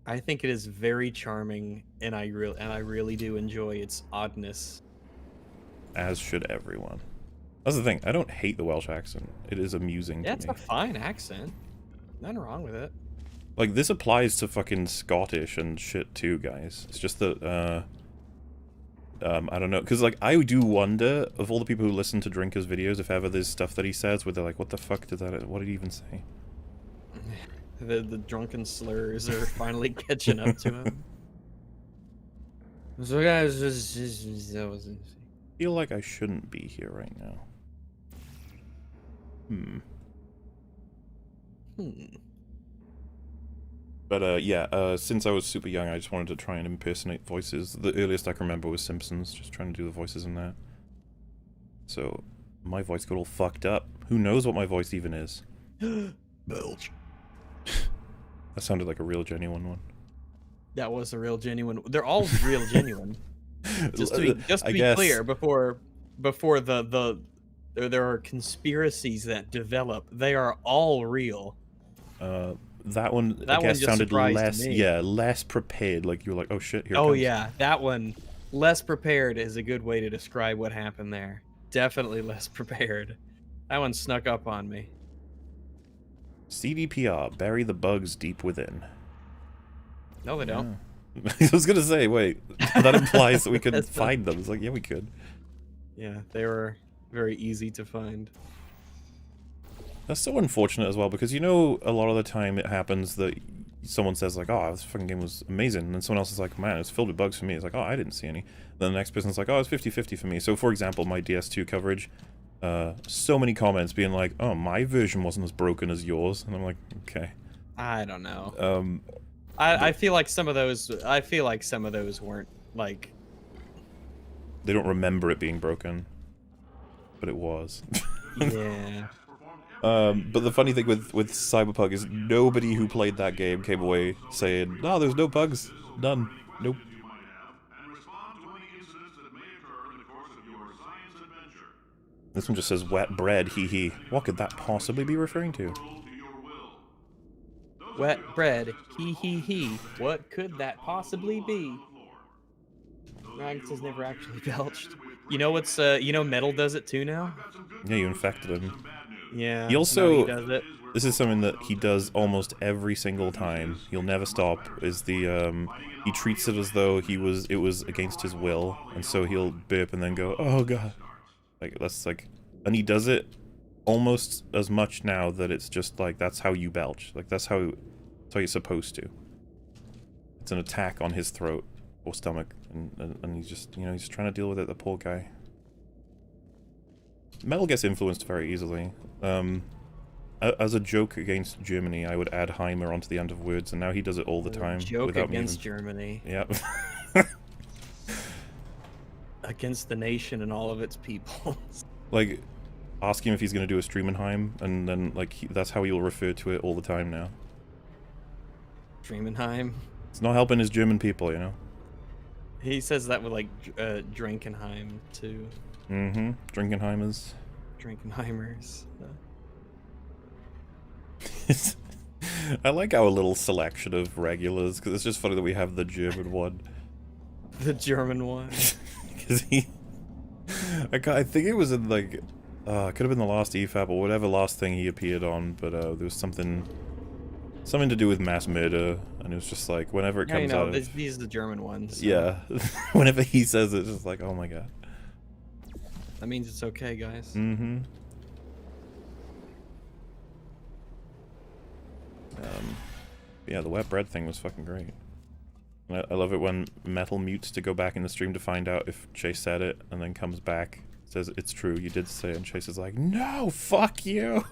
I think it is very charming, and I really do enjoy its oddness. As should everyone. That's the thing. I don't hate the Welsh accent. It is amusing to me. Yeah, it's a fine accent. Nothing wrong with it. Like, this applies to fucking Scottish and shit too, guys. It's just that, I don't know. Because, like, I do wonder, of all the people who listen to Drinker's videos, if ever there's stuff that he says where they're like, what the fuck did that... What did he even say? The drunken slurs are finally catching up to him. So guys, I feel like I shouldn't be here right now. But, yeah, since I was super young, I just wanted to try and impersonate voices. The earliest I can remember was Simpsons, just trying to do the voices in that. So, my voice got all fucked up. Who knows what my voice even is? Belch. That sounded like a real genuine one. That was a real genuine. They're all real genuine. Just to be guess... clear, before there are conspiracies that develop, they are all real. That one, I guess, sounded less prepared. Like, you were like, oh shit, here it comes. Yeah, that one, less prepared is a good way to describe what happened there. Definitely less prepared. That one snuck up on me. CDPR, bury the bugs deep within. No, they don't. I was gonna say, wait, that implies that we could find them. It's like, yeah, we could. Yeah, they were very easy to find. That's so unfortunate as well, because you know, a lot of the time it happens that someone says like, oh, this fucking game was amazing, and then someone else is like, man, it's filled with bugs for me. It's like, oh, I didn't see any. Then the next person's like, oh, it's 50-50 for me. So for example, my DS2 coverage, so many comments being like, oh, my version wasn't as broken as yours, and I'm like, okay. I don't know. I feel like some of those weren't like, they don't remember it being broken, but it was. Yeah. But the funny thing with Cyberpunk is nobody who played that game came away saying, no, there's no bugs. None. Nope. This one just says wet bread, hee hee. What could that possibly be referring to? Wet bread, hee hee hee. What could that possibly be? Rags has never actually belched. You know what's you know Metal does it too now? Yeah, you infected him. Yeah. He also, he does it. this is something that he does almost every single time. He'll never stop. Is the he treats it as though it was against his will, and so he'll burp and then go, oh god, like that's like, and he does it almost as much now that it's just like that's how you belch, like that's how you're supposed to. It's an attack on his throat or stomach, and he's just, you know, he's trying to deal with it. The poor guy. Metal gets influenced very easily. As a joke against Germany, I would add Heimer onto the end of words, and now he does it all the time. Joke without against Germany. Yeah. Against the nation and all of its people. Like, ask him if he's going to do a stream in Heim, and then, like, that's how he'll refer to it all the time now. Dreamenheim. It's not helping his German people, you know? He says that with like Drinkenheim too. Mm-hmm. Drinkenheimers. Drinkenheimers. I like our little selection of regulars, because it's just funny that we have the German one. The German one. Because I think it was in, like... it could have been the last EFAP, or whatever last thing he appeared on, but there was something to do with mass murder, and it was just like, whenever it comes out... These are the German ones. So. Yeah. Whenever he says it, it's just like, oh my god. That means it's okay, guys. Mm-hmm. Yeah, the wet bread thing was fucking great. I love it when Metal mutes to go back in the stream to find out if Chase said it, and then comes back, says it's true, you did say it, and Chase is like, no, fuck you!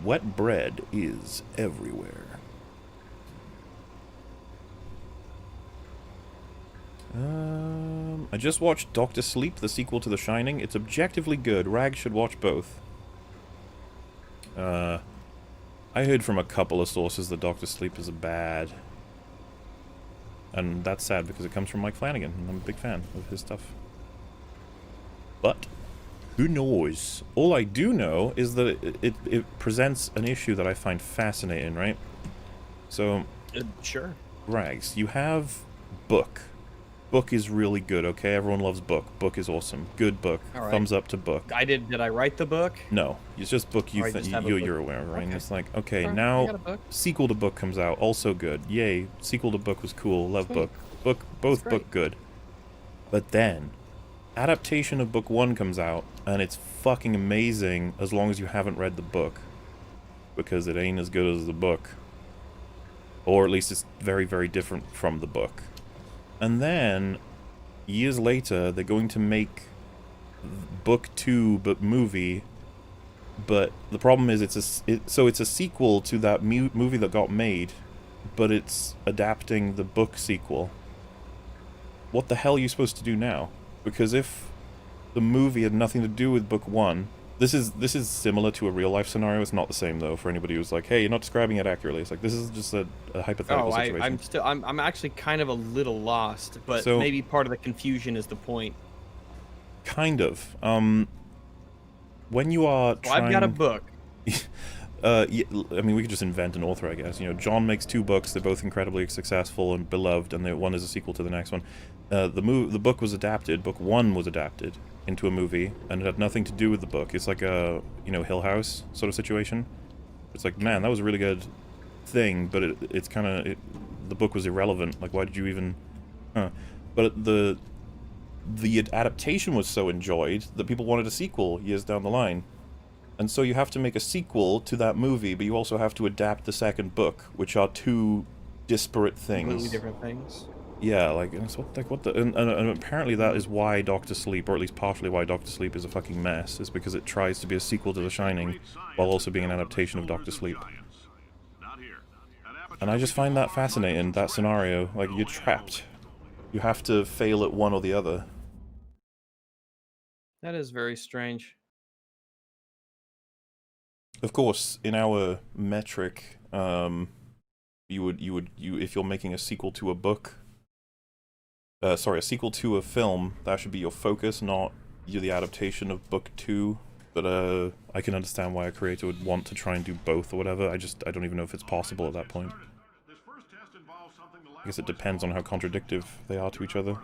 Wet bread is everywhere. I just watched Doctor Sleep, the sequel to The Shining. It's objectively good. Rag should watch both. I heard from a couple of sources that Doctor Sleep is bad. And that's sad because it comes from Mike Flanagan, and I'm a big fan of his stuff. But, who knows? All I do know is that it presents an issue that I find fascinating, right? So... Sure. Rags, you have Book. Book is really good, okay? Everyone loves Book. Book is awesome. Good book. Right. Thumbs up to Book. Did I write the book? No. It's just Book you're aware of, right? And it's like, okay, now sequel to Book comes out, also good. Yay. Sequel to Book was cool. Love Book. Both Book good. But then, adaptation of Book 1 comes out, and it's fucking amazing as long as you haven't read the book. Because it ain't as good as the book. Or at least it's very, very different from the book. And then, years later, they're going to make Book 2, but movie. But the problem is, so it's a sequel to that movie that got made, but it's adapting the book sequel. What the hell are you supposed to do now? Because if the movie had nothing to do with Book 1, this is similar to a real life scenario. It's not the same though. For anybody who's like, "Hey, you're not describing it accurately," it's like this is just a hypothetical situation. I'm actually kind of a little lost, but so, maybe part of the confusion is the point. Kind of. When you are trying... I've got a book. Yeah, I mean, we could just invent an author, I guess. You know, John makes 2 books. They're both incredibly successful and beloved, and one is a sequel to the next one. The book was adapted. Book 1 was adapted into a movie, and it had nothing to do with the book. It's like a, Hill House sort of situation. It's like, man, that was a really good thing, but it's kind of... the book was irrelevant. Like, why did you even... But the adaptation was so enjoyed that people wanted a sequel years down the line. And so you have to make a sequel to that movie, but you also have to adapt the second book, which are 2 disparate things. Completely different things. Yeah, and apparently that is why Doctor Sleep, or at least partially why Doctor Sleep is a fucking mess, is because it tries to be a sequel to The Shining, while also being an adaptation of Doctor Sleep. And I just find that fascinating, that scenario. Like, you're trapped. You have to fail at one or the other. That is very strange. Of course, in our metric, if you're making a sequel to a book, a sequel to a film, that should be your focus, not the adaptation of Book 2. But I can understand why a creator would want to try and do both or whatever. I don't even know if it's possible at that point. I guess it depends on how contradictive they are to each other.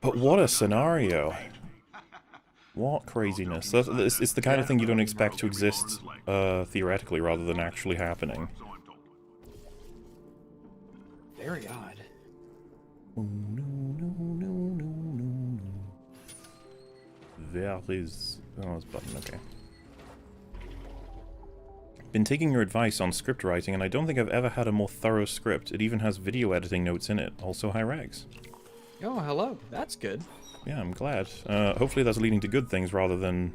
But what a scenario! What craziness. It's the kind of thing you don't expect to exist theoretically rather than actually happening. Very odd. Oh, no. There is... Oh, this button, okay. Been taking your advice on script writing, and I don't think I've ever had a more thorough script. It even has video editing notes in it. Also, hi Rags. Oh, hello. That's good. Yeah, I'm glad. Hopefully that's leading to good things rather than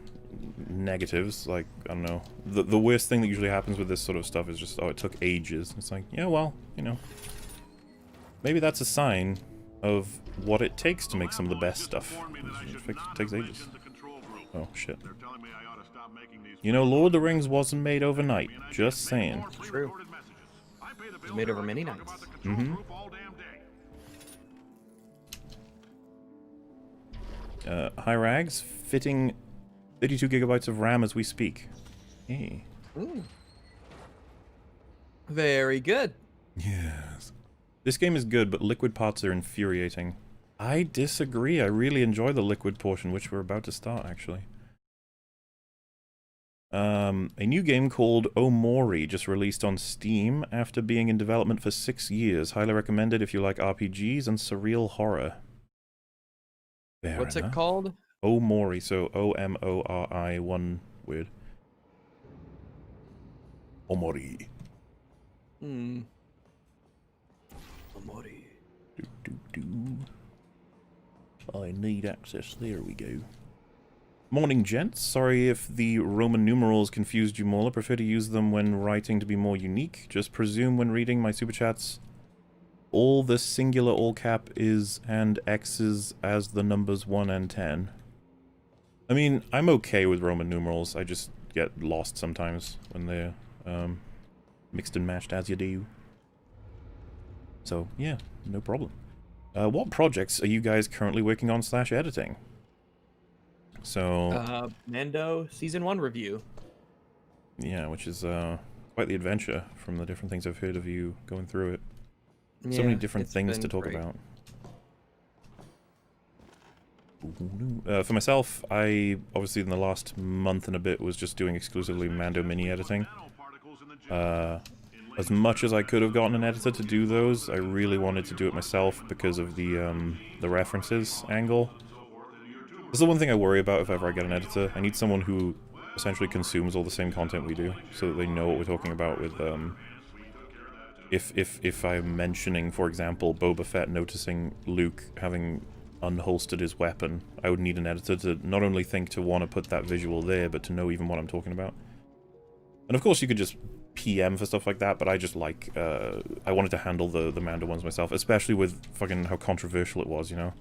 negatives. Like, I don't know. The worst thing that usually happens with this sort of stuff is just, oh, it took ages. It's like, yeah, well, maybe that's a sign of what it takes to make some of the best stuff. It takes ages. Oh, shit. They're telling me I ought to stop making these. You know, Lord of the Rings wasn't made overnight. Just saying. True. It was made over many nights. Mm-hmm. Hi, Rags. Fitting 32 gigabytes of RAM as we speak. Hey. Ooh. Very good. Yes. This game is good, but liquid parts are infuriating. I disagree. I really enjoy the liquid portion, which we're about to start, actually. A new game called Omori just released on Steam after being in development for 6 years. Highly recommended if you like RPGs and surreal horror. Fair What's enough. it called? Omori, so O-M-O-R-I, one word. Omori. Omori. Do, do, do. I need access. There we go. Morning, gents. Sorry if the Roman numerals confused you, MauLer. Prefer to use them when writing to be more unique. Just presume when reading my super chats, all the singular all cap is and X's as the numbers 1 and 10. I mean, I'm okay with Roman numerals. I just get lost sometimes when they're mixed and matched as you do. So, yeah, no problem. What projects are you guys currently working on / editing? So... Mando Season 1 review. Yeah, which is quite the adventure from the different things I've heard of you going through it. Yeah, So many different it's things been to talk great. about. For myself, I obviously in the last month and a bit was just doing exclusively Mando mini editing. As much as I could have gotten an editor to do those, I really wanted to do it myself because of the references angle. This is the one thing I worry about if ever I get an editor. I need someone who essentially consumes all the same content we do, so that they know what we're talking about with, if I'm mentioning, for example, Boba Fett noticing Luke having unholstered his weapon, I would need an editor to not only think to want to put that visual there, but to know even what I'm talking about. And of course you could just PM for stuff like that, but I just like, I wanted to handle the Mando ones myself, especially with fucking how controversial it was, you know?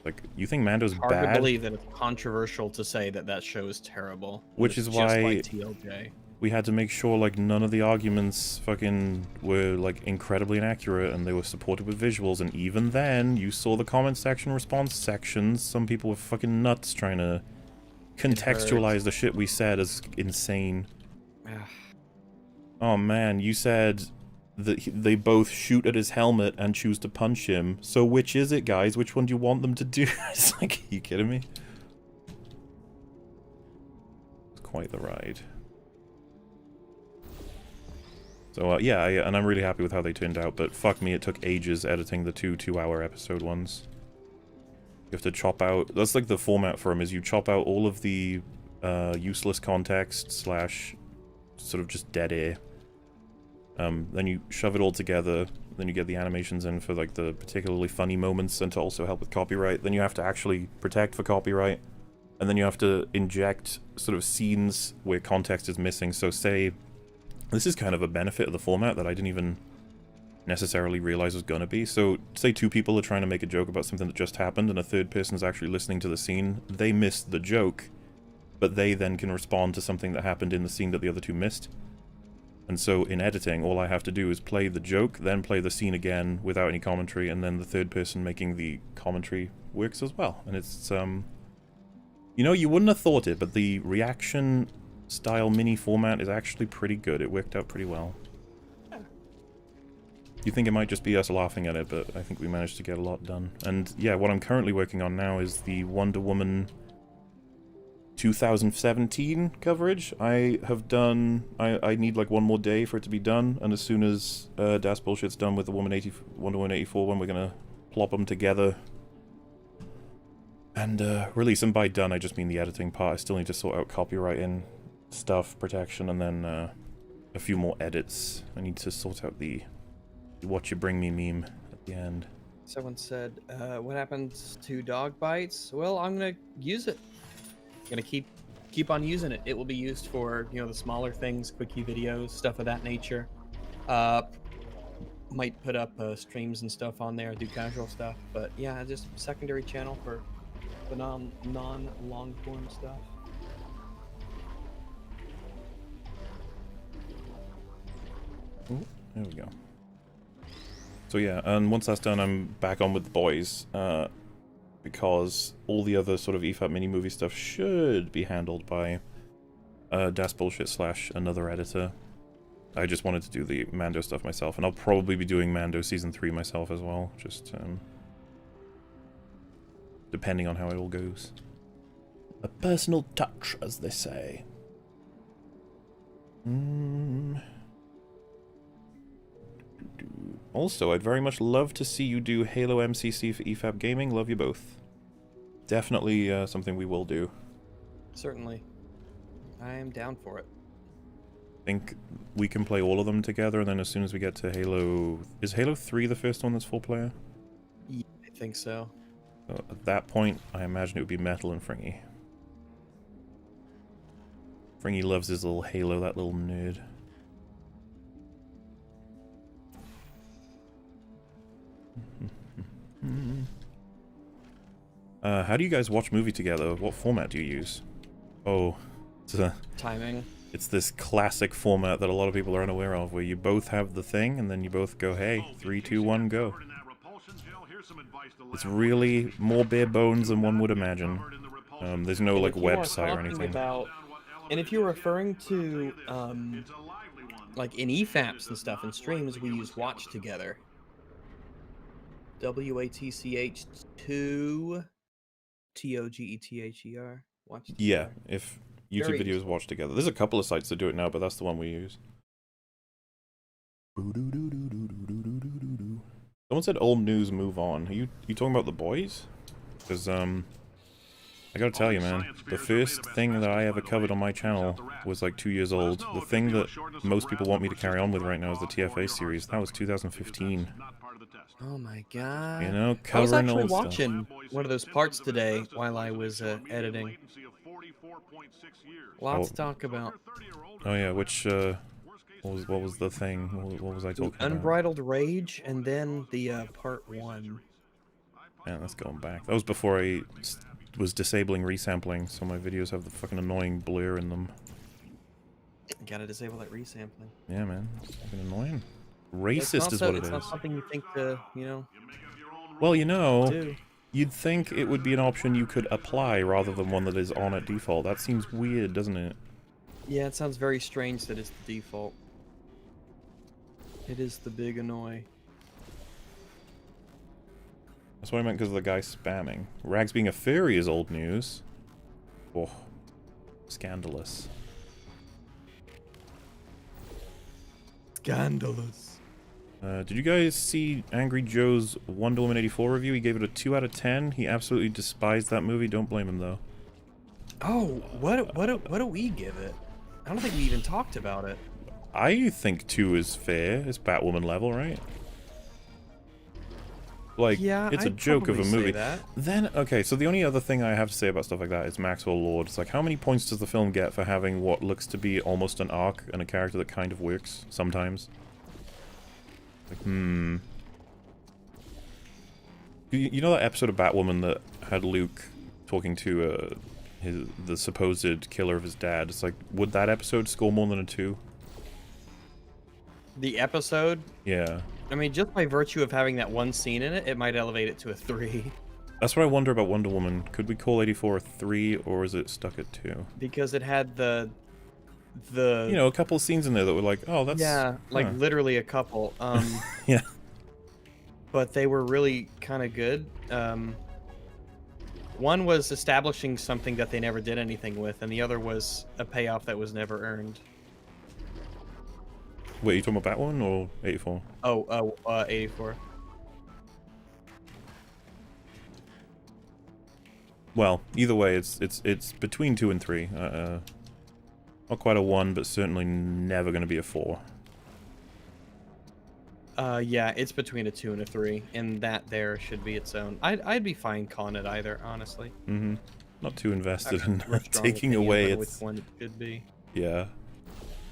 Like, you think Mando's Hard bad? to believe that it's controversial to say that that show is terrible. Which It's is just why like TLJ. we had to make sure, like, none of the arguments fucking were, like, incredibly inaccurate, and they were supported with visuals, and even then, you saw the comment section response sections, some people were fucking nuts trying to contextualize the shit we said as insane. Oh man, you said that they both shoot at his helmet and choose to punch him. So which is it, guys? Which one do you want them to do? It's like, are you kidding me? It's quite the ride. So yeah, and I'm really happy with how they turned out, but fuck me, it took ages editing the two-hour episode ones. You have to chop out... That's like the format for them, is you chop out all of the useless context / sort of just dead air. Then you shove it all together, then you get the animations in for like the particularly funny moments and to also help with copyright. Then you have to actually protect for copyright, and then you have to inject sort of scenes where context is missing. So say, this is kind of a benefit of the format that I didn't even necessarily realize was gonna be. So say two people are trying to make a joke about something that just happened and a third person is actually listening to the scene. They missed the joke, but they then can respond to something that happened in the scene that the other two missed. And so in editing, all I have to do is play the joke, then play the scene again without any commentary, and then the third person making the commentary works as well. And it's, you know, you wouldn't have thought it, but the reaction style mini format is actually pretty good. It worked out pretty well. You think it might just be us laughing at it, but I think we managed to get a lot done. And yeah, what I'm currently working on now is the Wonder Woman 2017 coverage. I have done... I need like one more day for it to be done, and as soon as Das Bullshit's done with the Wonder Woman 84 one, we're gonna plop them together and release them. By done, I just mean the editing part. I still need to sort out copyright stuff, protection, and then a few more edits. I need to sort out the what you bring me meme at the end. Someone said, what happens to dog bites? Well, I'm gonna use it. I'm gonna keep on using it. It will be used for, you know, the smaller things, quickie videos, stuff of that nature. Might put up streams and stuff on there, do casual stuff, but yeah, just secondary channel for the non-long form stuff. Ooh, there we go. So yeah, and once that's done, I'm back on with the boys, because all the other sort of EFAP mini-movie stuff should be handled by Das Bullshit / another editor. I just wanted to do the Mando stuff myself, and I'll probably be doing Mando Season 3 myself as well, just depending on how it all goes. A personal touch, as they say. Also, I'd very much love to see you do Halo MCC for EFAP Gaming. Love you both. Definitely something we will do. Certainly. I am down for it. Think we can play all of them together, and then as soon as we get to Halo... Is Halo 3 the first one that's 4-player? Yeah, I think so. So at that point, I imagine it would be Metal and Fringy. Fringy loves his little Halo, that little nerd. How do you guys watch movie together? What format do you use? Oh, Timing. It's this classic format that a lot of people are unaware of, where you both have the thing, and then you both go, hey, 3, 2, 1, go. It's really more bare bones than one would imagine. There's no, like, website or anything. And if you're referring to, like, in EFAPs and stuff, in streams, we use Watch Together. WATCH2 TOGETHER. Watch Together. Yeah, if YouTube Very videos useful. watch together. There's a couple of sites that do it now, but that's the one we use. Someone said old news, move on. Are you talking about the boys? Because, I gotta tell you, man, the first thing that I ever covered on my channel was like 2 years old. The thing that most people want me to carry on with right now is the TFA series. That was 2015. Oh my god. You know, I was covering actually old stuff. watching one of those parts today while I was editing. Lots to talk about. Oh yeah, which, what was the thing? What was I talking about? Unbridled Rage, and then the part 1. Yeah, that's going back. That was before I was disabling resampling, so my videos have the fucking annoying blur in them. Gotta disable that resampling. Yeah, man. It's fucking annoying. It's Racist not is so- what it It's is. not something you think to, you know, Well, you know, do. you'd think it would be an option you could apply rather than one that is on at default. That seems weird, doesn't it? Yeah, it sounds very strange that it's the default. It is the big annoy. That's what I meant because of the guy spamming. Rags being a fairy is old news. Oh, scandalous. Scandalous. Did you guys see Angry Joe's Wonder Woman 84 review? He gave it a 2 out of 10. He absolutely despised that movie. Don't blame him, though. Oh, what do we give it? I don't think we even talked about it. I think 2 is fair. It's Batwoman level, right? Like, Yeah, it's a I'd joke of a probably say movie. that. Then, okay, so the only other thing I have to say about stuff like that is Maxwell Lord. It's like, how many points does the film get for having what looks to be almost an arc and a character that kind of works sometimes? Like, You know that episode of Batwoman that had Luke talking to the supposed killer of his dad? It's like, would that episode score more than a 2? The episode, Yeah. I mean, just by virtue of having that one scene in it, it might elevate it to a 3. That's what I wonder about Wonder Woman. Could we call 84 a 3, or is it stuck at 2? Because it had the You know, a couple of scenes in there that were like, oh, that's... yeah, like huh. literally a couple. Yeah. But they were really kind of good. One was establishing something that they never did anything with, and the other was a payoff that was never earned. Wait, you talking about Batwoman or 84? 84. Well, either way, it's between 2 and 3. Not quite a 1, but certainly never going to be a 4. Yeah, it's between a 2 and a 3, and that there should be its own. I'd be fine calling it either, honestly. Mm-hmm. Not too invested I in have a strong taking opinion away on its... which one it should be. Yeah.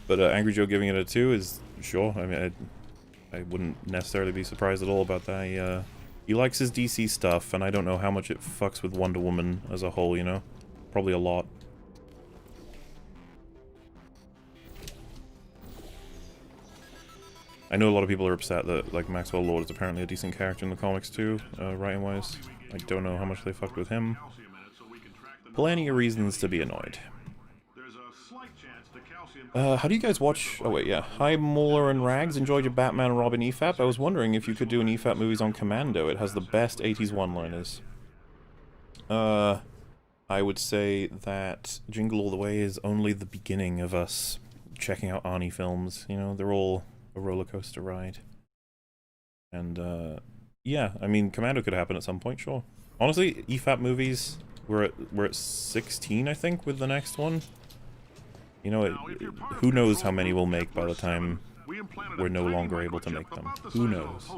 But Angry Joe giving it a 2 is... Sure, I mean, I wouldn't necessarily be surprised at all about that. He likes his DC stuff, and I don't know how much it fucks with Wonder Woman as a whole, you know? Probably a lot. I know a lot of people are upset that, like, Maxwell Lord is apparently a decent character in the comics too, writing-wise. I don't know how much they fucked with him. Plenty of reasons to be annoyed. How do you guys watch... Oh wait, yeah. Hi, MauLer and Rags. Enjoyed your Batman and Robin EFAP. I was wondering if you could do an EFAP movies on Commando. It has the best 80s one-liners. I would say that Jingle All the Way is only the beginning of us checking out Arnie films. You know, they're all a roller coaster ride. And, yeah, I mean, Commando could happen at some point, sure. Honestly, EFAP movies, we're at 16, I think, with the next one. You know, who knows how many we'll make by the time we're no longer able to make them. Who knows?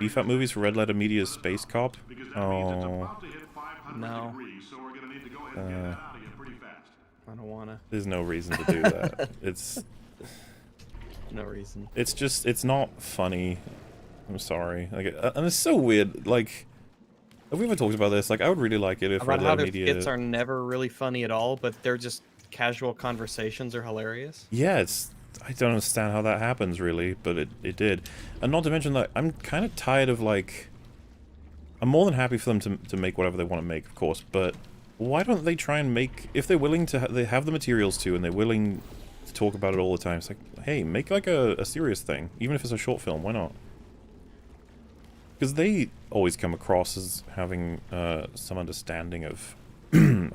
EFAP movies for Red Letter Media's Space Cop? Oh. No. I don't wanna. There's no reason to do that. It's... No reason. It's just, it's not funny. I'm sorry. Like, and it's so weird, like... Have we ever talked about this? Like, I would really like it if Red Letter Media... Skits are never really funny at all, but they're just casual conversations are hilarious. Yeah, it's... I don't understand how that happens, really, but it did. And not to mention that I'm kind of tired of, like... I'm more than happy for them to make whatever they want to make, of course, but why don't they try and make... If they're willing to... they have the materials to, and they're willing to talk about it all the time, it's like, hey, make, like, a serious thing. Even if it's a short film, why not? Because they always come across as having some understanding of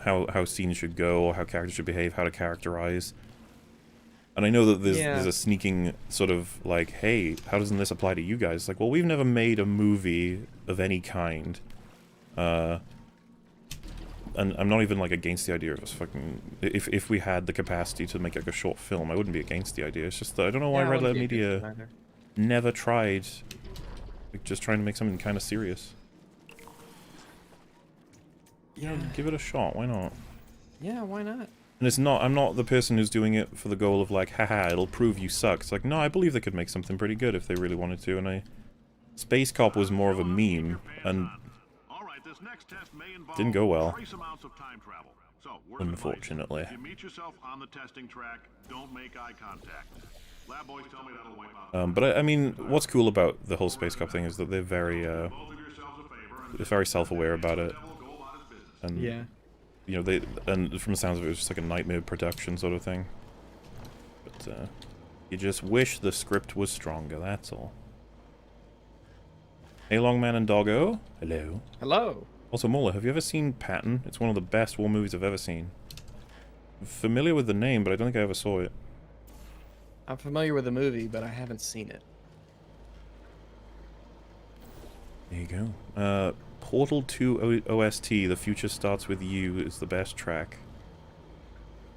how scenes should go, or how characters should behave, how to characterize. And I know that there's a sneaking sort of like, hey, how doesn't this apply to you guys? Like, well, we've never made a movie of any kind. And I'm not even like against the idea of us fucking... If we had the capacity to make like a short film, I wouldn't be against the idea. It's just that I don't know why Red Letter Media never tried... Like, just trying to make something kind of serious. Yeah, give it a shot. Why not? Yeah, why not? And it's not. I'm not the person who's doing it for the goal of like, haha, it'll prove you suck. It's like, no, I believe they could make something pretty good if they really wanted to. And Space Cop was more of a meme, and didn't go well. Unfortunately. If you meet yourself on the testing track, don't make eye contact. Lab boys tell me that'll wipe out. But I mean, what's cool about the whole Space Cop thing is that they're very self-aware about it, and yeah, you know, and from the sounds of it, it was just like a nightmare production sort of thing. But you just wish the script was stronger. That's all. Hey, Longman and Doggo. Hello. Hello. Also, MauLer, have you ever seen Patton? It's one of the best war movies I've ever seen. I'm familiar with the name, but I don't think I ever saw it. I'm familiar with the movie, but I haven't seen it. There you go. Portal 2 OST, The Future Starts With You, is the best track.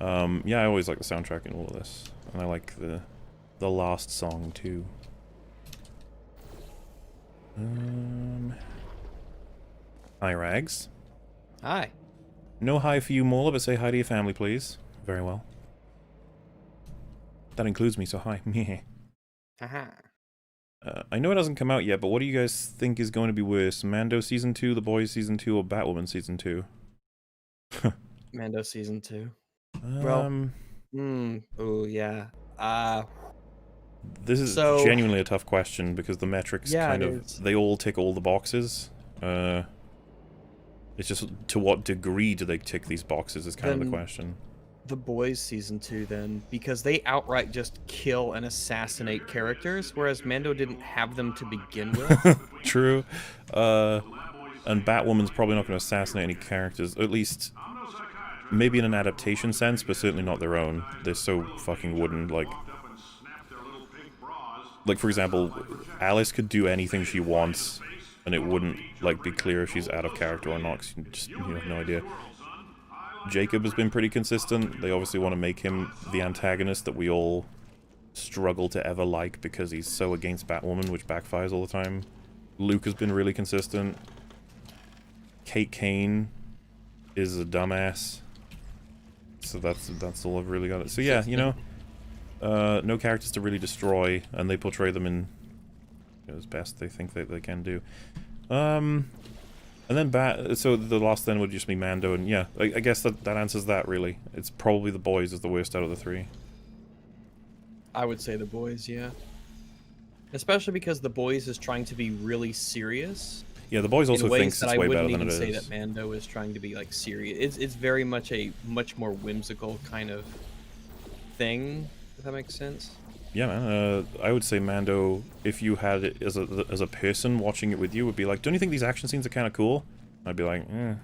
Yeah, I always like the soundtrack in all of this. And I like the last song, too. Hi, Rags. Hi. No hi for you, MauLer, but say hi to your family, please. Very well. That includes me, so hi. Haha. I know it hasn't come out yet, but what do you guys think is going to be worse? Mando Season 2, The Boys Season 2, or Batwoman Season 2? Mando Season 2. Oh, yeah. This is genuinely a tough question, because the metrics kind of... They all tick all the boxes. It's just, to what degree do they tick these boxes is kind of the question. The Boys Season 2 then, because they outright just kill and assassinate characters, whereas Mando didn't have them to begin with. True. And Batwoman's probably not going to assassinate any characters, at least maybe in an adaptation sense, but certainly not their own. They're so fucking wooden, like for example, Alice could do anything she wants, and it wouldn't like be clear if she's out of character or not, because you have no idea. Jacob has been pretty consistent. They obviously want to make him the antagonist that we all struggle to ever like because he's so against Batwoman, which backfires all the time. Luke has been really consistent. Kate Kane is a dumbass. So that's all I've really got. So yeah, you know, no characters to really destroy, and they portray them in as best they think that they can do. And then so the last then would just be Mando, and yeah, I guess that answers that, really. It's probably The Boys is the worst out of the three. I would say The Boys, yeah. Especially because The Boys is trying to be really serious. Yeah, The Boys also in ways thinks that it's way better I than wouldn't it even say is. that Mando is trying to be like serious. It's very much a much more whimsical kind of thing, if that makes sense. Yeah, man. I would say Mando, if you had it as a person watching it with you, would be like, don't you think these action scenes are kind of cool? I'd be like, eh.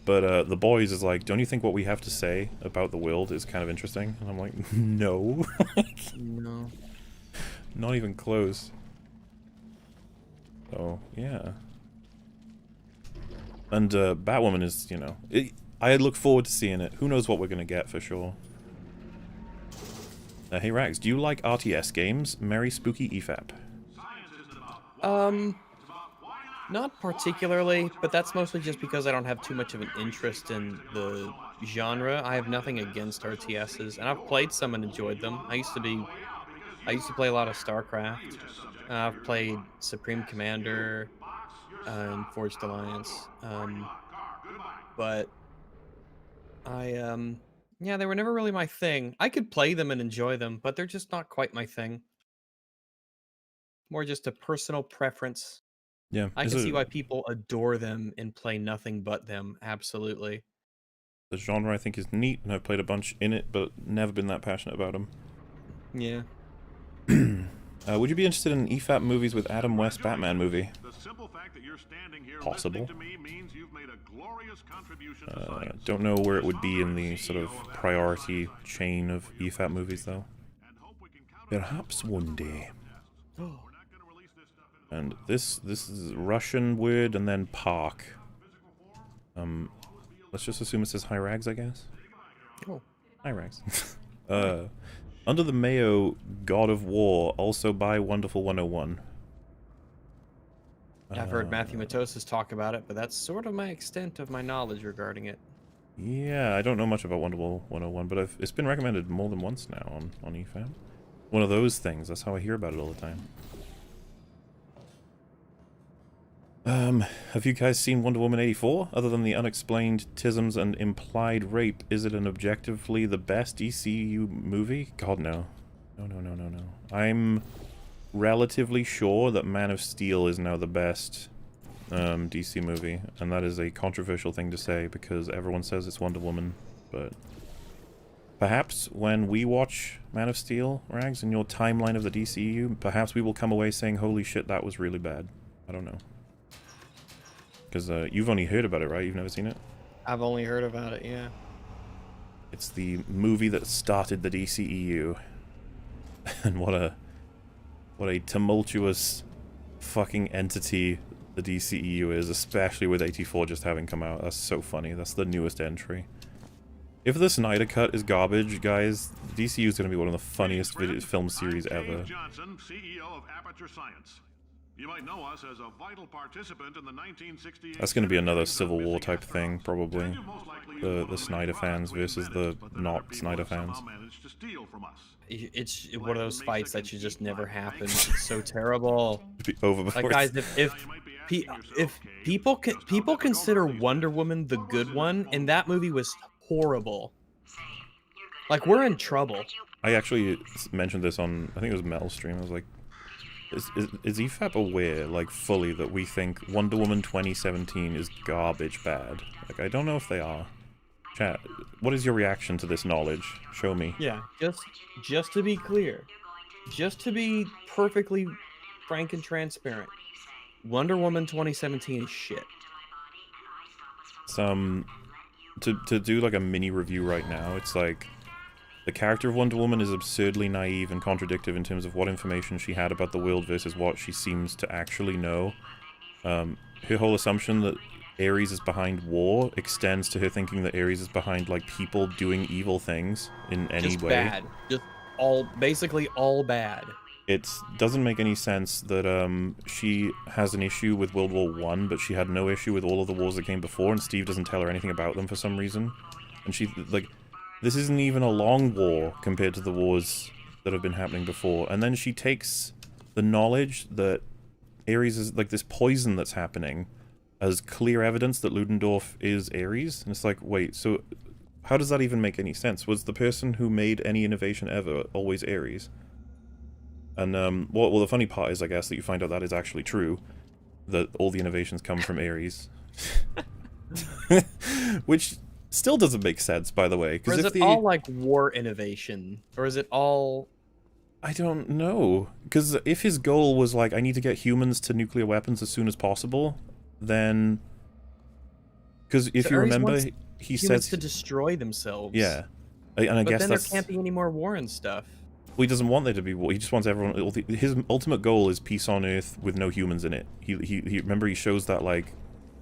But The Boys is like, don't you think what we have to say about the world is kind of interesting? And I'm like, no. No. Not even close. So, yeah. And Batwoman is, you know... I look forward to seeing it. Who knows what we're going to get for sure. Hey Rags, do you like RTS games? Merry Spooky EFAP. Not particularly, but that's mostly just because I don't have too much of an interest in the genre. I have nothing against RTSs, and I've played some and enjoyed them. I used to play a lot of StarCraft. I've played Supreme Commander and Forged Alliance. But yeah, they were never really my thing. I could play them and enjoy them, but they're just not quite my thing. More just a personal preference. Yeah. I can see why people adore them and play nothing but them. Absolutely. The genre I think is neat, and I've played a bunch in it, but never been that passionate about them. Yeah. Would you be interested in EFAP movies with Adam West Batman movie? Possible. Don't know where it would be in the sort of priority chain of EFAP movies, though. Perhaps one day. And this is Russian word and then park. Let's just assume it says hi Rags, I guess. Oh. Hi Rags. Under the Mayo, God of War, also by Wonderful 101. I've heard Matthew Matosis talk about it, but that's sort of my extent of my knowledge regarding it. Yeah, I don't know much about Wonderful 101, but it's been recommended more than once now on EFAP. One of those things, that's how I hear about it all the time. Have you guys seen Wonder Woman 84? Other than the unexplained tisms and implied rape, is it an objectively the best DCU movie? God, no. No. I'm relatively sure that Man of Steel is now the best DC movie, and that is a controversial thing to say because everyone says it's Wonder Woman, but perhaps when we watch Man of Steel, Rags, in your timeline of the DCU, perhaps we will come away saying, holy shit, that was really bad. I don't know. Because you've only heard about it, right? You've never seen it? I've only heard about it, yeah. It's the movie that started the DCEU. And what a tumultuous fucking entity the DCEU is, especially with 84 just having come out. That's so funny. That's the newest entry. If the Snyder Cut is garbage, guys, DCU is going to be one of the funniest film series ever. Johnson, CEO of Aperture Science. You might know us as a vital participant in the 1968. That's going to be another Civil War type thing, probably. The Snyder fans versus the not Snyder fans. It's one of those fights that should just never happen. It's so terrible. Be over before. Like, guys, if people consider Wonder Woman the good one, and that movie was horrible. Like, we're in trouble. I actually mentioned this on, I think it was Mel's stream. I was like, is EFAP aware, like, fully that we think Wonder Woman 2017 is garbage bad? Like, I don't know if they are. Chat, what is your reaction to this knowledge? Show me. Yeah, just to be clear, just to be perfectly frank and transparent, Wonder Woman 2017 is shit. To do like a mini review right now, it's like the character of Wonder Woman is absurdly naive and contradictory in terms of what information she had about the world versus what she seems to actually know. Her whole assumption that Ares is behind war extends to her thinking that Ares is behind, like, people doing evil things in any just way. Bad. Just basically all bad. It doesn't make any sense that she has an issue with World War I, but she had no issue with all of the wars that came before, and Steve doesn't tell her anything about them for some reason. And she, like, this isn't even a long war compared to the wars that have been happening before. And then she takes the knowledge that Ares is, like, this poison that's happening, as clear evidence that Ludendorff is Ares. And it's like, wait, so how does that even make any sense? Was the person who made any innovation ever always Ares? And, well, the funny part is, I guess, that you find out that is actually true. That all the innovations come from Ares. Which still doesn't make sense, by the way. Or is it all, like, war innovation? Or is it all... I don't know. Because if his goal was, like, I need to get humans to nuclear weapons as soon as possible, then... Because if you remember, he says... to destroy themselves. Yeah. And I guess then that's... there can't be any more war and stuff. Well, he doesn't want there to be war. He just wants everyone... His ultimate goal is peace on Earth with no humans in it. He remember, he shows that, like,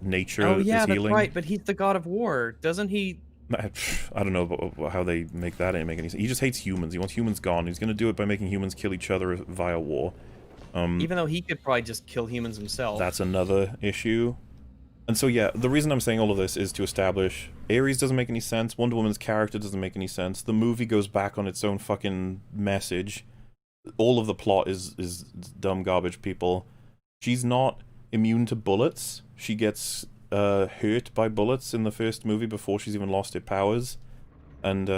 nature Oh, yeah, is that's healing. right, but he's the god of war. Doesn't he... I don't know about how they make that make any sense. He just hates humans. He wants humans gone. He's going to do it by making humans kill each other via war. Even though he could probably just kill humans himself. That's another issue. And so, yeah, the reason I'm saying all of this is to establish Ares doesn't make any sense, Wonder Woman's character doesn't make any sense, the movie goes back on its own fucking message, all of the plot is dumb garbage, people. She's not immune to bullets. She gets hurt by bullets in the first movie before she's even lost her powers. And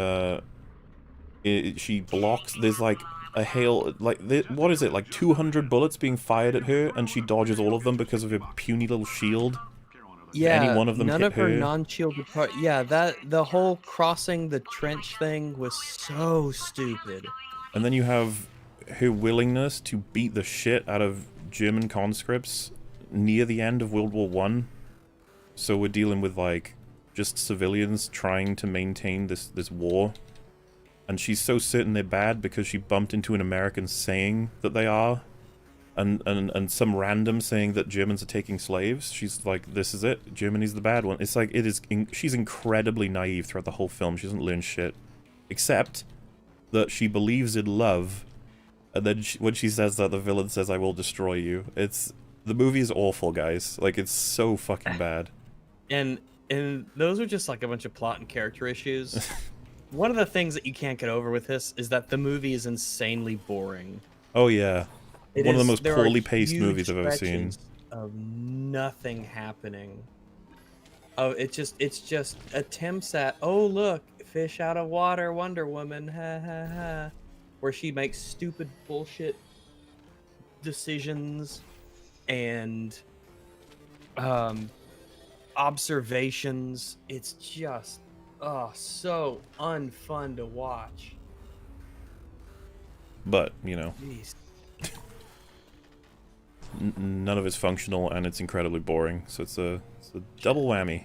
she blocks, there's like a hail, like, what is it, like 200 bullets being fired at her, and she dodges all of them because of her puny little shield. Yeah, any one of them none hit of her her. non-shielded part. Yeah, the whole crossing the trench thing was so stupid. And then you have her willingness to beat the shit out of German conscripts near the end of World War I. So we're dealing with, like, just civilians trying to maintain this war. And she's so certain they're bad because she bumped into an American saying that they are. And some random saying that Germans are taking slaves. She's like, this is it. Germany's the bad one. It's like, she's incredibly naive throughout the whole film. She doesn't learn shit. Except that she believes in love. And then when she says that, the villain says, I will destroy you. The movie is awful, guys. Like, it's so fucking bad. And those are just like a bunch of plot and character issues. One of the things that you can't get over with this is that the movie is insanely boring. Oh, yeah. One of the most poorly paced movies I've ever seen. Of nothing happening. Oh, it's just attempts at, oh look, fish out of water, Wonder Woman, ha ha ha, where she makes stupid bullshit decisions and observations. It's just so unfun to watch. But, you know. Jeez. None of it's functional, and it's incredibly boring, so it's a double whammy.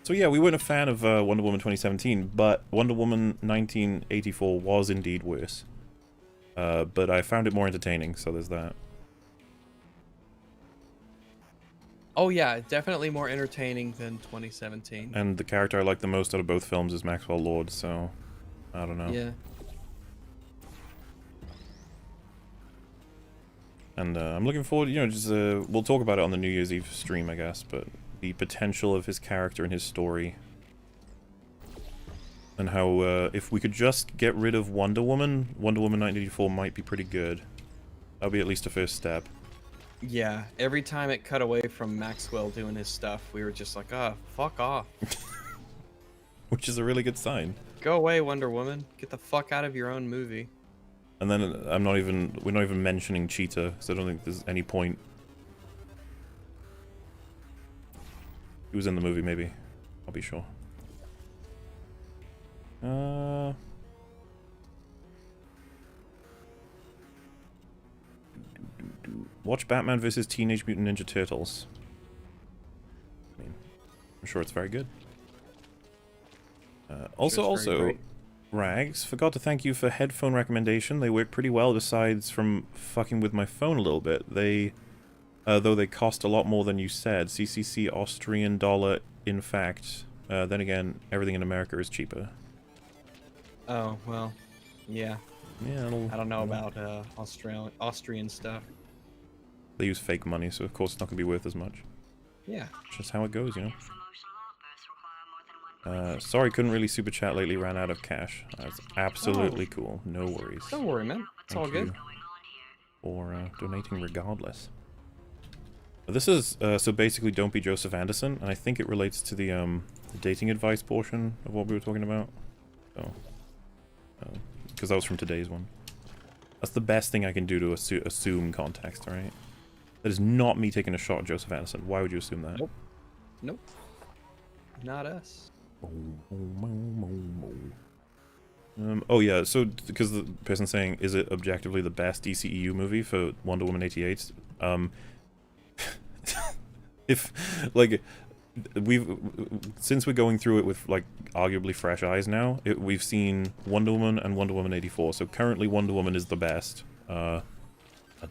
So yeah, we weren't a fan of Wonder Woman 2017, but Wonder Woman 1984 was indeed worse. But I found it more entertaining, so there's that. Oh yeah, definitely more entertaining than 2017. And the character I like the most out of both films is Maxwell Lord, so I don't know. Yeah. And I'm looking forward, you know, just we'll talk about it on the New Year's Eve stream, I guess, but the potential of his character and his story. And how, if we could just get rid of Wonder Woman 1984 might be pretty good. That'll be at least a first step. Yeah, every time it cut away from Maxwell doing his stuff, we were just like, fuck off. Which is a really good sign. Go away, Wonder Woman. Get the fuck out of your own movie. And then we're not even mentioning Cheetah, because I don't think there's any point. He was in the movie, maybe. I'll be sure. Watch Batman vs. Teenage Mutant Ninja Turtles. I mean, I'm sure it's very good. Also, Rags, forgot to thank you for headphone recommendation. They work pretty well, besides from fucking with my phone a little bit. They, though they cost a lot more than you said. CCC Austrian dollar, in fact. Then again, everything in America is cheaper. Oh, well, yeah. Yeah, I don't know about Austrian stuff. They use fake money, so of course it's not going to be worth as much. Yeah. Just how it goes, you know. Sorry, couldn't really super chat lately, ran out of cash. That's absolutely cool. No worries. Don't worry, man. It's all good. For donating regardless. This is, so basically don't be Joseph Anderson, and I think it relates to the dating advice portion of what we were talking about. Oh. Because that was from today's one. That's the best thing I can do to assume context, alright? That is not me taking a shot at Joseph Anderson. Why would you assume that? Nope. Nope. Not us. Oh yeah, so, because the person saying, is it objectively the best DCEU movie for Wonder Woman 88? If, like, since we're going through it with, like, arguably fresh eyes now, we've seen Wonder Woman and Wonder Woman 84, so currently Wonder Woman is the best. That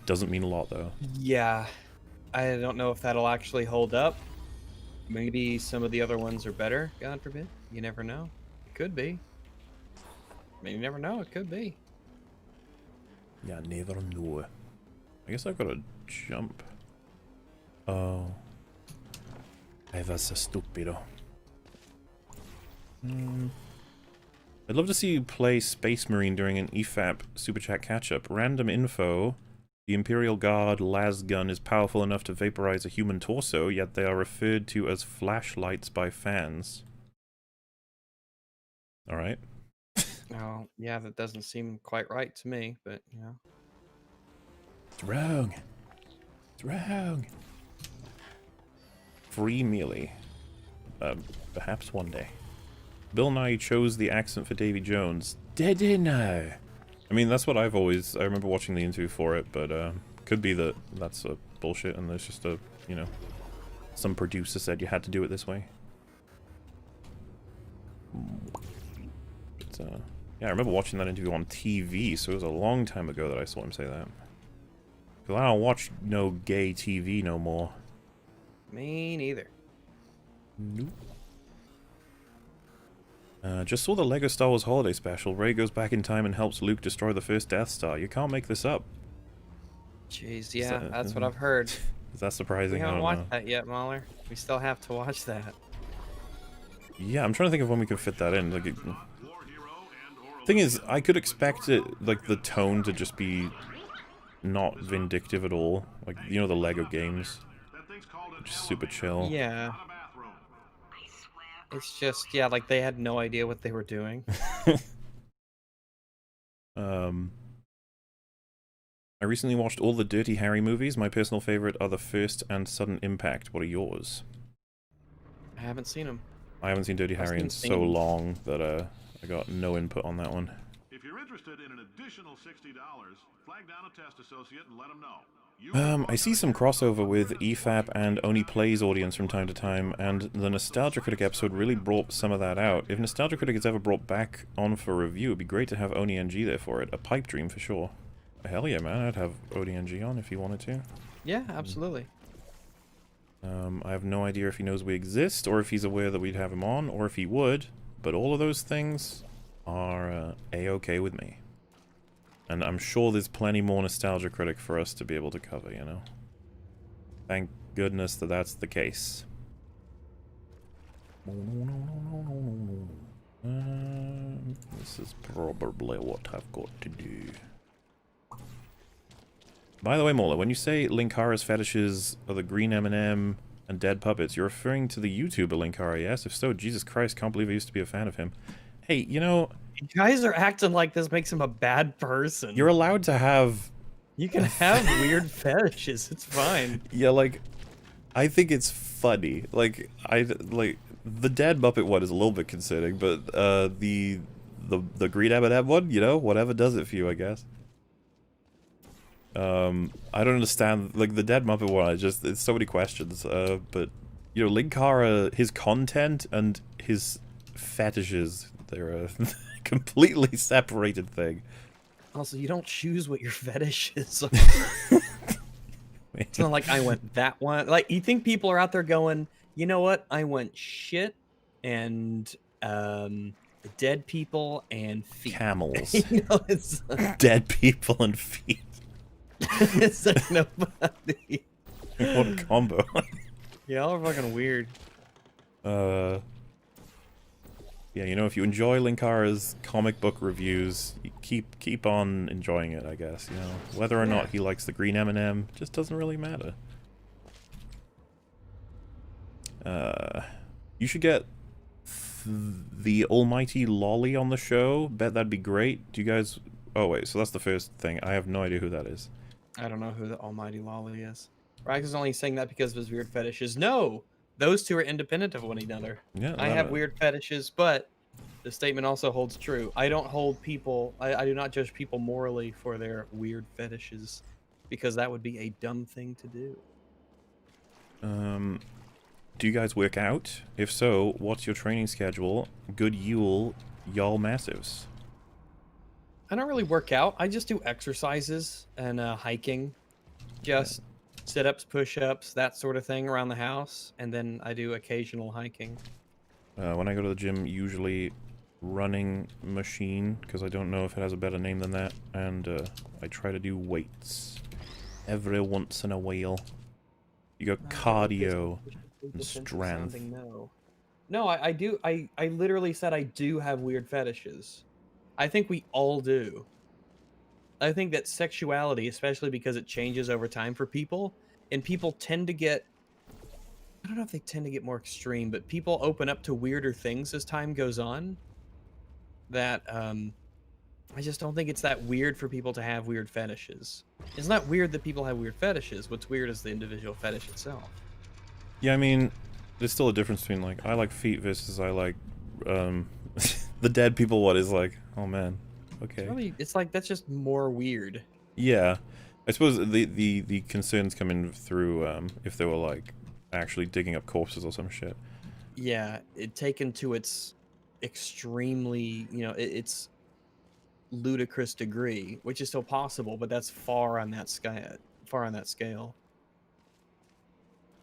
doesn't mean a lot, though. Yeah. I don't know if that'll actually hold up. Maybe some of the other ones are better, God forbid. You never know. It could be. I mean, you never know, it could be. Yeah, never know. I guess I've got to jump. Oh. I was so stupid. I'd love to see you play Space Marine during an EFAP Superchat catch-up. Random info. The Imperial Guard las gun is powerful enough to vaporize a human torso, yet they are referred to as flashlights by fans. Alright. Oh, yeah, that doesn't seem quite right to me, but, you know. It's wrong. It's wrong. Free mealy. Perhaps one day. Bill Nye chose the accent for Davy Jones. Did he know? I mean, that's what I've always... I remember watching the interview for it, but could be that that's bullshit and there's just a, you know... Some producer said you had to do it this way. But, yeah, I remember watching that interview on TV, so it was a long time ago that I saw him say that. Because I don't watch no gay TV no more. Me neither. Nope. Just saw the LEGO Star Wars Holiday Special. Rey goes back in time and helps Luke destroy the first Death Star. You can't make this up. Jeez, yeah, that's what I've heard. Is that surprising? We haven't watched that yet, MauLer. We still have to watch that. Yeah, I'm trying to think of when we can fit that in. Like, thing is, I could expect it, like, the tone to just be not vindictive at all. Like, you know, the LEGO games. Just super chill. Yeah. It's just, yeah, like they had no idea what they were doing. I recently watched all the Dirty Harry movies. My personal favorite are The First and Sudden Impact. What are yours? I haven't seen them. I haven't seen Dirty Harry in so long that I got no input on that one. If you're interested in an additional $60, flag down a test associate and let them know. I see some crossover with EFAP and Only Plays audience from time to time, and the Nostalgia Critic episode really brought some of that out. If Nostalgia Critic is ever brought back on for review, it'd be great to have Oni NG there for it. A pipe dream for sure. Hell yeah, man, I'd have Oni NG on if he wanted to. Yeah, absolutely. I have no idea if he knows we exist, or if he's aware that we'd have him on, or if he would, but all of those things are A-okay with me. And I'm sure there's plenty more Nostalgia Critic for us to be able to cover, you know? Thank goodness that that's the case. This is probably what I've got to do. By the way, MauLer, when you say Linkara's fetishes are the green M&M and dead puppets, you're referring to the YouTuber Linkara, yes? If so, Jesus Christ, can't believe I used to be a fan of him. Hey, you know... You guys are acting like this makes him a bad person. You're allowed to have... You can have weird fetishes, it's fine. Yeah, like, I think it's funny. Like, the dead Muppet one is a little bit concerning, but, the green M&M one, you know, whatever does it for you, I guess. I don't understand, like, the dead Muppet one, it's so many questions, but, you know, Linkara, his content and his fetishes, they're a completely separated thing. Also, you don't choose what your fetishes are. It's not like I went that one. Like, you think people are out there going, you know what? I went shit and dead people and feet. Camels. You know, it's dead people and feet. it's like nobody. What a combo. Y'all are fucking weird. Yeah, you know, if you enjoy Linkara's comic book reviews, you keep on enjoying it, I guess, you know. Whether or not he likes the green M&M just doesn't really matter. You should get the almighty Lolly on the show. Bet that'd be great. Do you guys... Oh, wait, so that's the first thing. I have no idea who that is. I don't know who the almighty Lolly is. Rags is only saying that because of his weird fetishes. No! Those two are independent of one another. Yeah, I have weird fetishes, but the statement also holds true. I don't hold people... I do not judge people morally for their weird fetishes, because that would be a dumb thing to do. Do you guys work out? If so, what's your training schedule? Good Yule, y'all massives. I don't really work out. I just do exercises and hiking. Just sit-ups, push-ups, that sort of thing around the house. And then I do occasional hiking. When I go to the gym, usually running machine, because I don't know if it has a better name than that. And I try to do weights every once in a while. You got cardio and strength. No, I do. I literally said I do have weird fetishes. I think we all do. I think that sexuality, especially because it changes over time for people, and people tend to get... I don't know if they tend to get more extreme, but people open up to weirder things as time goes on. That, I just don't think it's that weird for people to have weird fetishes. It's not weird that people have weird fetishes. What's weird is the individual fetish itself. Yeah, I mean, there's still a difference between, like, I like feet versus I like, the dead people what is like, oh man, okay. It's like, that's just more weird. Yeah. I suppose the concerns come in through, if they were, like, actually digging up corpses or some shit. Yeah, it taken to its extremely, it's ludicrous degree, which is still possible, but that's far on that scale.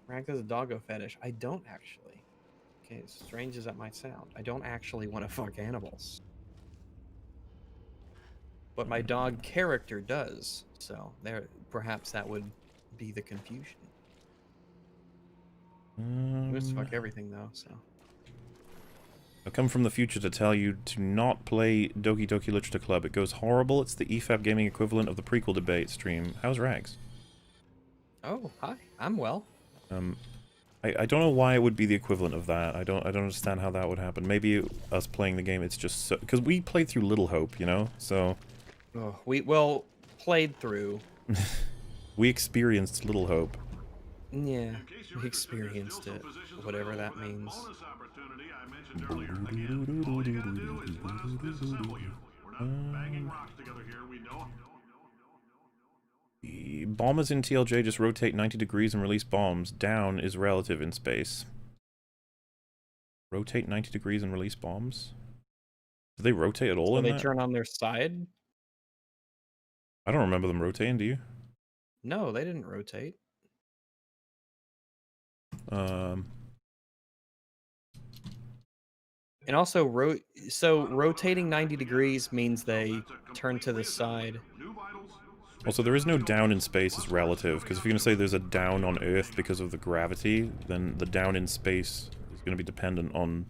Rank as a doggo fetish. I don't actually. Okay, as strange as that might sound, I don't actually want to fuck animals. But my dog character does, so perhaps that would be the confusion. He wants to fuck everything though, so. I come from the future to tell you to not play Doki Doki Literature Club. It goes horrible. It's the EFAP Gaming equivalent of the prequel debate stream. How's Rags? Oh, hi. I'm well. I don't know why it would be the equivalent of that. I don't understand how that would happen. Maybe us playing the game, it's just so... Because we played through Little Hope, you know? So... Oh, we played through. We experienced Little Hope. Yeah, we experienced it. Whatever that means. Bombers in TLJ just rotate 90 degrees and release bombs. Down is relative in space. Rotate 90 degrees and release bombs? Do they rotate at all in they that? Turn on their side? I don't remember them rotating, do you? No, they didn't rotate. And also, rotating 90 degrees means they turn to the side. Also, there is no down in space is relative, because if you're going to say there's a down on Earth because of the gravity, then the down in space is going to be dependent on,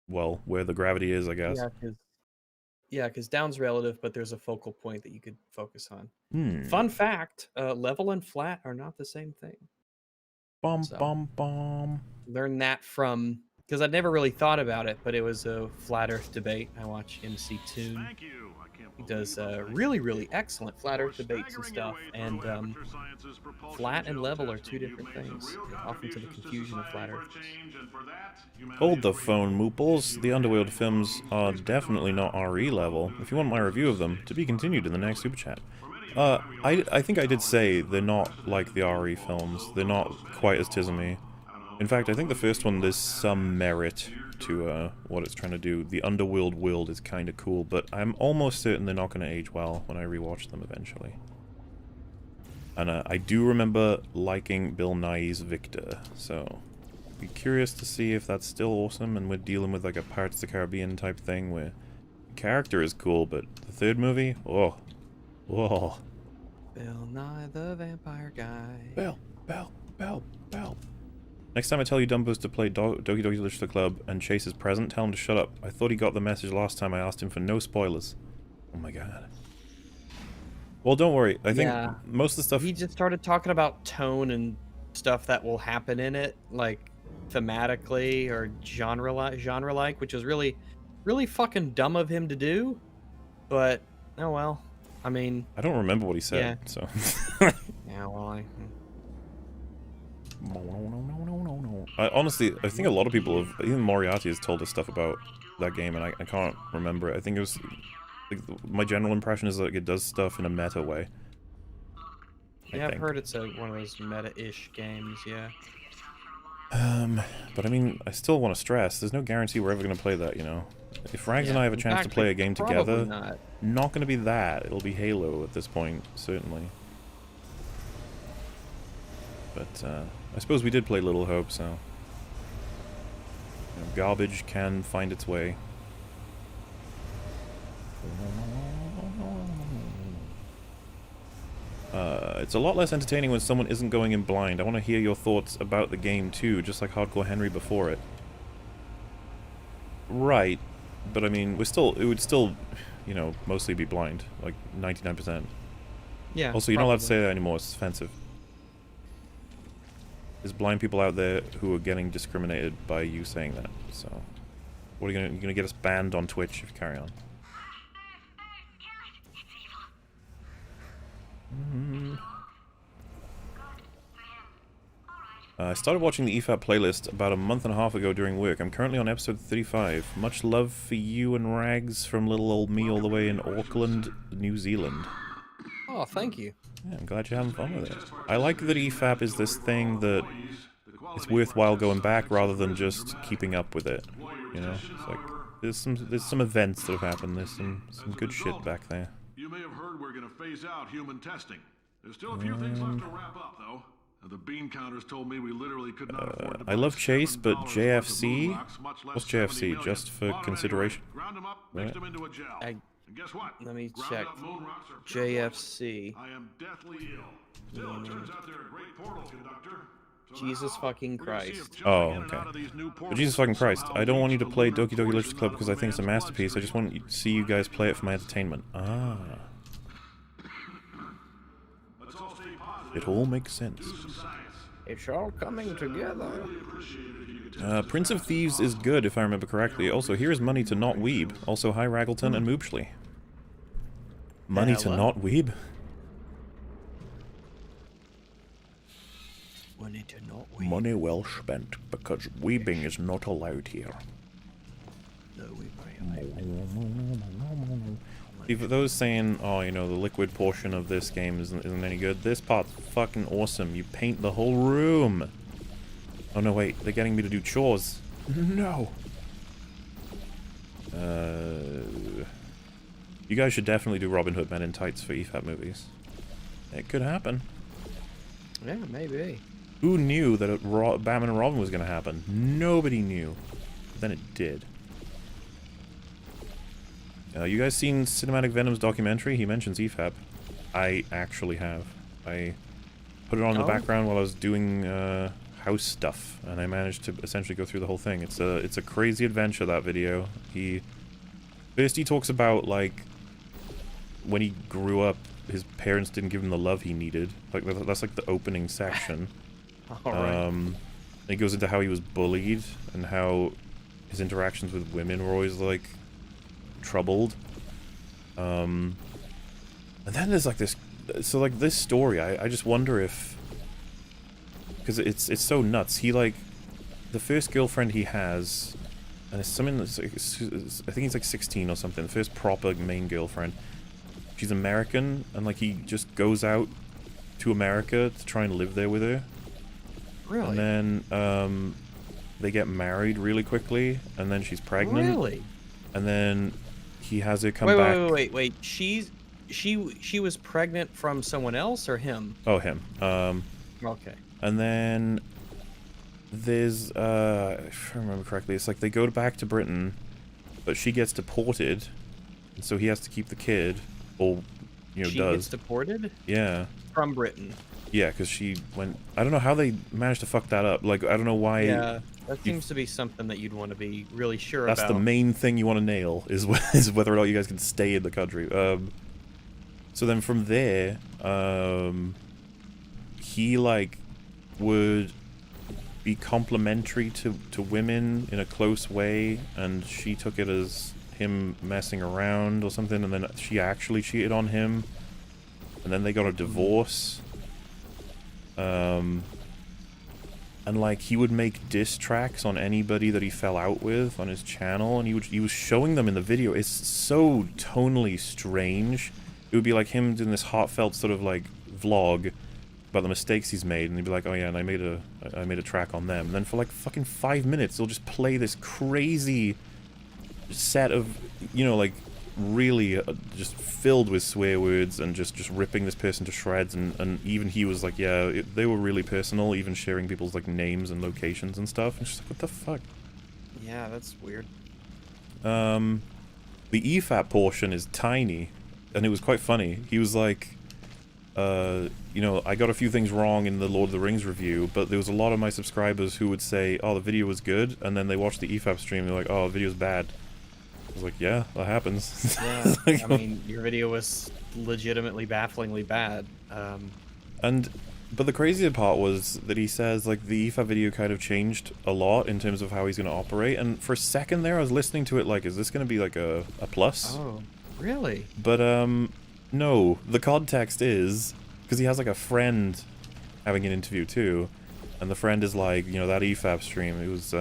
well, where the gravity is, I guess. Yeah, because down's relative, but there's a focal point that you could focus on. Fun fact, level and flat are not the same thing. Learn that from... Because I'd never really thought about it, but it was a Flat Earth debate. I watch MC Toon. He does really, really excellent Flat Earth debates and stuff. And flat and level are two different things, often to the confusion of Flat Earthers. Hold the phone, Mooples. The Underworld films are definitely not RE level. If you want my review of them, to be continued in the next Super Chat. I think I did say they're not like the RE films. They're not quite as tismy. In fact, I think the first one, there's some merit to what it's trying to do. The Underworld world is kind of cool, but I'm almost certain they're not going to age well when I rewatch them eventually. And I do remember liking Bill Nighy's Victor, so be curious to see if that's still awesome and we're dealing with like a Pirates of the Caribbean type thing where the character is cool, but the third movie, oh. Bill Nye the Vampire Guy. Bill. Next time I tell you Dumbos to play Doki Doki Literature Club and Chase is present, tell him to shut up. I thought he got the message last time I asked him for no spoilers. Oh my god. Well, don't worry. I think most of the stuff... He just started talking about tone and stuff that will happen in it. Like, thematically or genre-like, which is really, really fucking dumb of him to do. But oh well. I mean, I don't remember what he said, yeah. so. Yeah, well, Honestly, I think a lot of people have, even Moriarty has told us stuff about that game, and I can't remember it. I think it was, like, my general impression is like it does stuff in a meta way. yeah, I've heard it's one of those meta-ish games, yeah. But I mean, I still want to stress, there's no guarantee we're ever going to play that, you know? If Rags and I have a chance to play a game together, not going to be that. It'll be Halo at this point, certainly. But, I suppose we did play Little Hope, so... You know, garbage can find its way. It's a lot less entertaining when someone isn't going in blind. I want to hear your thoughts about the game too, just like Hardcore Henry before it. Right, but I mean, it would still, you know, mostly be blind, like 99%. Yeah. Also, you're not allowed to say that anymore, it's offensive. There's blind people out there who are getting discriminated by you saying that, so... What are you're gonna get us banned on Twitch if you carry on. I started watching the EFAP playlist about a month and a half ago during work. I'm currently on episode 35. Much love for you and Rags from little old me all the way in Auckland, New Zealand. Oh, thank you. Yeah, I'm glad you're having fun with it. I like that EFAP is this thing that it's worthwhile going back rather than just keeping up with it. You know, it's like there's some events that have happened. There's some good shit back there. You may have heard we're going to phase out human testing. There's still a few things left to wrap up, though. The bean counters told me we literally could not afford to I love Chase, but JFC? What's JFC? Just for consideration? Right. Guess what? Let me check. JFC. I am deathly ill. Still, it turns out they're a great portal conductor. Jesus fucking Christ. Oh, okay. But Jesus fucking Christ, I don't want you to play Doki Doki Literature Club because I think it's a masterpiece. I just want to see you guys play it for my entertainment. Ah. It all makes sense. It's all coming together. Prince of Thieves is good, if I remember correctly. Also, here's money to not weeb. Also, hi Raggleton and Moobschly. Money to not weeb? Money to not weeb. Money well spent, because weebing is not allowed here. No weebing. For those saying, oh, you know, the liquid portion of this game isn't any good, this part's fucking awesome. You paint the whole room. Oh no, wait, they're getting me to do chores. No. You guys should definitely do Robin Hood Men in Tights for EFAP movies. It could happen. Yeah, maybe. Who knew that Batman and Robin was going to happen? Nobody knew. But then it did. You guys seen Cinematic Venom's documentary? He mentions EFAP. I actually have. I put it on in the background while I was doing house stuff, and I managed to essentially go through the whole thing. It's a crazy adventure, that video. First he talks about, like, when he grew up, his parents didn't give him the love he needed. Like, that's like the opening section. And he goes into how he was bullied, and how his interactions with women were always, like, troubled. And then there's like this, so like this story, I just wonder if, because it's so nuts. He, like, the first girlfriend he has, and it's something that's like, I think he's like 16 or something, the first proper main girlfriend, she's American, and like he just goes out to America to try and live there with her. Really? And then they get married really quickly, and then she's pregnant. Really? And then he has her come back. Wait. She was pregnant from someone else or him? Oh, him. Okay. And then there's if I remember correctly, it's like they go back to Britain, but she gets deported, and so he has to keep the kid, or you know, she gets deported? Yeah. From Britain. Yeah, because she went. I don't know how they managed to fuck that up. Like, I don't know why. Yeah, that seems to be something that you'd want to be really sure about. That's the main thing you want to nail, is whether or not you guys can stay in the country. So then from there, he, like, would be complimentary to women in a close way, and she took it as him messing around or something, and then she actually cheated on him, and then they got a divorce. And like he would make diss tracks on anybody that he fell out with on his channel, and he was showing them in the video. It's so tonally strange. It would be like him doing this heartfelt sort of like vlog about the mistakes he's made, and he'd be like, oh yeah, and I made a track on them. And then for like fucking 5 minutes they'll just play this crazy set of, you know, like really just filled with swear words and just ripping this person to shreds, and even he was like, yeah, they were really personal, even sharing people's like names and locations and stuff, and just like, what the fuck. Yeah, that's weird. The EFAP portion is tiny, and it was quite funny. He was like, you know, I got a few things wrong in the Lord of the Rings review, but there was a lot of my subscribers who would say, oh, the video was good, and then they watched the EFAP stream and they're like, oh, the video's bad. I was like, yeah, that happens. Yeah, like, I mean, your video was legitimately bafflingly bad. But the crazier part was that he says, like, the EFAP video kind of changed a lot in terms of how he's going to operate, and for a second there I was listening to it like, is this going to be like a plus? Oh, really? But, no, the context is, because he has like a friend having an interview too, and the friend is like, you know, that EFAP stream, it was,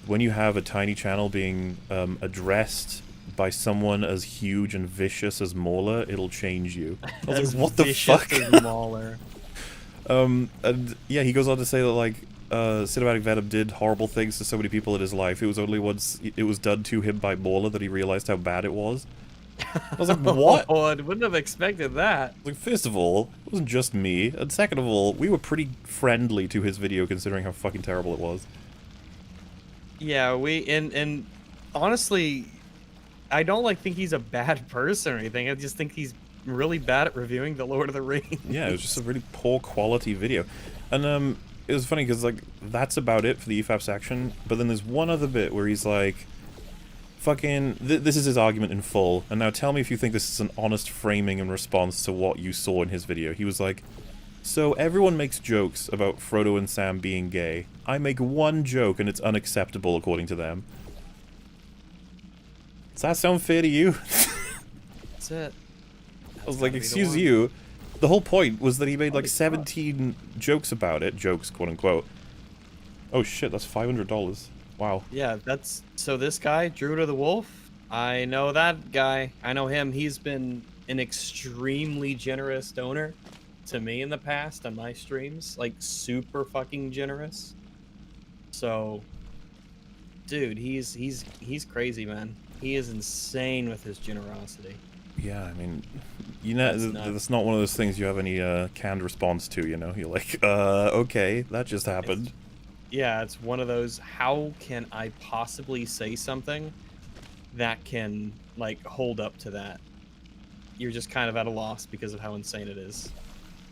when you have a tiny channel being addressed by someone as huge and vicious as MauLer, it'll change you. I was like, what the fuck? MauLer. And yeah, he goes on to say that like Cinematic Venom did horrible things to so many people in his life. It was only once it was done to him by MauLer that he realized how bad it was. I was like, what? Oh, I wouldn't have expected that. Like, first of all, it wasn't just me, and second of all, we were pretty friendly to his video considering how fucking terrible it was. Yeah, and honestly, I don't like think he's a bad person or anything. I just think he's really bad at reviewing the Lord of the Rings. Yeah, it was just a really poor quality video. And it was funny because like that's about it for the EFAP section, but then there's one other bit where he's like, fucking, this is his argument in full, and now tell me if you think this is an honest framing in response to what you saw in his video. He was like, so everyone makes jokes about Frodo and Sam being gay. I make one joke and it's unacceptable according to them. Does that sound fair to you? That's it. I was like, excuse you. The whole point was that he made like 17 jokes about it. Jokes, quote unquote. Oh shit, that's $500. Wow. Yeah, that's... So this guy, Drew to the Wolf, I know that guy. I know him. He's been an extremely generous donor to me in the past on my streams. Like, super fucking generous. So, dude, he's crazy, man. He is insane with his generosity. Yeah, I mean, you know, that's not one of those things you have any canned response to, you know? You're like, okay, that just happened. Yeah, it's one of those, how can I possibly say something that can, like, hold up to that? You're just kind of at a loss because of how insane it is.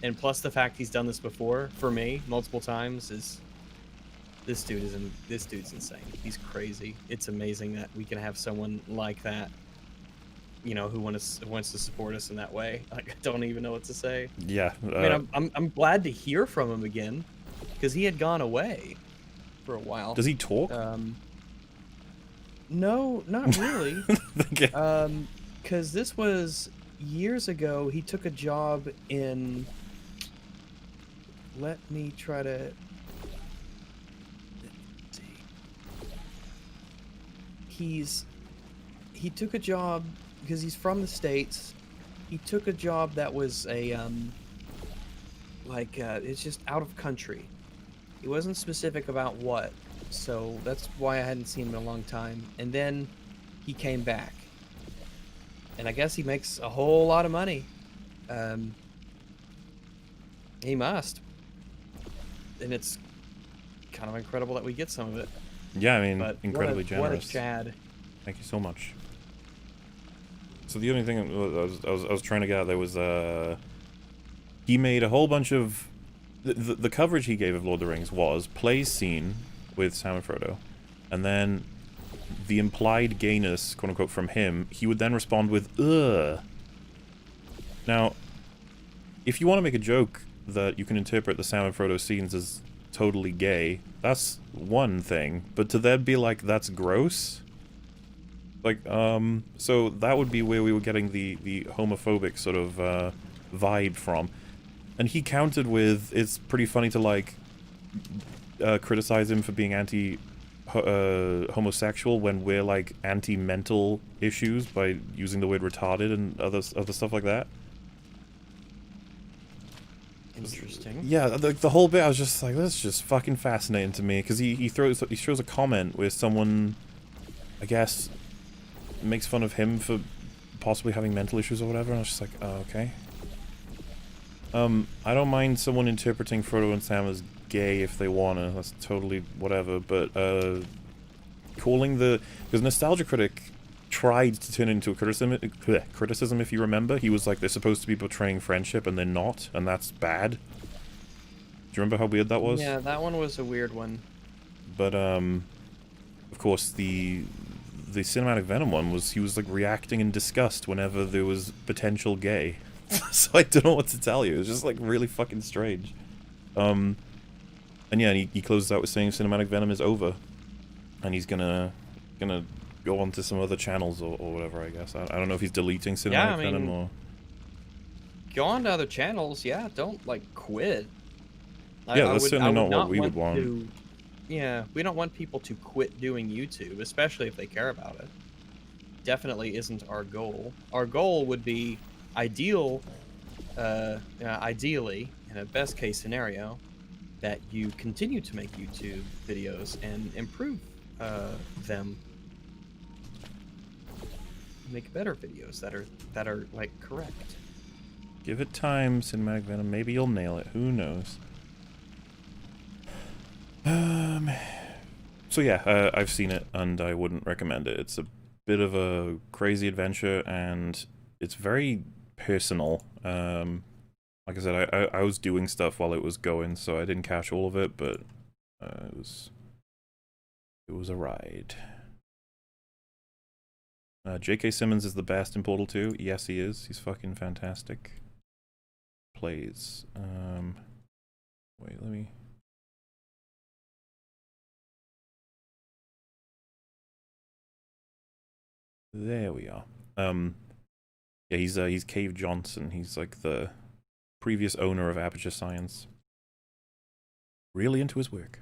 And plus the fact he's done this before, for me, multiple times, is... This dude's insane. He's crazy. It's amazing that we can have someone like that, you know, who wants to support us in that way. Like, I don't even know what to say. Yeah. I mean, I'm glad to hear from him again, because he had gone away for a while. Does he talk? No, not really. Okay. Because this was years ago. He took a job in... Let me try to... He took a job because he's from the States. He took a job that was a it's just out of country. He wasn't specific about what, so that's why I hadn't seen him in a long time. And then he came back, and I guess he makes a whole lot of money. He must, and it's kind of incredible that we get some of it. Yeah, I mean, But incredibly generous. What a Chad. Thank you so much. So the only thing I was trying to get at there was, he made a whole bunch of... The coverage he gave of Lord of the Rings was Play's scene with Sam and Frodo, and then the implied gayness, quote-unquote, from him, he would then respond with, ugh. Now, if you want to make a joke that you can interpret the Sam and Frodo scenes as totally gay, that's one thing. But to then be like, that's gross? Like, so that would be where we were getting the homophobic sort of, vibe from. And he countered with, it's pretty funny to, like, criticize him for being homosexual when we're, like, anti-mental issues by using the word retarded and other stuff like that. Interesting. Yeah, the whole bit, I was just like, that's just fucking fascinating to me, because he throws a comment where someone, I guess, makes fun of him for possibly having mental issues or whatever, and I was just like, oh, okay. I don't mind someone interpreting Frodo and Sam as gay if they wanna, that's totally whatever, but, calling because Nostalgia Critic tried to turn it into a criticism, if you remember. He was like, they're supposed to be portraying friendship and they're not, and that's bad. Do you remember how weird that was? Yeah, that one was a weird one. But, of course, the Cinematic Venom one was, he was like reacting in disgust whenever there was potential gay. So I don't know what to tell you. It was just like really fucking strange. And yeah, he closes out with saying Cinematic Venom is over. And he's gonna go on to some other channels or whatever, I guess. I don't know if he's deleting Cinematic Venom or... Go on to other channels, yeah, don't, like, quit. Yeah, that's certainly not what we would want. Yeah, we don't want people to quit doing YouTube, especially if they care about it. Definitely isn't our goal. Our goal would be ideally, in a best case scenario, that you continue to make YouTube videos and improve them. Make better videos that are like correct. Give it time, Cinematic Venom. Maybe you'll nail it. Who knows? So yeah, I've seen it and I wouldn't recommend it. It's a bit of a crazy adventure and it's very personal. Like I said, I was doing stuff while it was going, so I didn't catch all of it, but it was a ride. J.K. Simmons is the best in Portal 2. Yes, he is. He's fucking fantastic. Plays. Wait, let me... There we are. Yeah, he's Cave Johnson. He's like the previous owner of Aperture Science. Really into his work.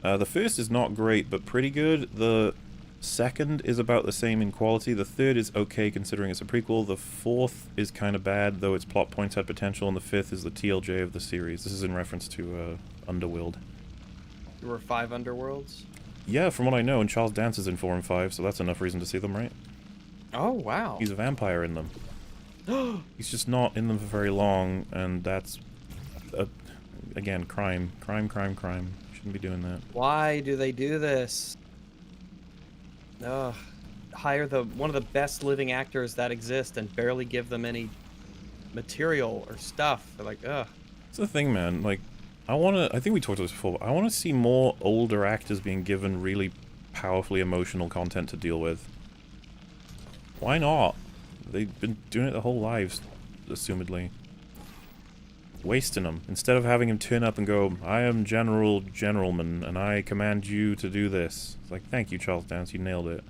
The first is not great, but pretty good. The second is about the same in quality. The third is okay considering it's a prequel. The fourth is kind of bad, though its plot points had potential. And the fifth is the TLJ of the series. This is in reference to Underworld. There were 5 Underworlds? Yeah, from what I know, and Charles Dance is in 4 and 5, so that's enough reason to see them, right? Oh, wow. He's a vampire in them. He's just not in them for very long, and that's, again, crime. Crime. Shouldn't be doing that. Why do they do this? Ugh. Hire one of the best living actors that exist and barely give them any material or stuff. They're like, ugh. That's the thing, man. Like, I think we talked about this before, but I want to see more older actors being given really powerfully emotional content to deal with. Why not? They've been doing it their whole lives, assumedly. Wasting them. Instead of having him turn up and go, I am Generalman, and I command you to do this. It's like, thank you, Charles Dance, you nailed it.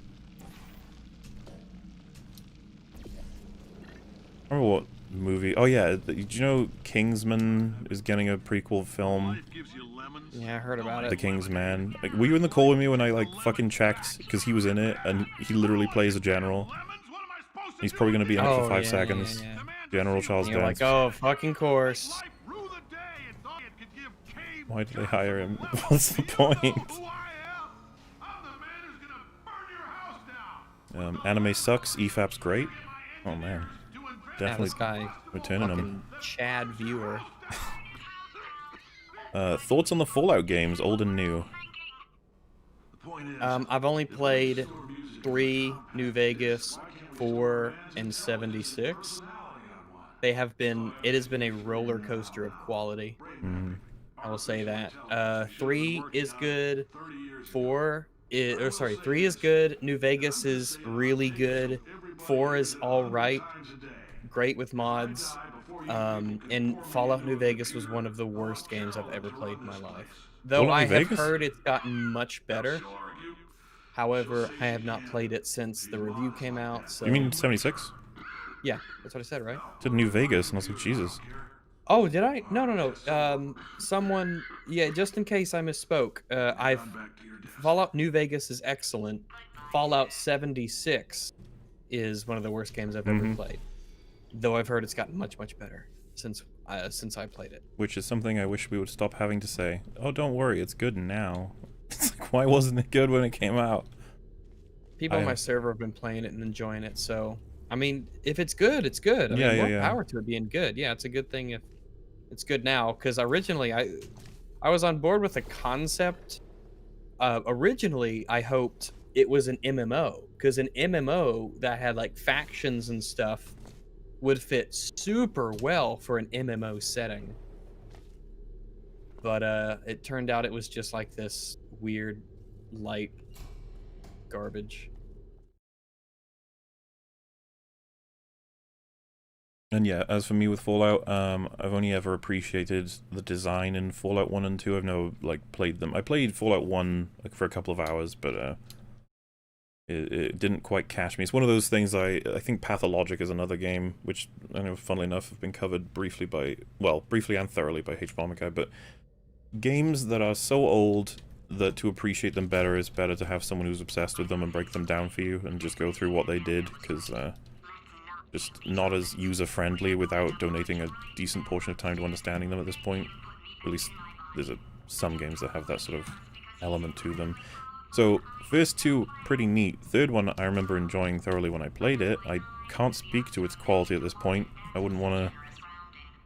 I remember what movie... Oh yeah, did you know Kingsman is getting a prequel film? Yeah, I heard about it. The Kingsman. Like, were you in the call with me when I, like, fucking checked? Because he was in it, and he literally plays a general. He's probably going to be in it for 5 seconds. Yeah. General Charles You're Dance. like, oh, fucking course. Why did they hire him? What's the point? Anime sucks, EFAP's great. Oh man. Definitely this guy, returning them. Chad viewer. Thoughts on the Fallout games, old and new? I've only played 3, New Vegas, 4, and 76. It has been a roller coaster of quality. I will say that. 3 is good. 3 is good. New Vegas is really good. 4 is all right. Great with mods. And Fallout New Vegas was one of the worst games I've ever played in my life. Though Fallout I New have Vegas? heard it's gotten much better. However, I have not played it since the review came out, so... You mean 76? Yeah, that's what I said, right? To New Vegas, and I was like, Jesus. Oh, did I? No, no, no. Someone... Yeah, just in case I misspoke, Fallout New Vegas is excellent. Fallout 76 is one of the worst games I've ever played. Though I've heard it's gotten much, much better since I played it. Which is something I wish we would stop having to say. Oh, don't worry, it's good now. It's like, why wasn't it good when it came out? People on my server have been playing it and enjoying it, so... I mean, if it's good, it's good. I mean, more power to it being good. Yeah, it's a good thing if it's good now, because originally I was on board with the concept. Originally, I hoped it was an MMO, because an MMO that had like factions and stuff would fit super well for an MMO setting. But it turned out it was just like this weird light garbage. And yeah, as for me with Fallout, I've only ever appreciated the design in Fallout 1 and 2. I've never, like, played them. I played Fallout 1, like, for a couple of hours, but, it didn't quite catch me. It's one of those things I think Pathologic is another game, which, I know, funnily enough, have been covered briefly by, well, briefly and thoroughly by H-Bomber, but games that are so old that to appreciate them better is better to have someone who's obsessed with them and break them down for you and just go through what they did, because, just not as user-friendly without donating a decent portion of time to understanding them at this point. At least there's some games that have that sort of element to them. So, first two, pretty neat. Third one, I remember enjoying thoroughly when I played it. I can't speak to its quality at this point. I wouldn't want to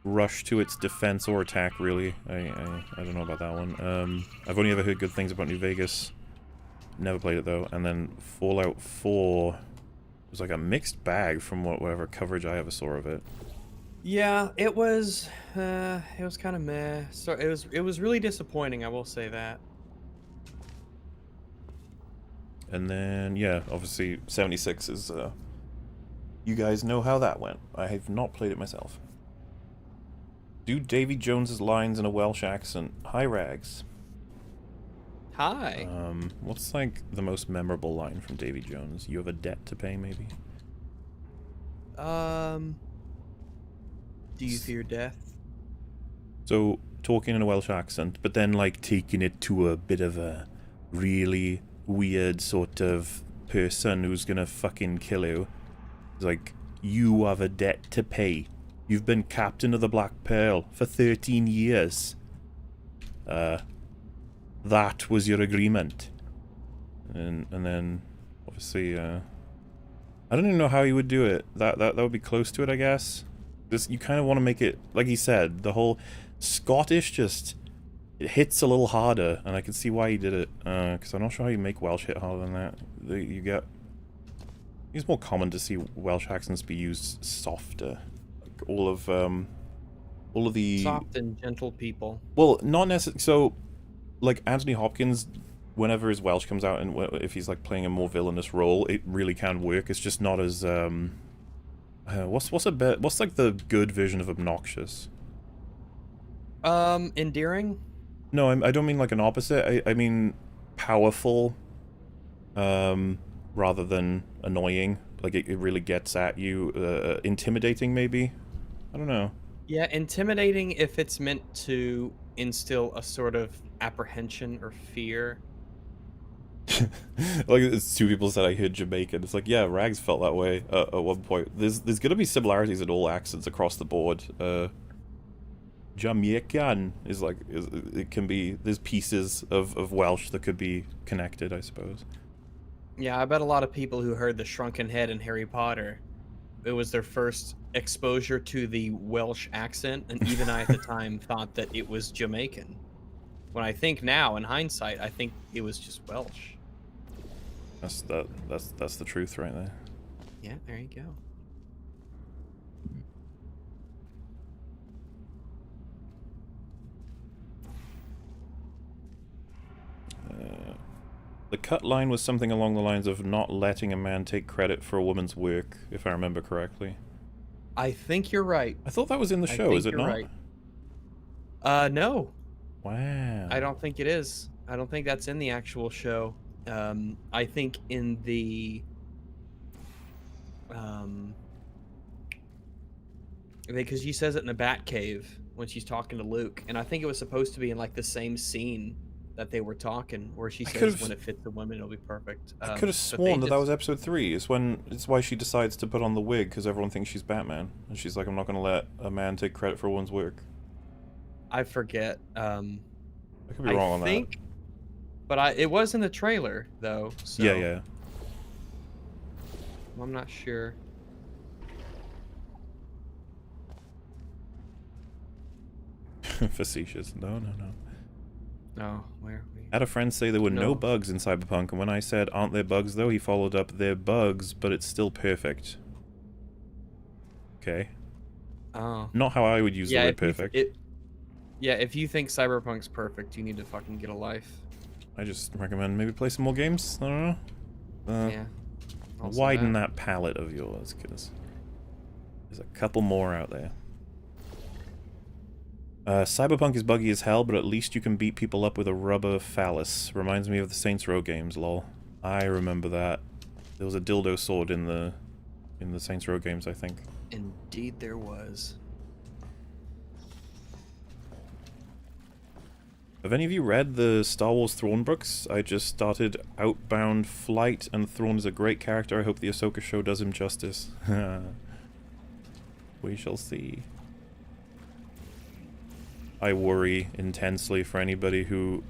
rush to its defense or attack, really. I don't know about that one. I've only ever heard good things about New Vegas. Never played it, though. And then Fallout 4... It was like a mixed bag from whatever coverage I ever saw of it. Yeah, it was kind of meh. So it was really disappointing, I will say that. And then yeah, obviously 76 is you guys know how that went. I have not played it myself. Do Davy Jones's lines in a Welsh accent. Hi Rags. Hi. What's like the most memorable line from Davy Jones? You have a debt to pay, maybe? Do you fear death? So, talking in a Welsh accent, but then like taking it to a bit of a really weird sort of person who's gonna fucking kill you. It's like, you have a debt to pay. You've been captain of the Black Pearl for 13 years. That was your agreement. And then, obviously, I don't even know how he would do it. That would be close to it, I guess. You kind of want to make it, like he said, the whole Scottish just, it hits a little harder, and I can see why he did it. Because I'm not sure how you make Welsh hit harder than that. It's more common to see Welsh accents be used softer. Like all of the... Soft and gentle people. Well, not necessarily, so... Like, Anthony Hopkins, whenever his Welsh comes out, and if he's, like, playing a more villainous role, it really can work. It's just not as, what's like, the good version of obnoxious? Endearing? No, I don't mean, like, an opposite. I mean powerful, rather than annoying. Like, it really gets at you. Intimidating, maybe? I don't know. Yeah, intimidating if it's meant to instill a sort of apprehension or fear. Like, it's two people said I heard Jamaican. It's like, yeah, Rags felt that way at one point. There's gonna be similarities in all accents across the board. Jamaican is like, it can be, there's pieces of Welsh that could be connected, I suppose. Yeah, I bet a lot of people who heard the shrunken head in Harry Potter, it was their first exposure to the Welsh accent, and even I at the time thought that it was Jamaican. When I think now, in hindsight, I think it was just Welsh. That's the truth right there. Yeah, there you go. The cut line was something along the lines of not letting a man take credit for a woman's work, if I remember correctly. I think you're right. I thought that was in the show, think is it you're not? No, Wow. I don't think it is. I don't think that's in the actual show. I think in the because she says it in the Batcave when she's talking to Luke, and I think it was supposed to be in like the same scene that they were talking, where she says when it fits the women, it'll be perfect. I could have sworn that was episode 3. It's why she decides to put on the wig, because everyone thinks she's Batman, and she's like, I'm not going to let a man take credit for one's work. I forget. I could be wrong on that. But it was in the trailer though. So Yeah. I'm not sure. Facetious. No. No, where are we? I had a friend say there were no bugs in Cyberpunk, and when I said, aren't there bugs though, he followed up, they're bugs, but it's still perfect. Okay. Oh. Not how I would use the word perfect. Yeah, if you think Cyberpunk's perfect, you need to fucking get a life. I just recommend maybe play some more games. I don't know. Yeah. Widen that palette of yours, because there's a couple more out there. Cyberpunk is buggy as hell, but at least you can beat people up with a rubber phallus. Reminds me of the Saints Row games, lol. I remember that. There was a dildo sword in the Saints Row games, I think. Indeed there was. Have any of you read the Star Wars Thrawn books? I just started Outbound Flight, and Thrawn is a great character. I hope the Ahsoka show does him justice. We shall see. I worry intensely for anybody who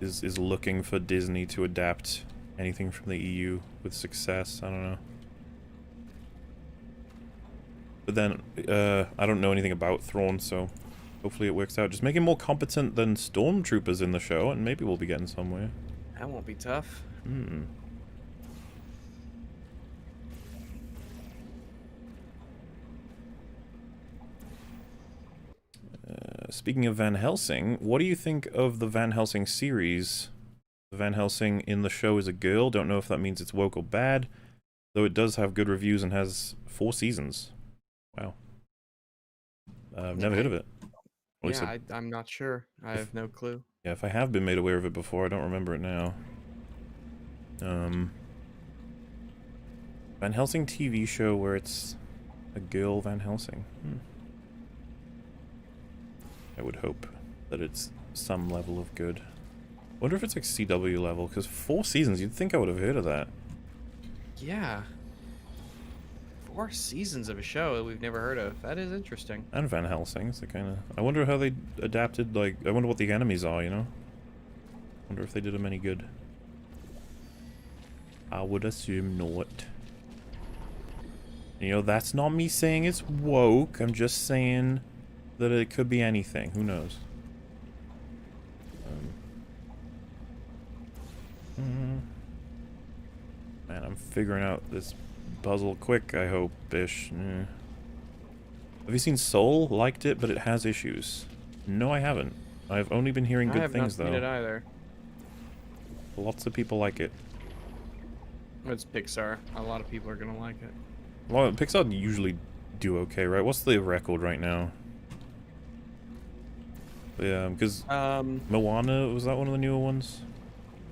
is looking for Disney to adapt anything from the EU with success. I don't know. But then, I don't know anything about Thrawn, so hopefully it works out. Just make him more competent than stormtroopers in the show, and maybe we'll be getting somewhere. That won't be tough. Speaking of Van Helsing, what do you think of the Van Helsing series? Van Helsing in the show is a girl. Don't know if that means it's woke or bad, though it does have good reviews and has 4 seasons. Wow. I've never heard of it. Yeah, I'm not sure. I have no clue. Yeah, if I have been made aware of it before, I don't remember it now. Van Helsing TV show where it's a girl Van Helsing. I would hope that it's some level of good. Wonder if it's like CW level, because 4 seasons, you'd think I would have heard of that. Yeah. 4 seasons of a show that we've never heard of. That is interesting. And Van Helsing's the kind of... I wonder how they adapted, like... I wonder what the enemies are, you know? Wonder if they did them any good. I would assume not. You know, that's not me saying it's woke. I'm just saying that it could be anything. Who knows? Man, I'm figuring out this puzzle quick, I hope-ish. Have you seen Soul? Liked it, but it has issues. No, I haven't. I've only been hearing good things, though. I have not seen it either. Lots of people like it. It's Pixar. A lot of people are gonna like it. Well, Pixar usually do okay, right? What's the record right now? Yeah, because Moana, was that one of the newer ones?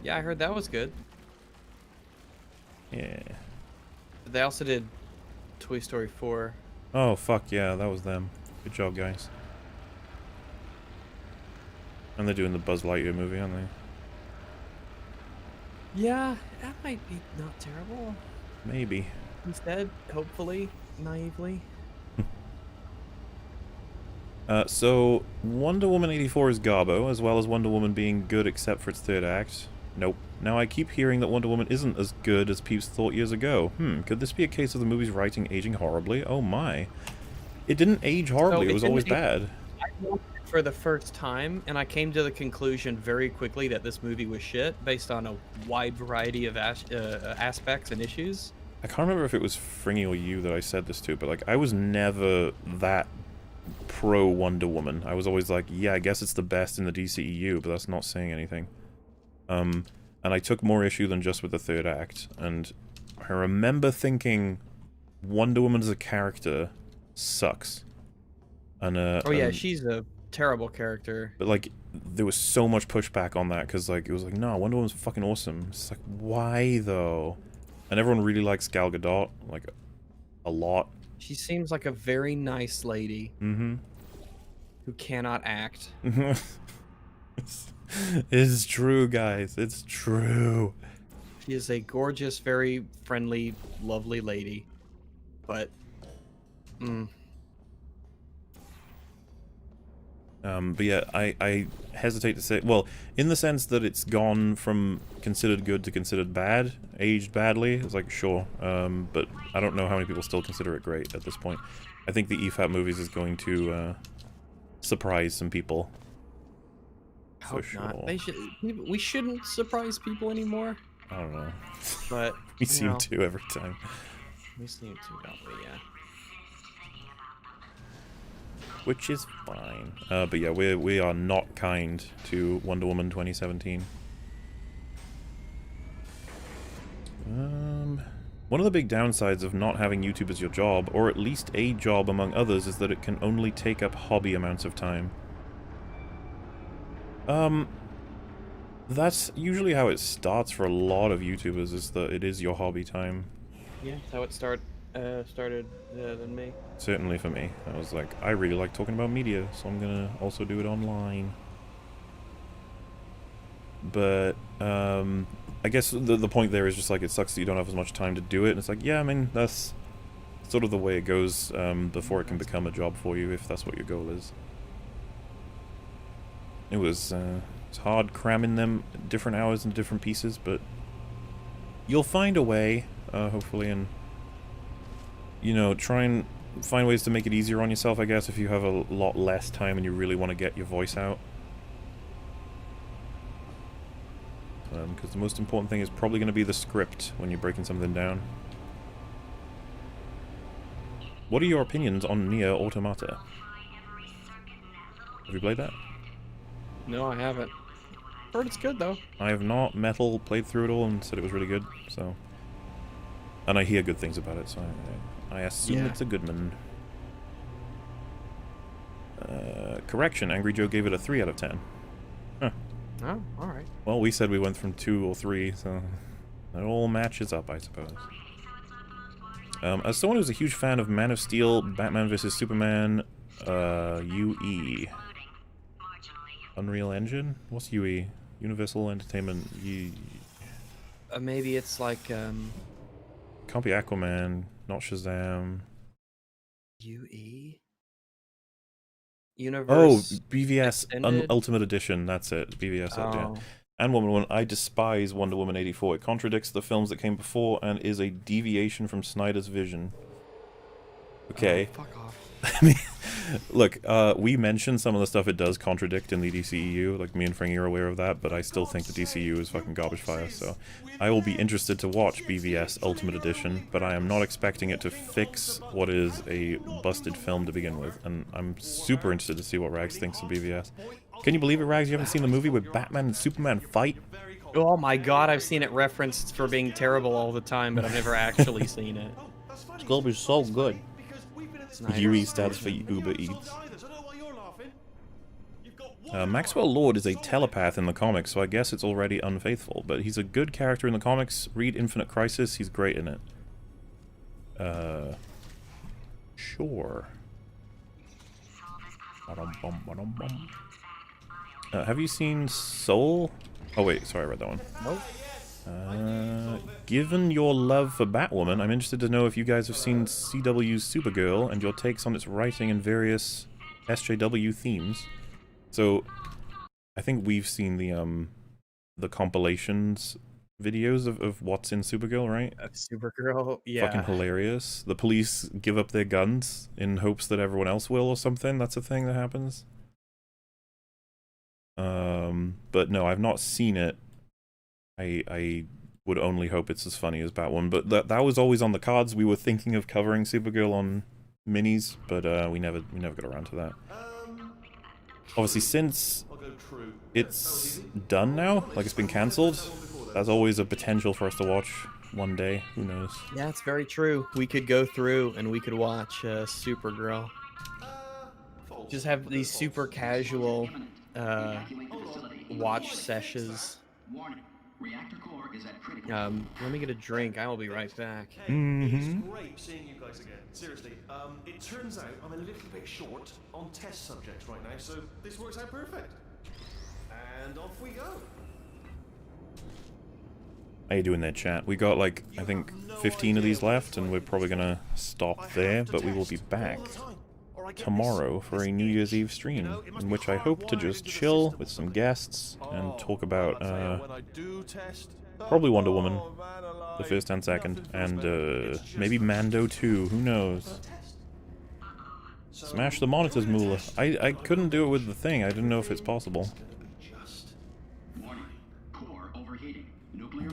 Yeah, I heard that was good. Yeah. They also did Toy Story 4. Oh, fuck yeah, that was them. Good job, guys. And they're doing the Buzz Lightyear movie, aren't they? Yeah, that might be not terrible. Maybe. Instead, hopefully, naively. So, Wonder Woman 84 is Garbo, as well as Wonder Woman being good except for its 3rd act. Nope. Now I keep hearing that Wonder Woman isn't as good as peeps thought years ago. Could this be a case of the movie's writing aging horribly? Oh my. It didn't age horribly, it was always bad. I watched it for the first time, and I came to the conclusion very quickly that this movie was shit, based on a wide variety of aspects and issues. I can't remember if it was Fringy or you that I said this to, but like, I was never that pro Wonder Woman. I was always like, yeah, I guess it's the best in the DCEU, but that's not saying anything. And I took more issue than just with the 3rd act, and I remember thinking Wonder Woman as a character sucks. And Oh yeah, she's a terrible character. but like there was so much pushback on that because like it was like, no, Wonder Woman's fucking awesome. It's like, why though? And everyone really likes Gal Gadot, like a lot. She seems like a very nice lady. Mm-hmm. Who cannot act. It's true, guys. It's true. She is a gorgeous, very friendly, lovely lady. But, But yeah, I hesitate to say, well, in the sense that it's gone from considered good to considered bad, aged badly. It's like, sure, but I don't know how many people still consider it great at this point. I think the EFAP movies is going to surprise some people. hope For not. sure. They should. We shouldn't surprise people anymore. I don't know. But We you seem know, to every time. We seem to, don't we? Yeah. Which is fine. But yeah, we are not kind to Wonder Woman 2017. One of the big downsides of not having YouTube as your job, or at least a job among others, is that it can only take up hobby amounts of time. That's usually how it starts for a lot of YouTubers, is that it is your hobby time. Yeah, that's how it started than me. Certainly for me. I was like, I really like talking about media, so I'm gonna also do it online. But, I guess the point there is just like, it sucks that you don't have as much time to do it, and it's like, yeah, I mean, that's sort of the way it goes, before it can become a job for you, if that's what your goal is. It was, it's hard cramming them different hours into different pieces, but you'll find a way, hopefully, and, you know, try and find ways to make it easier on yourself, I guess, if you have a lot less time and you really want to get your voice out. Because the most important thing is probably going to be the script when you're breaking something down. What are your opinions on Nier Automata? Have you played that? No, I haven't. Heard it's good though. I have not. Metal played through it all and said it was really good, so... And I hear good things about it, so I assume Yeah. it's a good one. Correction, Angry Joe gave it a 3 out of 10. Huh. Oh, alright. Well, we said we went from 2 or 3, so... It all matches up, I suppose. As someone who's a huge fan of Man of Steel, Batman vs. Superman, UE... Unreal Engine? What's UE? Universal Entertainment... Maybe it's like, Can't be Aquaman, not Shazam... UE? Oh, Universe... BVS Extended? Ultimate Edition, that's it. BVS, yeah. Oh. And Wonder Woman, I despise Wonder Woman 84. It contradicts the films that came before and is a deviation from Snyder's vision. Okay. Oh, fuck off. I mean, look, we mentioned some of the stuff it does contradict in the DCEU, like me and Frankie are aware of that, but I still think the DCEU is fucking garbage fire, so I will be interested to watch BVS Ultimate Edition, but I am not expecting it to fix what is a busted film to begin with, and I'm super interested to see what Rags thinks of BVS. Can you believe it, Rags? You haven't seen the movie where Batman and Superman fight? Oh my god, I've seen it referenced for being terrible all the time, but I've never actually seen it. It's gonna be so good. Nice. UE stands for Uber Eats. Maxwell Lord is a telepath in the comics, so I guess it's already unfaithful, but he's a good character in the comics. Read Infinite Crisis, he's great in it. Sure. Have you seen Soul? Oh wait, sorry, I read that one. Nope. Given your love for Batwoman, I'm interested to know if you guys have seen CW's Supergirl and your takes on its writing and various SJW themes. So, I think we've seen the compilations videos of what's in Supergirl, right? Supergirl, yeah. Fucking hilarious. The police give up their guns in hopes that everyone else will or something. That's a thing that happens. But no, I've not seen it. I would only hope it's as funny as Batwoman, but that was always on the cards. We were thinking of covering Supergirl on minis, but we never got around to that. Obviously, since it's done now, like it's been cancelled, there's always a potential for us to watch one day. Who knows? Yeah, it's very true. We could go through and we could watch Supergirl. False. Just have these super casual Evacuate the facility. watch sessions. Warning. Reactor core is at critical. Let me get a drink. I will be right back. Hey, it's great seeing you guys again. Seriously, it turns out I'm a little bit short on test subjects right now, so this works out perfect. And off we go. How you doing there, chat? We got like, I think, 15 of these left, and we're probably gonna stop there, but we will be back tomorrow for a New Year's Eve stream, in which I hope to just chill with some guests and talk about, probably Wonder Woman, the first and second, and maybe Mando 2, who knows? Smash the monitors, MauLer. I couldn't do it with the thing, I didn't know if it's possible. Warning. Core overheating. Nuclear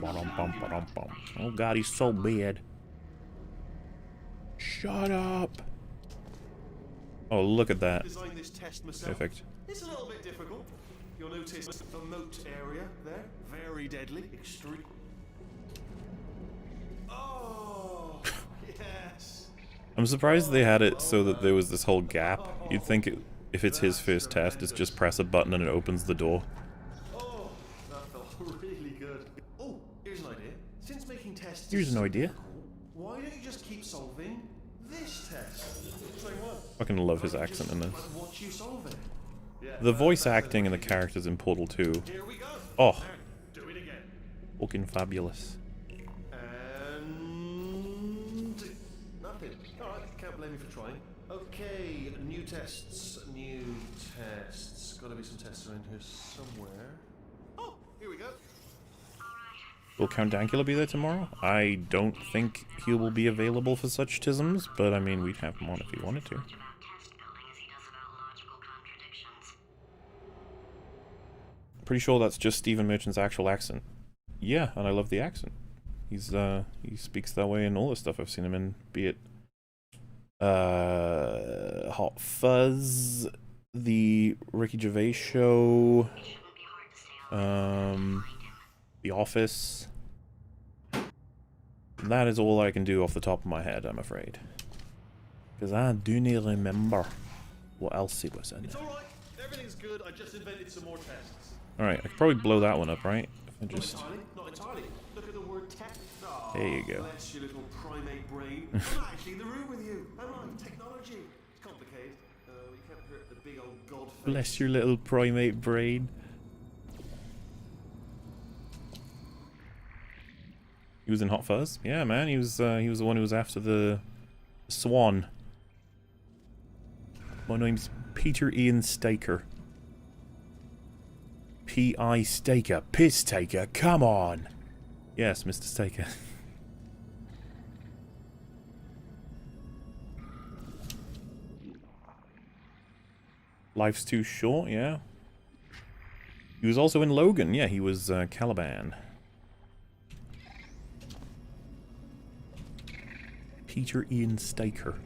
Oh god, he's so bad. Shut up! Oh, look at that. Designed this test myself. Perfect. It's a little bit difficult. You'll notice the moat area there. Very deadly. Extreme. Oh, yes. I'm surprised they had it so that there was this whole gap. You'd think if it's his first test, it's just press a button and it opens the door. Oh, that felt really good. Oh, here's an idea. Since making tests Here's an idea. why don't you just keep solving this test? Saying what? Fucking love his accent in this. Just watch you solve it. Yeah, The voice acting and the characters in Portal 2. here we go. Oh, Now, do it again. fucking fabulous. And nothing. Alright, can't blame me for trying. Okay, new tests. Gotta be some tests around here somewhere. Oh, here we go. Will Count Dankula be there tomorrow? I don't think he will be available for such tisms, but I mean, we'd have him on if he wanted to. Pretty sure that's just Stephen Merchant's actual accent. Yeah, and I love the accent. He speaks that way in all the stuff I've seen him in, be it Hot Fuzz, the Ricky Gervais show, The Office. That is all I can do off the top of my head, I'm afraid. Because I do not remember what else he was in. It's alright. Everything's good. I just invented some more tests. Alright, I could probably blow that one up, right? If I Not just... entirely. Not entirely. Look at the word test. Oh, There you go. Bless your little primate brain. I'm not actually in the room with you. I'm like technology. It's complicated. We can't hurt the big old god face. Bless your little primate brain. He was in Hot Fuzz? Yeah, man, he was the one who was after the swan. My name's Peter Ian Staker. P.I. Staker. Piss Taker, come on! Yes, Mr. Staker. Life's Too Short, yeah. He was also in Logan, yeah, he was Caliban. Peter Ian Staker.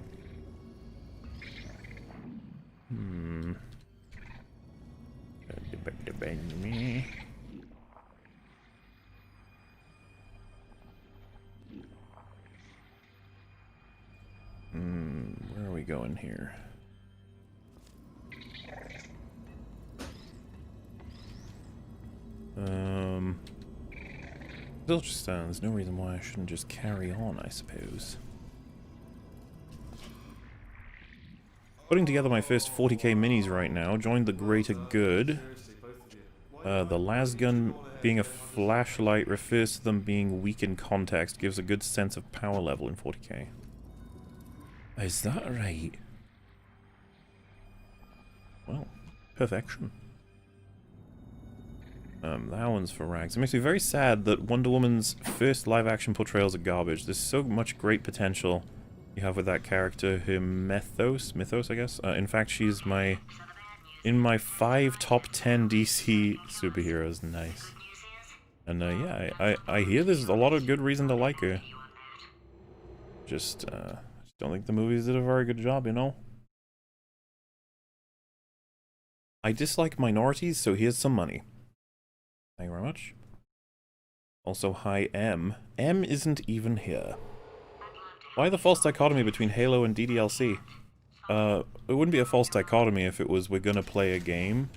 Where are we going here? There's no reason why I shouldn't just carry on, I suppose. Putting together my first 40k minis right now, joined the greater good. The lasgun being a flashlight refers to them being weak in context, gives a good sense of power level in 40k. Is that right? Well, perfection. That one's for rags. It makes me very sad that Wonder Woman's first live-action portrayals are garbage. There's so much great potential you have with that character, her Mythos, I guess. In fact, she's in my 5 top 10 DC superheroes. Nice. And yeah, I hear there's a lot of good reason to like her. Just don't think the movies did a very good job, you know? I dislike minorities, so here's some money. Thank you very much. Also, hi, M. M isn't even here. Why the false dichotomy between Halo and DDLC? It wouldn't be a false dichotomy if it was we're gonna play a game,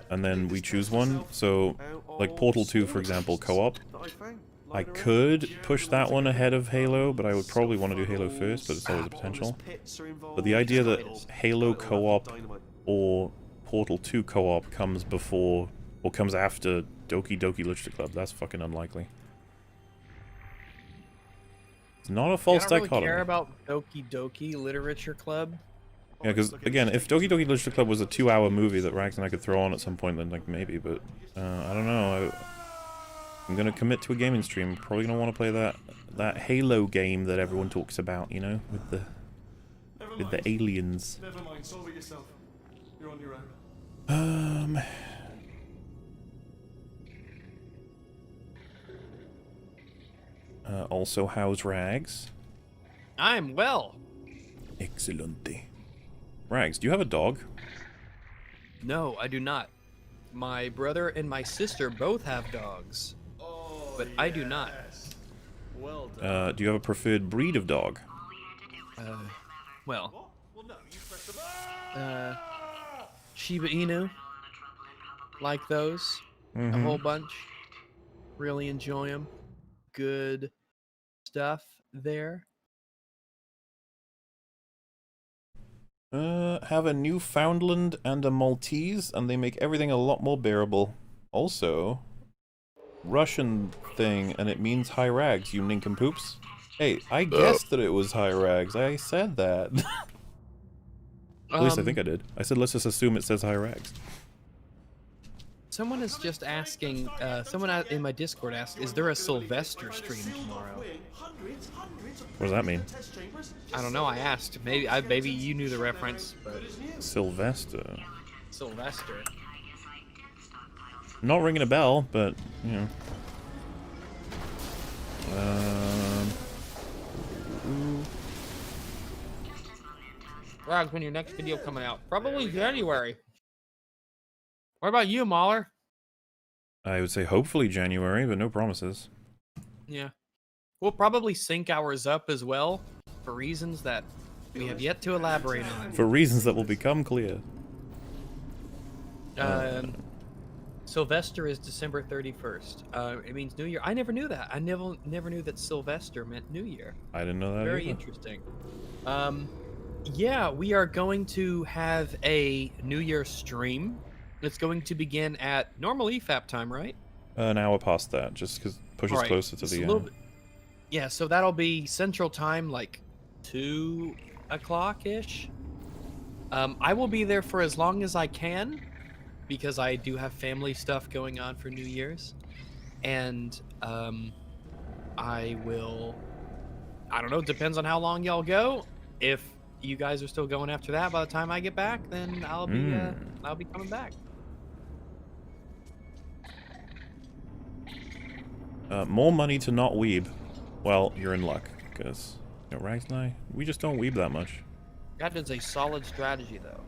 and then we choose one. So, like Portal 2, for example, co-op. I could push that one ahead of Halo, but I would probably want to do Halo first, but it's always a potential. But the idea that Halo co-op or Portal 2 co-op comes before, or comes after Doki Doki Literature Club, that's fucking unlikely. It's not a false dichotomy. I don't really care about Doki Doki Literature Club. Yeah, because, again, if Doki Doki Literature Club was a 2-hour movie that Rags and I could throw on at some point, then, like, maybe, but, I don't know. I'm gonna commit to a gaming stream. Probably gonna want to play that Halo game that everyone talks about, you know, with the aliens. Never mind, solve it yourself. You're on your own. Also, how's Rags? I'm well. Excellente. Rags, do you have a dog? No, I do not. My brother and my sister both have dogs, but I do not. Well done. Do you have a preferred breed of dog? Well, Well, no, you press the Shiba Inu, like those, a whole bunch. Really enjoy them. Good stuff there. Have a Newfoundland and a Maltese, and they make everything a lot more bearable. Also, Russian thing, and it means high rags, you nincompoops. Hey, I guessed that it was high rags. I said that. At least I think I did. I said let's just assume it says high rags. Someone is just asking, someone out in my Discord asked, is there a Sylvester stream tomorrow? What does that mean? I don't know, I asked. Maybe you knew the reference, but... Sylvester. Sylvester. Not ringing a bell, but, you know. Rogs, when your next video coming out? Probably January. What about you, MauLer? I would say hopefully January, but no promises. Yeah. We'll probably sync ours up as well, for reasons that we have yet to elaborate on. For reasons that will become clear. Sylvester is December 31st. It means New Year. I never knew that. I never knew that Sylvester meant New Year. I didn't know that Very either. interesting. Yeah, we are going to have a New Year stream. It's going to begin at normal EFAP time, right? An hour past that, just because pushes Right. closer to It's the a little end. bit- Yeah, so that'll be Central Time, like 2 o'clock-ish. I will be there for as long as I can, because I do have family stuff going on for New Year's. And I will... I don't know, depends on how long y'all go. If you guys are still going after that by the time I get back, then I'll be coming back. More money to not weeb. Well, you're in luck, because, you know, Rags and I, we just don't weeb that much. That is a solid strategy, though.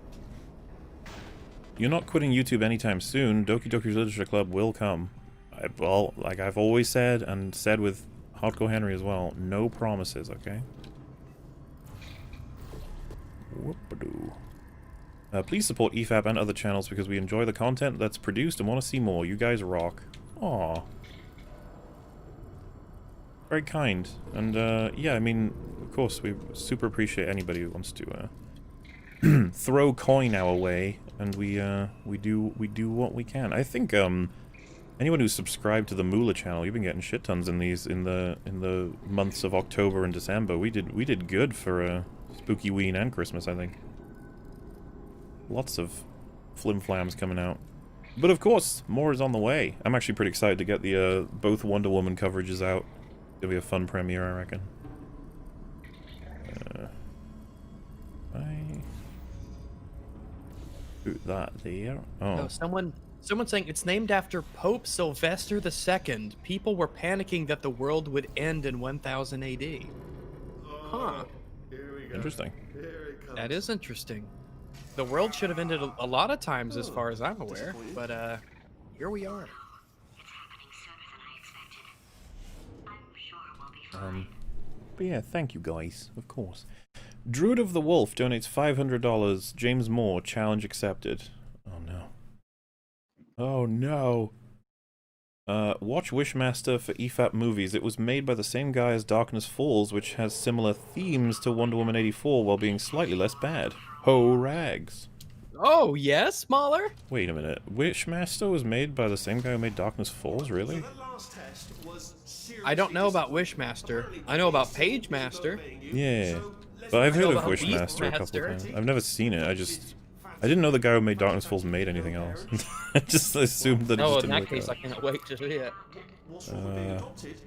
You're not quitting YouTube anytime soon. Doki Doki Literature Club will come. Well, like I've always said, and said with Hardcore Henry as well, no promises, okay? Whoop-a-doo. Please support EFAP and other channels because we enjoy the content that's produced and want to see more. You guys rock. Aww. Very kind. And, yeah, I mean, of course, we super appreciate anybody who wants to, throw coin our way, and we do what we can. I think, anyone who's subscribed to the MauLer channel, you've been getting shit tons in these, in the months of October and December. We did good for, Spooky Ween and Christmas, I think. Lots of flim-flams coming out. But of course, more is on the way. I'm actually pretty excited to get the, both Wonder Woman coverages out. It'll be a fun premiere, I reckon. Put that there. Oh. No, someone's saying it's named after Pope Sylvester II. People were panicking that the world would end in 1000 AD. Huh. Here we go. Interesting. Here it comes. That is interesting. The world should have ended a lot of times as far as I'm aware, but here we are. It's happening sooner than I expected. But yeah, thank you guys, of course. Druid of the Wolf donates $500. James Moore, challenge accepted. Oh no. Oh no. Watch Wishmaster for EFAP movies. It was made by the same guy as Darkness Falls, which has similar themes to Wonder Woman 84 while being slightly less bad. Ho rags. Oh, yes, MauLer? Wait a minute. Wishmaster was made by the same guy who made Darkness Falls, really? I don't know about Wishmaster. I know about Pagemaster. Yeah. But I've heard of about Wishmaster a couple Beastmaster. times. I've never seen it. I didn't know the guy who made Darkness Falls made anything else. I just assumed that it Oh, just in didn't that work case, out. I cannot wait to see it. What's wrong with being adopted?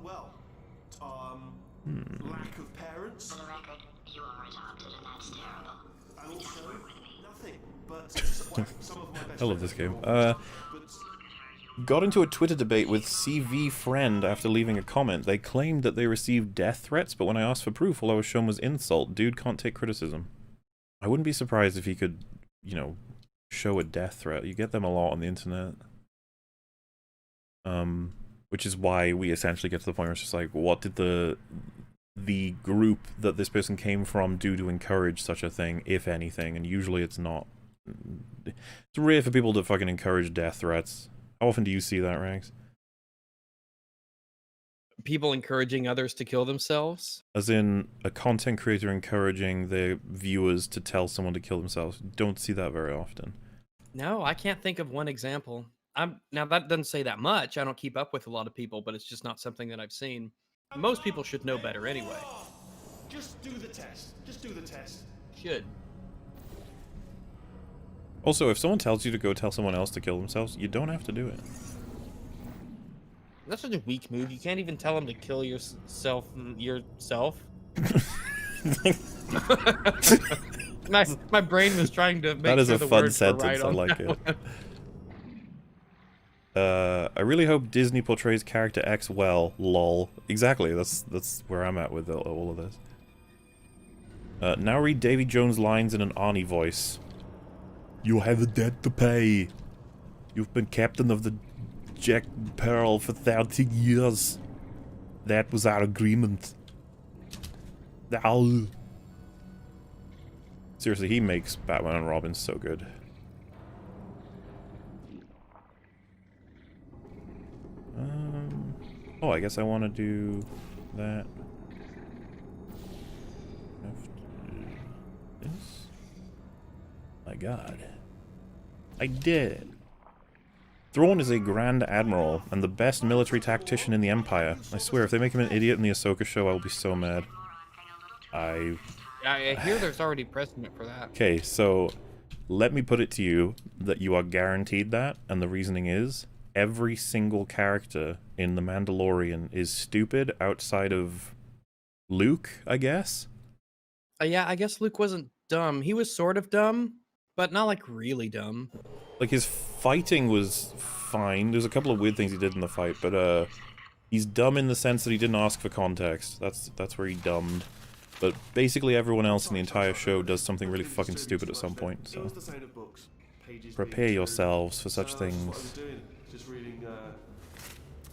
Well, lack of parents. For the record, you are adopted, and that's terrible. And also, nothing. But some of my best I love this game. friends- Got into a Twitter debate with CV Friend after leaving a comment. They claimed that they received death threats, but when I asked for proof, all I was shown was insult. Dude can't take criticism. I wouldn't be surprised if he could, you know, show a death threat. You get them a lot on the internet. Which is why we essentially get to the point where it's just like, what did the group that this person came from do to encourage such a thing, if anything? And usually it's not. It's rare for people to fucking encourage death threats. How often do you see that, Rags? People encouraging others to kill themselves. As in, a content creator encouraging their viewers to tell someone to kill themselves. Don't see that very often. No, I can't think of one example. Now that doesn't say that much. I don't keep up with a lot of people, but it's just not something that I've seen. Most people should know better anyway. Just do the test. Just do the test. Should. Also, if someone tells you to go tell someone else to kill themselves, you don't have to do it. That's such a weak move. You can't even tell them to kill yourself. My brain was trying to make That is sure a the fun words were sentence, right I on like that it. one. I really hope Disney portrays character X well, lol. Exactly, that's where I'm at with all of this. Now read Davy Jones' lines in an Arnie voice. You have a debt to pay. You've been captain of the Jack Pearl for 30 years. That was our agreement. Ow. Seriously, he makes Batman and Robin so good. Oh, I guess I want to do that. After this? My god. I did it. Thrawn is a Grand Admiral and the best military tactician in the Empire. I swear, if they make him an idiot in the Ahsoka show, I will be so mad. I hear there's already precedent for that. Okay, so let me put it to you that you are guaranteed that, and the reasoning is every single character in The Mandalorian is stupid outside of Luke, I guess? Yeah, I guess Luke wasn't dumb. He was sort of dumb, but not like really dumb. Like, his fighting was fine. There's a couple of weird things he did in the fight, but he's dumb in the sense that he didn't ask for context. That's where he dumbed. But basically everyone else in the entire show does something really fucking stupid at some point, so prepare yourselves for such things. Just reading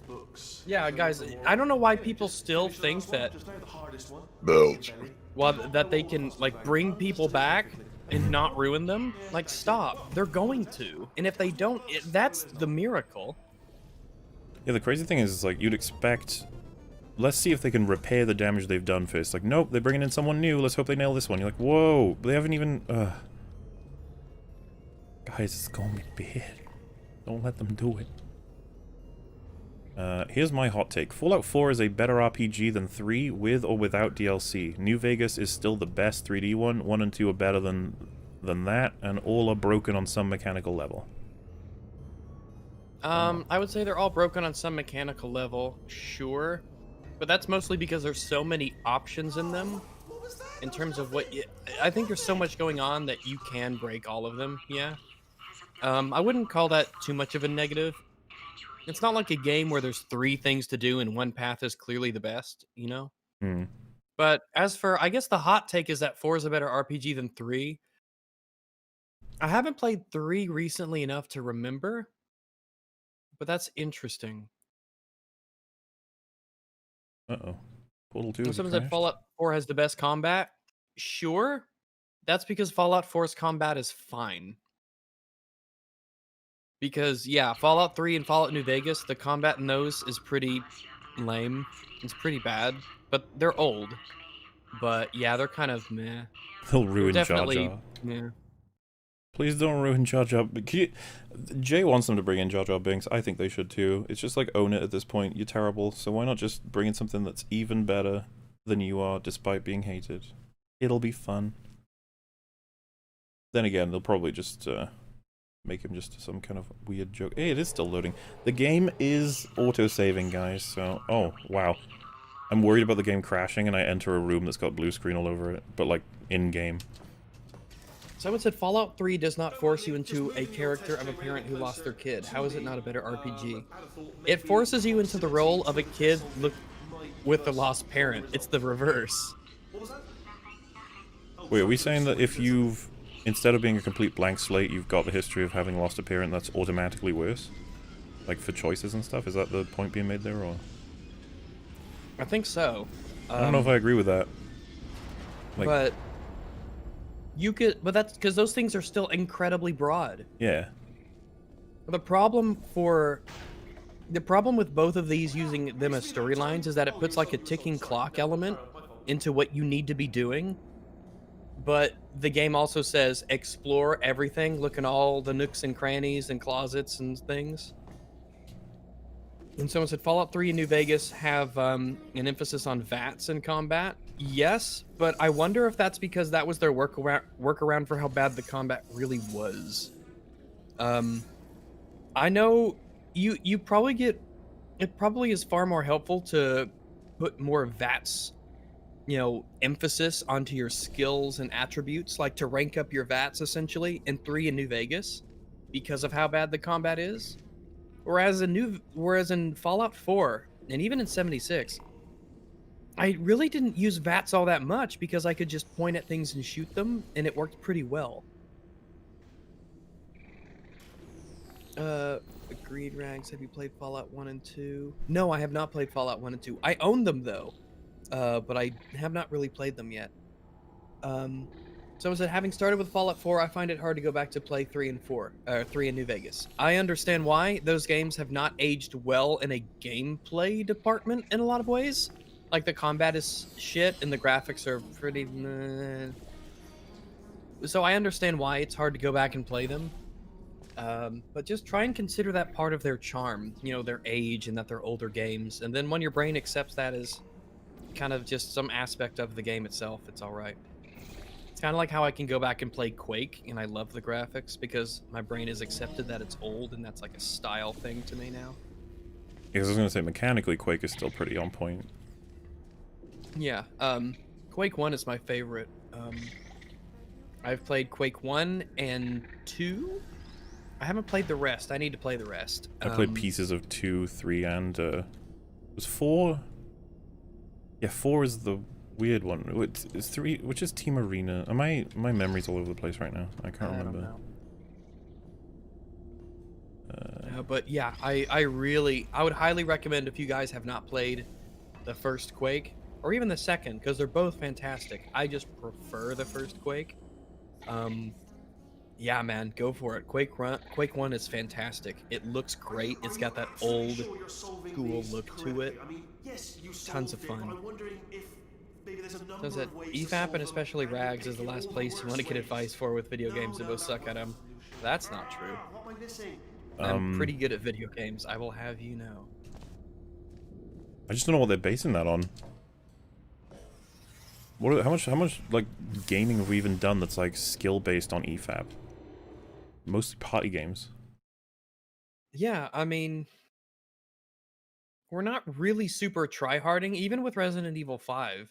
books. Yeah, guys, I don't know why people still think that Just know the hardest one. that they can like bring people back and not ruin them. Like, stop. They're going to. And if they don't, that's the miracle. Yeah, the crazy thing is like, you'd expect... Let's see if they can repair the damage they've done first. Like, nope, they're bringing in someone new. Let's hope they nail this one. You're like, whoa, they haven't even... Guys, it's gonna be bad. Don't let them do it. Here's my hot take. Fallout 4 is a better RPG than 3, with or without DLC. New Vegas is still the best 3D one. 1 and 2 are better than that, and all are broken on some mechanical level. I would say they're all broken on some mechanical level, sure. But that's mostly because there's so many options in them. In terms of what I think there's so much going on that you can break all of them, yeah. I wouldn't call that too much of a negative. It's not like a game where there's 3 things to do and one path is clearly the best, you know? Hmm. But as for, I guess the hot take is that 4 is a better RPG than 3. I haven't played 3 recently enough to remember, but that's interesting. Uh-oh. Portal 2 has Someone said crashed? Fallout 4 has the best combat. Sure, that's because Fallout 4's combat is fine. Because yeah, Fallout 3 and Fallout New Vegas, the combat in those is pretty lame. It's pretty bad, but they're old. But yeah, they're kind of meh. They'll ruin Jar Definitely Jar. meh. Please don't ruin Jar Jar. Jay wants them to bring in Jar Jar Binks. I think they should too. It's just like, own it at this point. You're terrible, so why not just bring in something that's even better than you are, despite being hated? It'll be fun. Then again, they'll probably just make him just some kind of weird joke. Hey, it is still loading. The game is auto-saving, guys, so... Oh, wow. I'm worried about the game crashing and I enter a room that's got blue screen all over it, but like, in-game. Someone said Fallout 3 does not force you into a character of a parent who lost their kid. How is it not a better RPG? It forces you into the role of a kid with the lost parent. It's the reverse. Wait, are we saying that if you've... Instead of being a complete blank slate, you've got the history of having lost a parent, that's automatically worse? Like, for choices and stuff? Is that the point being made there, or...? I think so. I don't know if I agree with that. Like, but you could, but that's because those things are still incredibly broad. yeah. The problem with both of these using them as storylines is that it puts like a ticking clock element into what you need to be doing. But the game also says explore everything, look in all the nooks and crannies and closets and things. And someone said Fallout 3 and New Vegas have an emphasis on VATS in combat. Yes, but I wonder if that's because that was their workaround for how bad the combat really was. I know you probably get... It probably is far more helpful to put more VATS, you know, emphasis onto your skills and attributes, like to rank up your VATS essentially in 3 and New Vegas because of how bad the combat is. Whereas in Fallout 4 and even in 76, I really didn't use VATS all that much because I could just point at things and shoot them, and it worked pretty well. Agreed, Rags. Have you played Fallout 1 and 2? No, I have not played Fallout 1 and 2. I own them though, but I have not really played them yet. Someone said, having started with Fallout 4, I find it hard to go back to play 3 and 4, 3 and New Vegas. I understand why. Those games have not aged well in a gameplay department in a lot of ways. Like, the combat is shit, and the graphics are pretty meh. So I understand why it's hard to go back and play them. But just try and consider that part of their charm, you know, their age and that they're older games. And then when your brain accepts that as kind of just some aspect of the game itself, it's alright. It's kind of like how I can go back and play Quake, and I love the graphics because my brain has accepted that it's old, and that's like a style thing to me now. Yeah, I was going to say, mechanically, Quake is still pretty on point. Yeah, Quake 1 is my favorite. I've played Quake 1 and 2. I haven't played the rest. I need to play the rest. I played pieces of 2, 3, and was 4? Yeah, 4 is the weird one. It's 3, which is Team Arena. My memory's all over the place right now. I can't remember. But yeah, I would highly recommend if you guys have not played the first Quake or even the second, because they're both fantastic. I just prefer the first Quake. Yeah, man, go for it. Quake 1 is fantastic. It looks great. It's got that old school look to it. Tons of fun. Does it? EFAP and especially Rags is the last place you want to get advice for with video games that both suck at them. That's not true. I'm pretty good at video games, I will have you know. I just don't know what they're basing that on. How much like gaming have we even done that's like skill based on EFAP? Mostly party games. Yeah, I mean, we're not really super tryharding, even with Resident Evil 5.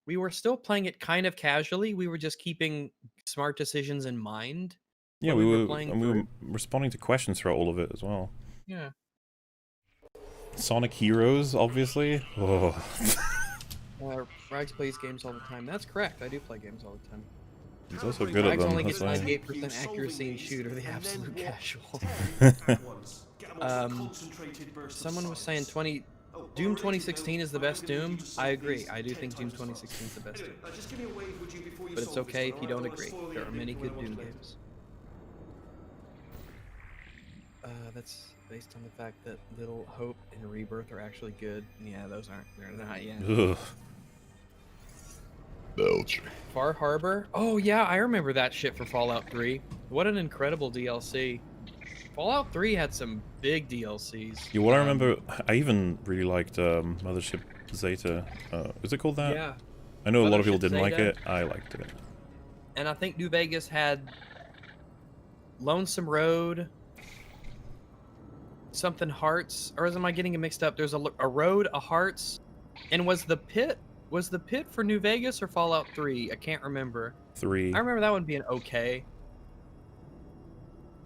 We were still playing it kind of casually. We were just keeping smart decisions in mind. Yeah, we were responding to questions throughout all of it as well. Yeah. Sonic Heroes, obviously. Oh. Rags plays games all the time. That's correct. I do play games all the time. He's also good at Rags them. only That's gets why. 98% accuracy in shooter, the absolute casual. Someone was saying Doom 2016 is the best Doom. I agree. I do think Doom 2016 is the best Doom. Just give me a wave, would you, before you But it's solve okay this, if you alright? don't I wanna agree. spoil There your are many evening good when I Doom watch this. games. That's based on the fact that Little Hope and Rebirth are actually good. Yeah, those aren't. They're not yet. Ugh. Belch. Far Harbor? Oh yeah, I remember that shit for Fallout 3. What an incredible DLC. Fallout 3 had some big DLCs. Yeah, what I remember, I even really liked Mothership Zeta. Is it called that? Yeah. I know a lot of people Mothership didn't like Zeta. it. I liked it. And I think New Vegas had Lonesome Road, something Hearts, or am I getting it mixed up? There's a Road, a Hearts, and was the pit for New Vegas or Fallout 3? I can't remember. 3. I remember that one being okay.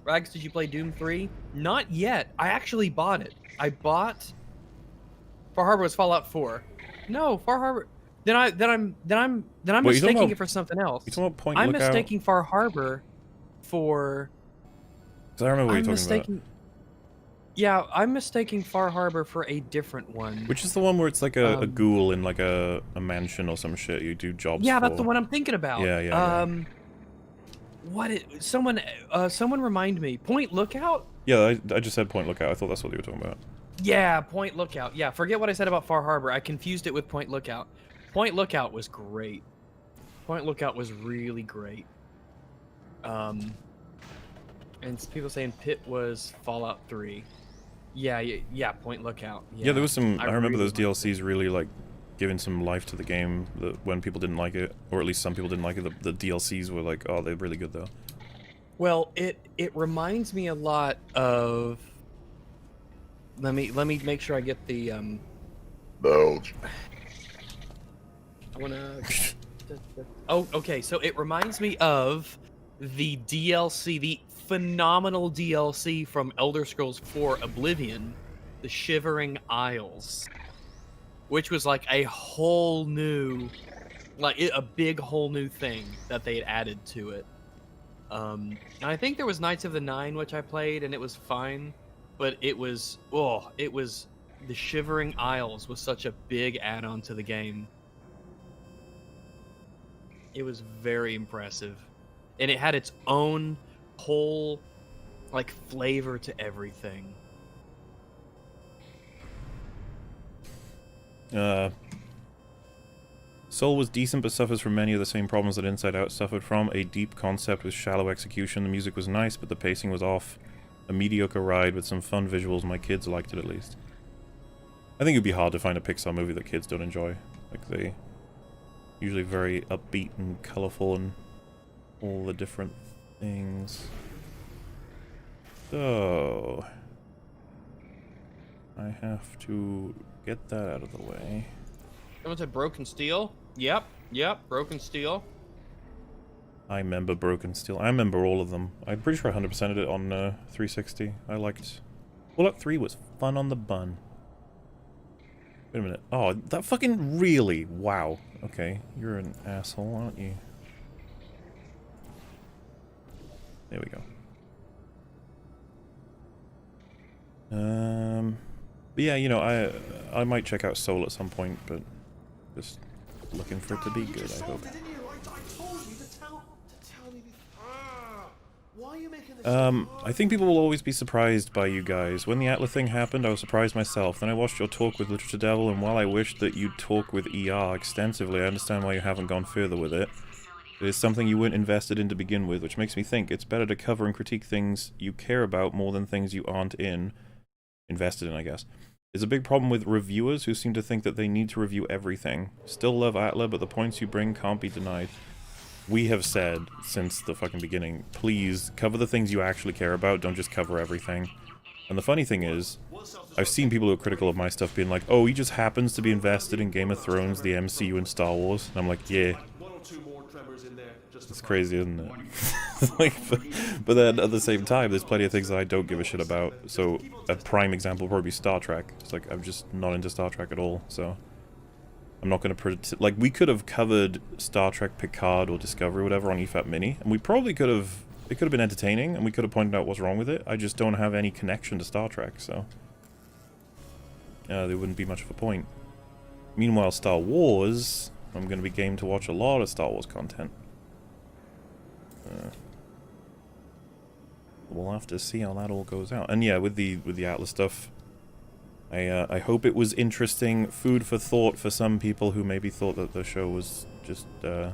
Rags, did you play Doom 3? Not yet. I actually bought it. I bought Far Harbor was Fallout 4. No, Far Harbor. Then I'm Wait, you're talking mistaking about- it for something else. You talking about Point I'm Lookout? mistaking Far Harbor for. 'Cause I remember what I'm you're talking mistaking. Yeah, I'm mistaking Far Harbor for a different one. about. Which is the one where it's like a ghoul in like a mansion or some shit you do jobs Yeah, for. that's the one I'm thinking about. Yeah. Someone remind me. Point Lookout? Yeah, I just said Point Lookout. I thought that's what you were talking about. Yeah, Point Lookout. Yeah, forget what I said about Far Harbor. I confused it with Point Lookout. Point Lookout was great. Point Lookout was really great. And people saying Pit was Fallout 3. Yeah, Point Lookout. Yeah, there was some. I remember really those DLCs really like giving some life to the game. That when people didn't like it, or at least some people didn't like it, the DLCs were like, oh, they're really good though. Well, it reminds me a lot of. Let me make sure I get the Belch. I wanna. Oh, okay. So it reminds me of the DLC, the phenomenal DLC from Elder Scrolls 4 Oblivion, the Shivering Isles, which was like a whole new, a big whole new thing that they had added to it. And I think there was Knights of the Nine, which I played, and it was fine, but it was the Shivering Isles was such a big add-on to the game. It was very impressive, and it had its own whole flavor to everything. Soul was decent but suffers from many of the same problems that Inside Out suffered from. A deep concept with shallow execution. The music was nice, but the pacing was off. A mediocre ride with some fun visuals. My kids liked it at least. I think it'd be hard to find a Pixar movie that kids don't enjoy. Like, they usually very upbeat and colorful and all the different things. So I have to get that out of the way. Someone said Broken Steel. Yep, Broken Steel. I remember Broken Steel. I remember all of them. I'm pretty sure I 100%ed it on 360. I liked... Fallout 3 was fun on the bun. Wait a minute. Oh, that fucking really? Wow. Okay, you're an asshole, aren't you? There we go. But yeah, you know, I might check out Soul at some point, but just looking for it to be good, I hope. Didn't you? I told you to tell me. Why are you making this? I think people will always be surprised by you guys. When the Atlas thing happened, I was surprised myself. Then I watched your talk with Literature Devil, and while I wished that you'd talk with ER extensively, I understand why you haven't gone further with it. It is something you weren't invested in to begin with, which makes me think it's better to cover and critique things you care about more than things you aren't invested in, I guess. There's a big problem with reviewers who seem to think that they need to review everything. Still love Atla, but the points you bring can't be denied. We have said since the fucking beginning, please cover the things you actually care about, don't just cover everything. And the funny thing is, I've seen people who are critical of my stuff being like, oh, he just happens to be invested in Game of Thrones, the MCU, and Star Wars. And I'm like, yeah. It's crazy, isn't it? but then at the same time, there's plenty of things that I don't give a shit about. So a prime example would probably be Star Trek. It's like, I'm just not into Star Trek at all, so I'm not going to... Like, we could have covered Star Trek Picard or Discovery or whatever on EFAP Mini, and we probably could have... It could have been entertaining, and we could have pointed out what's wrong with it. I just don't have any connection to Star Trek, so... there wouldn't be much of a point. Meanwhile, Star Wars, I'm going to be game to watch a lot of Star Wars content. We'll have to see how that all goes out. And yeah, with the Atlas stuff, I hope it was interesting, food for thought for some people who maybe thought that the show was just, I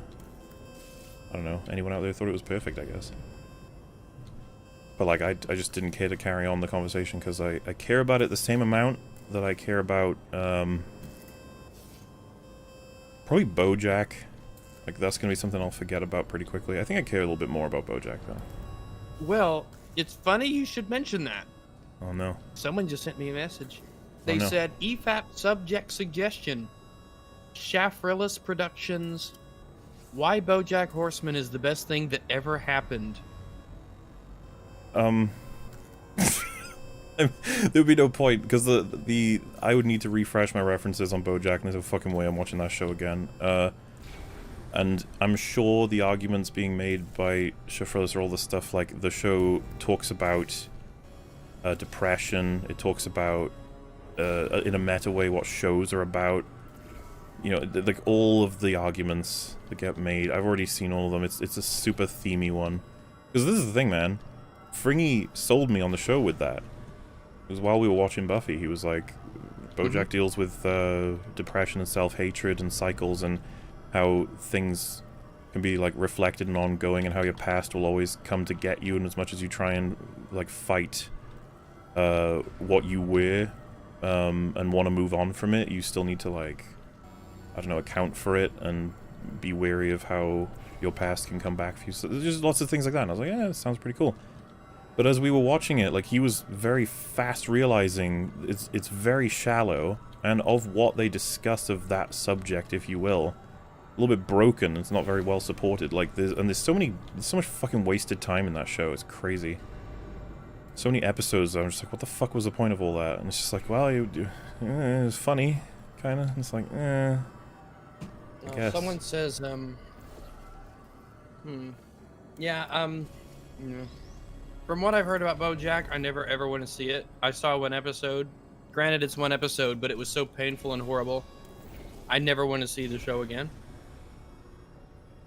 don't know, anyone out there thought it was perfect, I guess. But like, I just didn't care to carry on the conversation because I care about it the same amount that I care about, probably BoJack. Like, that's gonna be something I'll forget about pretty quickly. I think I care a little bit more about BoJack, though. Well, it's funny you should mention that. Oh, no. Someone just sent me a message. They no. said, EFAP subject suggestion. Shafrillis Productions. Why BoJack Horseman is the best thing that ever happened. There would be no point, because I would need to refresh my references on BoJack, and there's no fucking way I'm watching that show again. And I'm sure the arguments being made by Shafrillis are all the stuff like the show talks about depression, it talks about, in a meta way, what shows are about. You know, like all of the arguments that get made, I've already seen all of them. It's a super themey one. Because this is the thing, man. Fringy sold me on the show with that. Because while we were watching Buffy, he was like, BoJack deals with depression and self-hatred and cycles and how things can be like reflected and ongoing, and how your past will always come to get you, and as much as you try and like fight what you were and want to move on from it, you still need to like, I don't know, account for it and be wary of how your past can come back for you. So there's just lots of things like that, and I was like, yeah, that sounds pretty cool. But as we were watching it, like, he was very fast realizing it's very shallow, and of what they discuss of that subject, if you will, a little bit broken. It's not very well supported. Like, there's so much fucking wasted time in that show. It's crazy. So many episodes. I'm just like, what the fuck was the point of all that? And it's just like, well, it was funny, kind of. It's like, I guess. Someone says, from what I've heard about BoJack, I never ever want to see it. I saw one episode. Granted, it's one episode, but it was so painful and horrible. I never want to see the show again.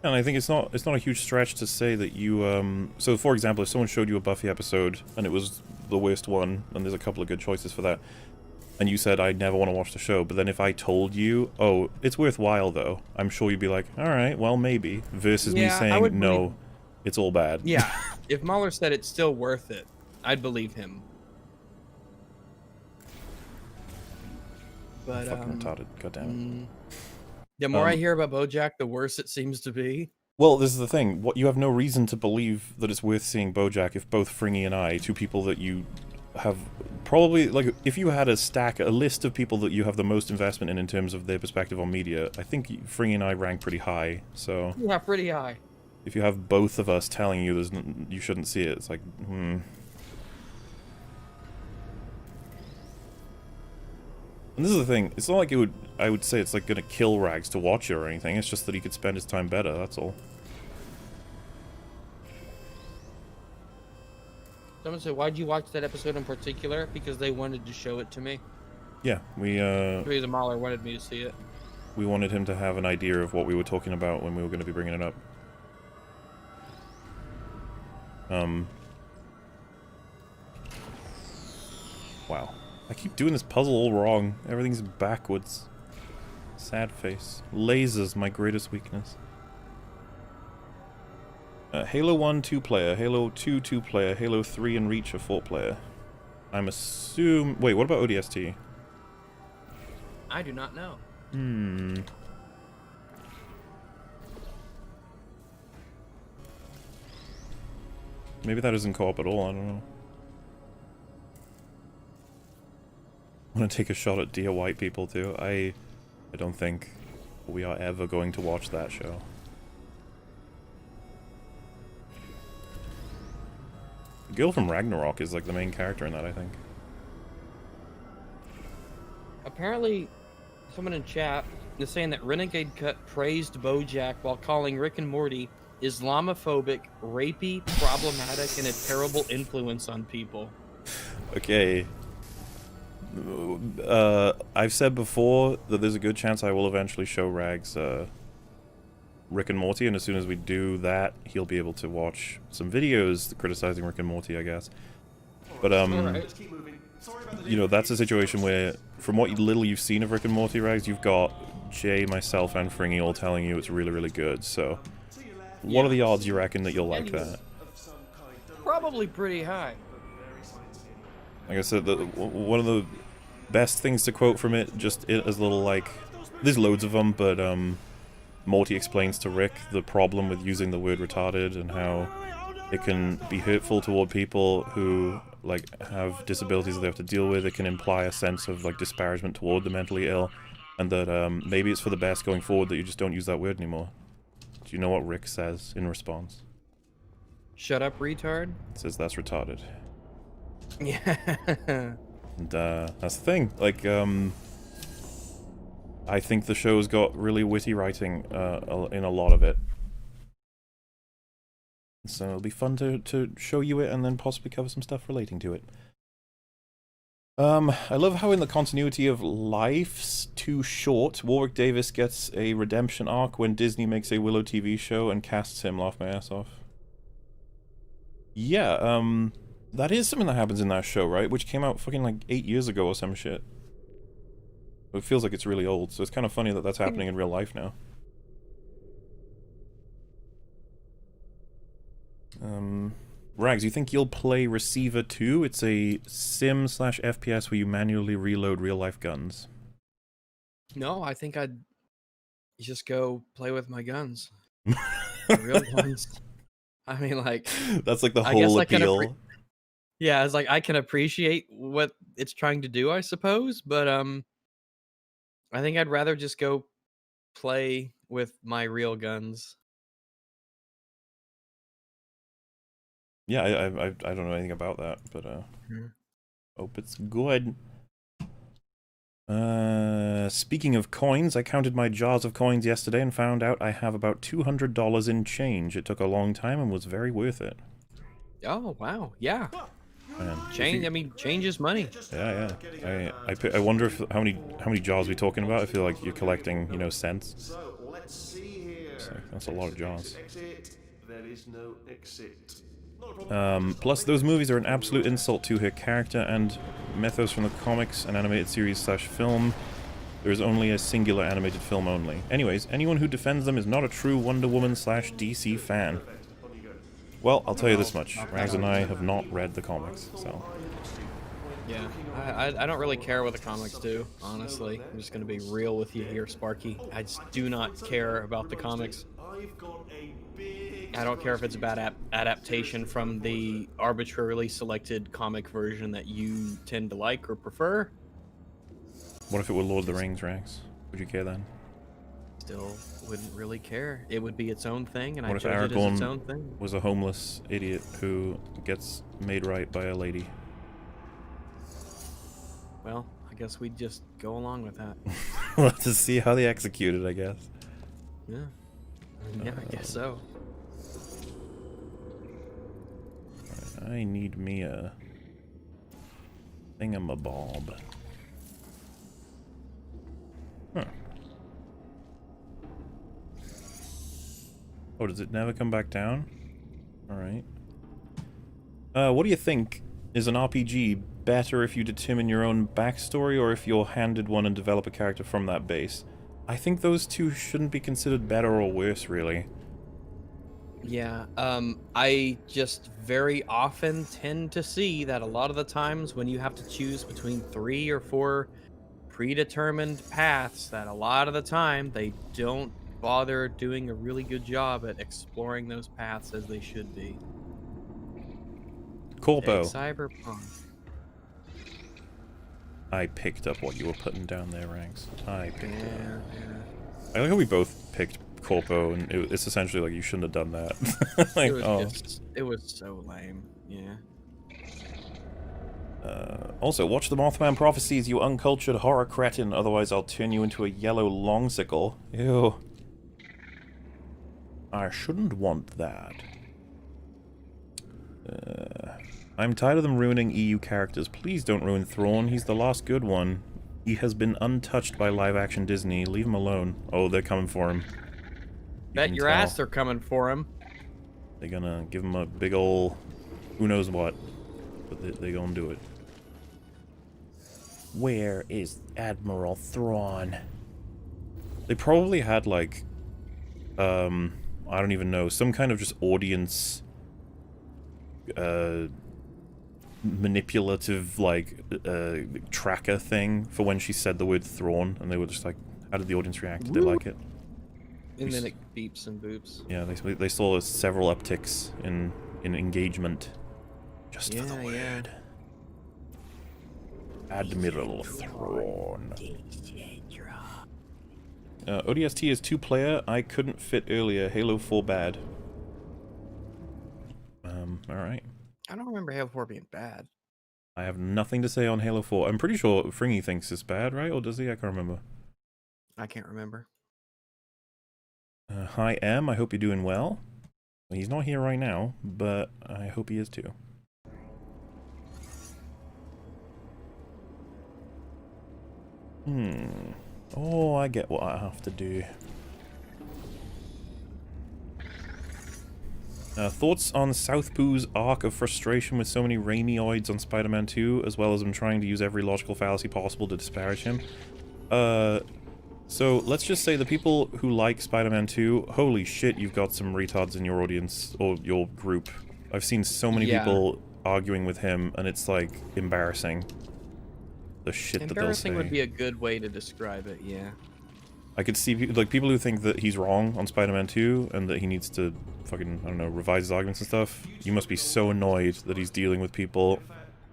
And I think it's not a huge stretch to say that you, so for example, if someone showed you a Buffy episode and it was the worst one, and there's a couple of good choices for that, and you said, I never want to watch the show, but then if I told you, oh, it's worthwhile though, I'm sure you'd be like, alright, well, maybe, versus me saying, no, it's all bad. Yeah, if MauLer said it's still worth it, I'd believe him. But, fucking retarded, goddammit. The more I hear about BoJack, the worse it seems to be. Well, this is the thing. What you have no reason to believe that it's worth seeing BoJack if both Fringy and I, two people that you have probably, like, if you had a list of people that you have the most investment in terms of their perspective on media, I think Fringy and I rank pretty high, so... Yeah, pretty high. If you have both of us telling you you shouldn't see it, it's like, And this is the thing, it's not like I would say it's like gonna kill Rags to watch it or anything, it's just that he could spend his time better, that's all. Someone said, why'd you watch that episode in particular? Because they wanted to show it to me. Yeah, The MauLer wanted me to see it. We wanted him to have an idea of what we were talking about when we were gonna be bringing it up. Wow. I keep doing this puzzle all wrong. Everything's backwards. Sad face. Lasers, my greatest weakness. Halo 1, 2-player. Halo 2, 2-player. Halo 3 and Reach, a 4-player. I'm assuming... Wait, what about ODST? I do not know. Maybe that isn't co-op at all, I don't know. I want to take a shot at Dear White People too. I don't think we are ever going to watch that show. The girl from Ragnarok is like the main character in that, I think. Apparently, someone in chat is saying that Renegade Cut praised BoJack while calling Rick and Morty Islamophobic, rapey, problematic, and a terrible influence on people. Okay. I've said before that there's a good chance I will eventually show Rags Rick and Morty, and as soon as we do that, he'll be able to watch some videos criticizing Rick and Morty, I guess. But, you know, that's a situation where, from what little you've seen of Rick and Morty, Rags, you've got Jay, myself, and Fringy all telling you it's really, really good, so... What are the odds you reckon that you'll like that? Probably pretty high. Like I said, one of the best things to quote from it, just as little, like... There's loads of them, but, Morty explains to Rick the problem with using the word retarded and how it can be hurtful toward people who, like, have disabilities that they have to deal with. It can imply a sense of, like, disparagement toward the mentally ill, and that, maybe it's for the best going forward that you just don't use that word anymore. Do you know what Rick says in response? Shut up, retard. It says, that's retarded. Yeah. And, that's the thing. Like, I think the show's got really witty writing, in a lot of it. So it'll be fun to show you it and then possibly cover some stuff relating to it. I love how in the continuity of Life's Too Short, Warwick Davis gets a redemption arc when Disney makes a Willow TV show and casts him. Laugh my ass off. Yeah, that is something that happens in that show, right? Which came out fucking like 8 years ago or some shit. It feels like it's really old, so it's kind of funny that that's happening in real life now. Rags, you think you'll play Receiver 2? It's a sim/FPS where you manually reload real-life guns. No, I think I'd just go play with my guns. Real guns. I mean, like... That's like the whole appeal. Yeah, it's like, I can appreciate what it's trying to do, I suppose, but, I think I'd rather just go play with my real guns. Yeah, I don't know anything about that, but hope it's good. Speaking of coins, I counted my jars of coins yesterday and found out I have about $200 in change. It took a long time and was very worth it. Oh wow, yeah. Man, Change. I mean, change is money. Yeah, yeah. I wonder if how many jars we're talking about. I feel like you're collecting, you know, cents. So let's see here. So that's a lot of jars. Exit. There is no exit. Plus, those movies are an absolute insult to her character and mythos from the comics and animated series/film. There is only a singular animated film only. Anyways, anyone who defends them is not a true Wonder Woman/DC fan. Well, I'll tell you this much. Rags and I have not read the comics, so... Yeah, I don't really care what the comics do, honestly. I'm just gonna be real with you here, Sparky. I just do not care about the comics. I don't care if it's a bad adaptation from the arbitrarily selected comic version that you tend to like or prefer. What if it were Lord of the Rings, Rags? Would you care then? Still wouldn't really care. It would be its own thing, and I What if judge it as its own Aragorn thing. was a homeless idiot who gets made right by a lady? Well, I guess we'd just go along with that. We'll have to see how they execute it, I guess. Yeah. Yeah, I guess so. I need me a thingamabob. Huh. Oh, does it never come back down? Alright. What do you think? Is an RPG better if you determine your own backstory or if you're handed one and develop a character from that base? I think those two shouldn't be considered better or worse, really. Yeah, I just very often tend to see that a lot of the times when you have to choose between 3 or 4 predetermined paths, that a lot of the time they don't bother doing a really good job at exploring those paths as they should be. Corpo. Cyberpunk. I picked up what you were putting down there, Ranks. I picked it Yeah, up. yeah. I like how we both picked Corpo, and it's essentially like you shouldn't have done that. Like, It was so lame. Yeah. Also, watch the Mothman Prophecies, you uncultured horror cretin, otherwise I'll turn you into a yellow longsicle. Ew. I shouldn't want that. I'm tired of them ruining EU characters. Please don't ruin Thrawn. He's the last good one. He has been untouched by live-action Disney. Leave him alone. Oh, they're coming for him. Bet your ass they're coming for him. They're gonna give him a big ol' who knows what. But they're gonna do it. Where is Admiral Thrawn? They probably had, like, I don't even know, some kind of just audience, manipulative, like, tracker thing for when she said the word Thrawn, and they were just like, how did the audience react? Did they like it? And then it beeps and boops. Yeah, they saw several upticks in engagement. Just for the word. Admiral Thrawn. ODST is 2-player. I couldn't fit earlier. Halo 4 bad. Alright. I don't remember Halo 4 being bad. I have nothing to say on Halo 4. I'm pretty sure Fringy thinks it's bad, right? Or does he? I can't remember. I can't remember. Hi, M. I hope you're doing well. He's not here right now, but I hope he is too. Oh, I get what I have to do. Thoughts on Southpoo's arc of frustration with so many Raimi-oids on Spider-Man 2, as well as him trying to use every logical fallacy possible to disparage him? So, let's just say the people who like Spider-Man 2, holy shit, you've got some retards in your audience, or your group. I've seen so many people arguing with him, and it's, like, embarrassing. The shit that they'll say. Embarrassing would be a good way to describe it, yeah. I could see, like, people who think that he's wrong on Spider-Man 2, and that he needs to fucking, I don't know, revise his arguments and stuff. You must be so annoyed that he's dealing with people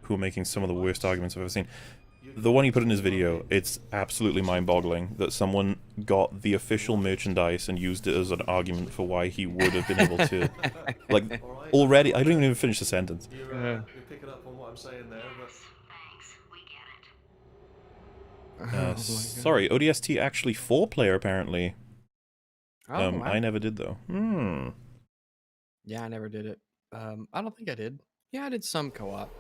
who are making some of the worst arguments I've ever seen. The one he put in his video, it's absolutely mind-boggling that someone got the official merchandise and used it as an argument for why he would have been able to... Like, already... I didn't even finish the sentence. You're picking up on what I'm saying there, but... Sorry, ODST actually 4-player, apparently. Oh, wow. I never did, though. Yeah, I never did it. I don't think I did. Yeah, I did some co-op.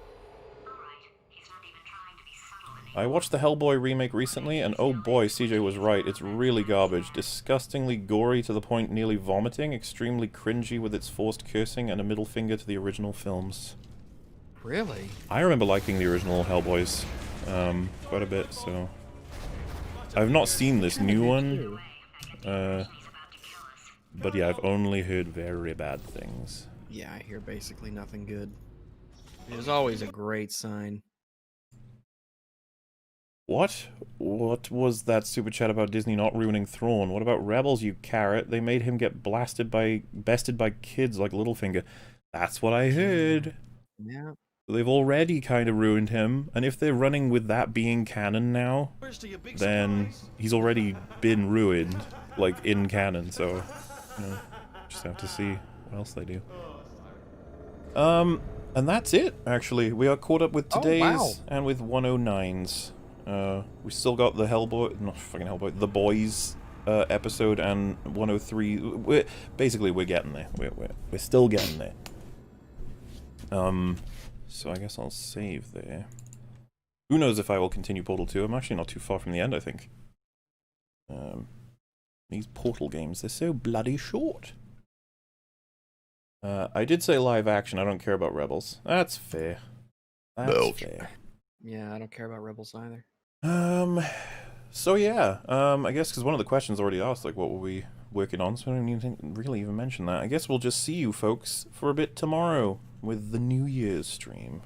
I watched the Hellboy remake recently, and oh boy, CJ was right. It's really garbage. Disgustingly gory to the point nearly vomiting, extremely cringy with its forced cursing, and a middle finger to the original films. Really? I remember liking the original Hellboys quite a bit, so... I've not seen this new one, but yeah, I've only heard very bad things. Yeah, I hear basically nothing good. It was always a great sign. What? What was that super chat about Disney not ruining Thrawn? What about Rebels, you carrot? They made him get bested by kids like Littlefinger. That's what I heard. Yeah. They've already kind of ruined him, and if they're running with that being canon now, then he's already been ruined, like, in canon, so, you know, just have to see what else they do. And that's it, actually. We are caught up with today's and with 109's. We still got the The Boys episode and 103. We're getting there. We're still getting there. So I guess I'll save there. Who knows if I will continue Portal 2? I'm actually not too far from the end, I think. These Portal games, they're so bloody short. I did say live action, I don't care about Rebels. That's fair. That's fair. Yeah, I don't care about Rebels either. So yeah, I guess because one of the questions already asked, like, what were we working on, so I don't even really even mention that. I guess we'll just see you folks for a bit tomorrow with the New Year's stream.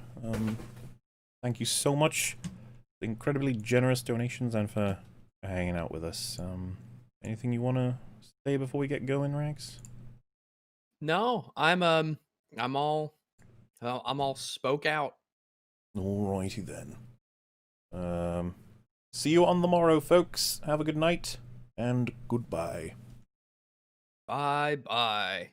Thank you so much. Incredibly generous donations and for hanging out with us. Anything you want to say before we get going, Rags? No, I'm all spoke out. Alrighty then. See you on the morrow, folks. Have a good night and goodbye. Bye bye.